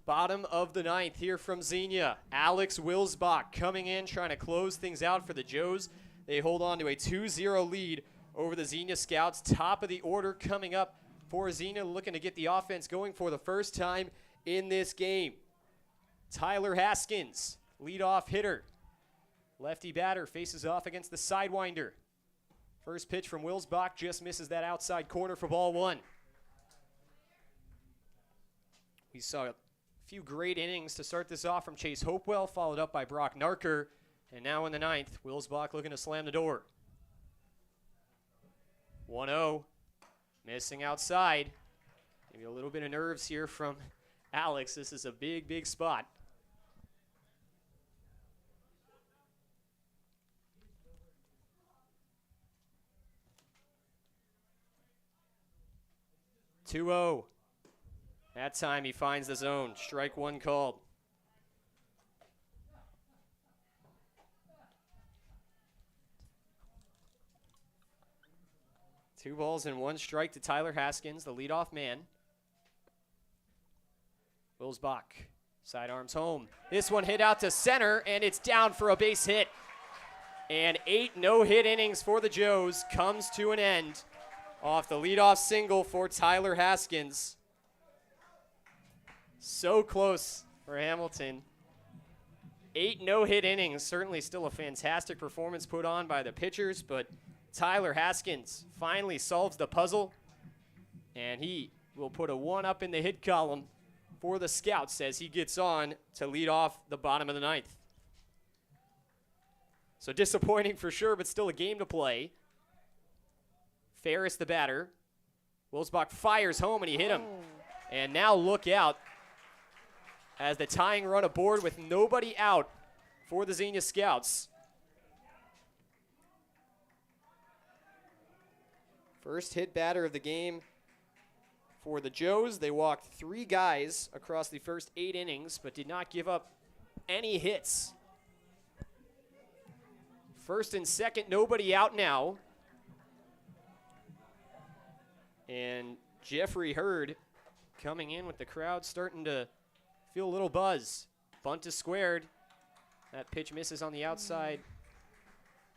Bottom of the ninth here from Xenia. Alex Wilsbach coming in, trying to close things out for the Joes. They hold on to a 2-0 lead over the Xenia Scouts. Top of the order coming up for Xenia, looking to get the offense going for the first time in this game. Tyler Haskins, leadoff hitter. Lefty batter faces off against the Sidewinder. First pitch from Wilsbach just misses that outside corner for ball one. We saw a few great innings to start this off from Chase Hopewell, followed up by Brock Narker. And now in the ninth, Wilsbach looking to slam the door. 1-0, missing outside. Maybe a little bit of nerves here from Alex. This is a big, big spot. Two-0. That time he finds the zone. Strike one called. Two balls and one strike to Tyler Haskins, the leadoff man. Wilsbach, sidearms home. This one hit out to center, and it's down for a base hit. And 8 no-hit innings for the Joes comes to an end off the leadoff single for Tyler Haskins. So close for Hamilton. 8 no-hit innings, certainly still a fantastic performance put on by the pitchers, but Tyler Haskins finally solves the puzzle, and he will put a 1 up in the hit column for the Scouts as he gets on to lead off the bottom of the ninth. So disappointing for sure, but still a game to play. Ferris the batter. Wilsbach fires home, and he hit him. And now look out as the tying run aboard with nobody out for the Xenia Scouts. First hit batter of the game for the Joes. They walked 3 guys across the first 8 innings, but did not give up any hits. First and second, nobody out now. And Jeffrey Hurd coming in with the crowd starting to feel a little buzz. Bunt is squared. That pitch misses on the outside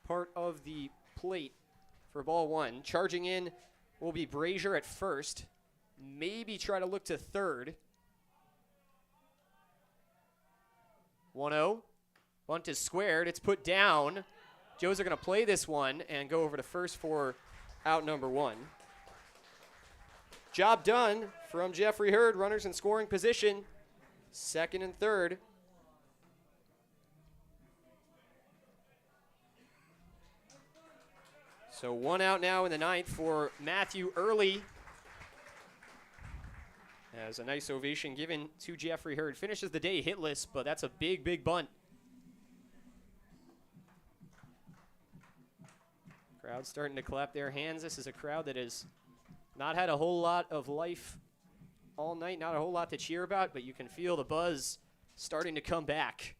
part of the plate for ball one. Charging in will be Brazier at first. Maybe try to look to third. 1-0. Bunt is squared. It's put down. Joes are going to play this one and go over to first for out number 1. Job done from Jeffrey Hurd. Runners in scoring position. Second and third. So 1 out now in the ninth for Matthew Early. As a nice ovation given to Jeffrey Hurd. Finishes the day hitless, but that's a big, big bunt. Crowd starting to clap their hands. This is a crowd that has not had a whole lot of life all night, not a whole lot to cheer about, but you can feel the buzz starting to come back.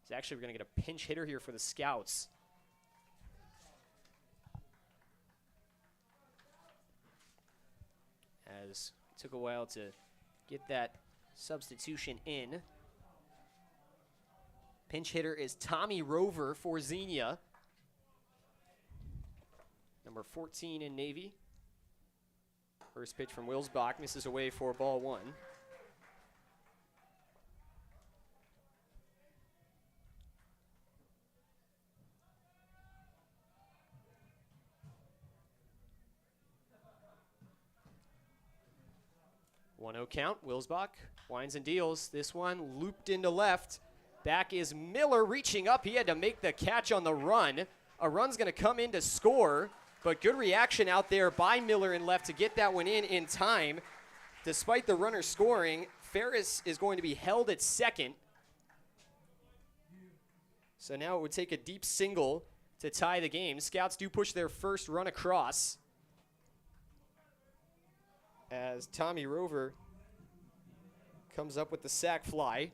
It's actually, we're going to get a pinch hitter here for the Scouts. As it took a while to get that substitution in. Pinch hitter is Tommy Rover for Xenia. Number 14 in Navy. First pitch from Wilsbach misses away for ball 1. One 0 count. Wilsbach winds and deals. This one looped into left. Back is Miller reaching up. He had to make the catch on the run. A run's going to come in to score, but good reaction out there by Miller in left to get that one in time. Despite the runner scoring, Ferris is going to be held at second. So now it would take a deep single to tie the game. Scouts do push their first run across, as Tommy Rover comes up with the sac fly.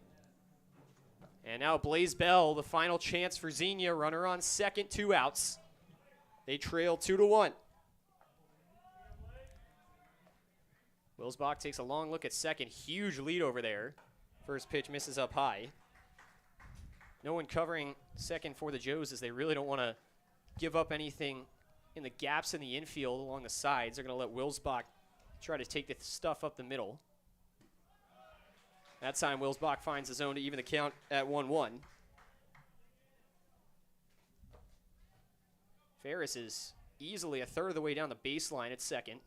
And now Blaze Bell, the final chance for Xenia. Runner on second, 2 outs. They trail 2-1. Wilsbach takes a long look at second. Huge lead over there. First pitch misses up high. No one covering second for the Joes as they really don't want to give up anything in the gaps in the infield along the sides. They're going to let Wilsbach try to take the stuff up the middle. That time Wilsbach finds the zone to even the count at 1-1. Ferris is easily a third of the way down the baseline at second.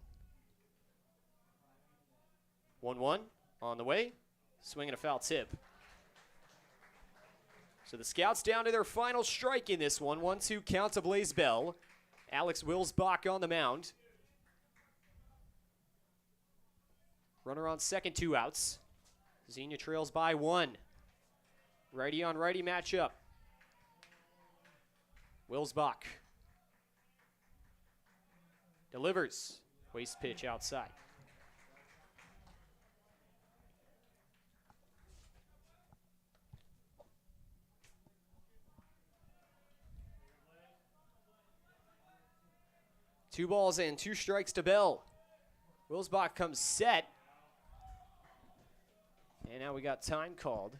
1-1 on the way. Swinging a foul tip. So the Scouts down to their final strike in this one. 1-2 count to Blaze Bell. Alex Wilsbach on the mound. Runner on second, 2 outs. Xenia trails by 1. Righty on righty matchup. Wilsbach delivers. Waste pitch outside. Two balls and 2 strikes to Bell. Wilsbach comes set. And now we got time called.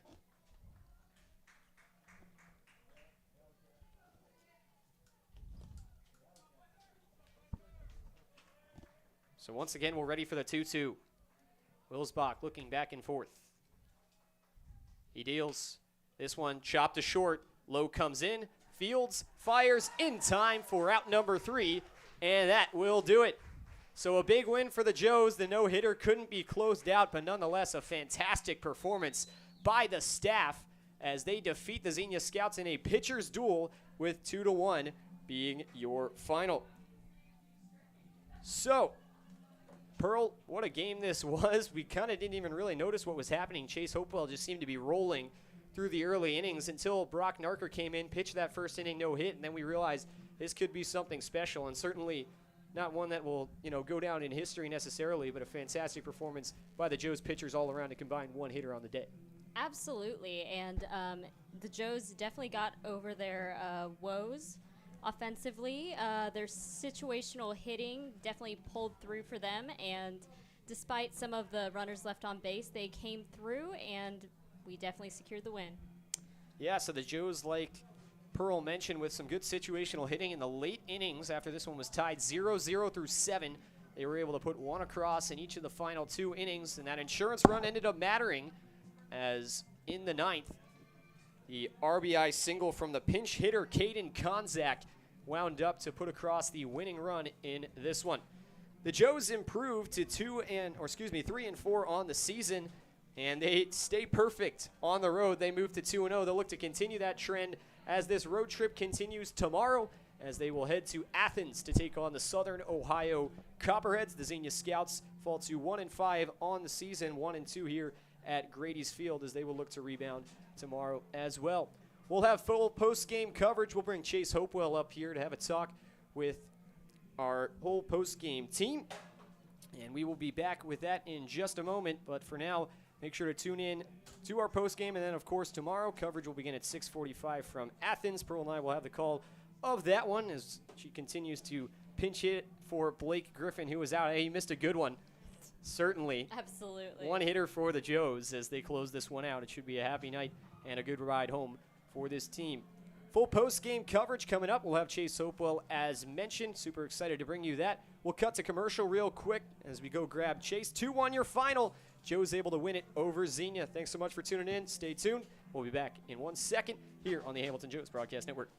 So once again, we're ready for the 2-2. Wilsbach looking back and forth. He deals. This one chopped to short. Low comes in. Fields fires in time for out number 3. And that will do it. So a big win for the Joes. The no-hitter couldn't be closed out, but nonetheless a fantastic performance by the staff as they defeat the Xenia Scouts in a pitcher's duel with 2-1 being your final. So, Pearl, what a game this was. We kind of didn't even really notice what was happening. Chase Hopewell just seemed to be rolling through the early innings until Brock Narker came in, pitched that first inning no-hit, and then we realized this could be something special, and certainly not one that will, go down in history necessarily, but a fantastic performance by the Joes pitchers all around to combine 1 hitter on the day.
Absolutely, and the Joes definitely got over their woes offensively. Their situational hitting definitely pulled through for them, and despite some of the runners left on base, they came through, and we definitely secured the win.
Yeah, so the Joes, like Pearl mentioned, with some good situational hitting in the late innings after this one was tied 0-0 through 7. They were able to put 1 across in each of the final 2 innings, and that insurance run ended up mattering as in the 9th, the RBI single from the pinch hitter Caden Konzak wound up to put across the winning run in this one. The Joes improved to 3-4 on the season, and they stay perfect on the road. They move to 2-0. They'll look to continue that trend as this road trip continues tomorrow, as they will head to Athens to take on the Southern Ohio Copperheads. The Xenia Scouts fall to 1-5 on the season, 1-2 here at Grady's Field, as they will look to rebound tomorrow as well. We'll have full post-game coverage. We'll bring Chase Hopewell up here to have a talk with our whole post-game team, and we will be back with that in just a moment. But for now, make sure to tune in to our post-game, and then, of course, tomorrow, coverage will begin at 6:45 from Athens. Pearl and I will have the call of that one as she continues to pinch hit for Blake Griffin, who was out. Hey, he missed a good one. Certainly.
Absolutely.
1 hitter for the Joes as they close this one out. It should be a happy night and a good ride home for this team. Full post-game coverage coming up. We'll have Chase Hopewell as mentioned. Super excited to bring you that. We'll cut to commercial real quick as we go grab Chase. 2-1 your final. Joe's able to win it over Xenia. Thanks so much for tuning in. Stay tuned. We'll be back in 1 second here on the Hamilton Joes Broadcast Network.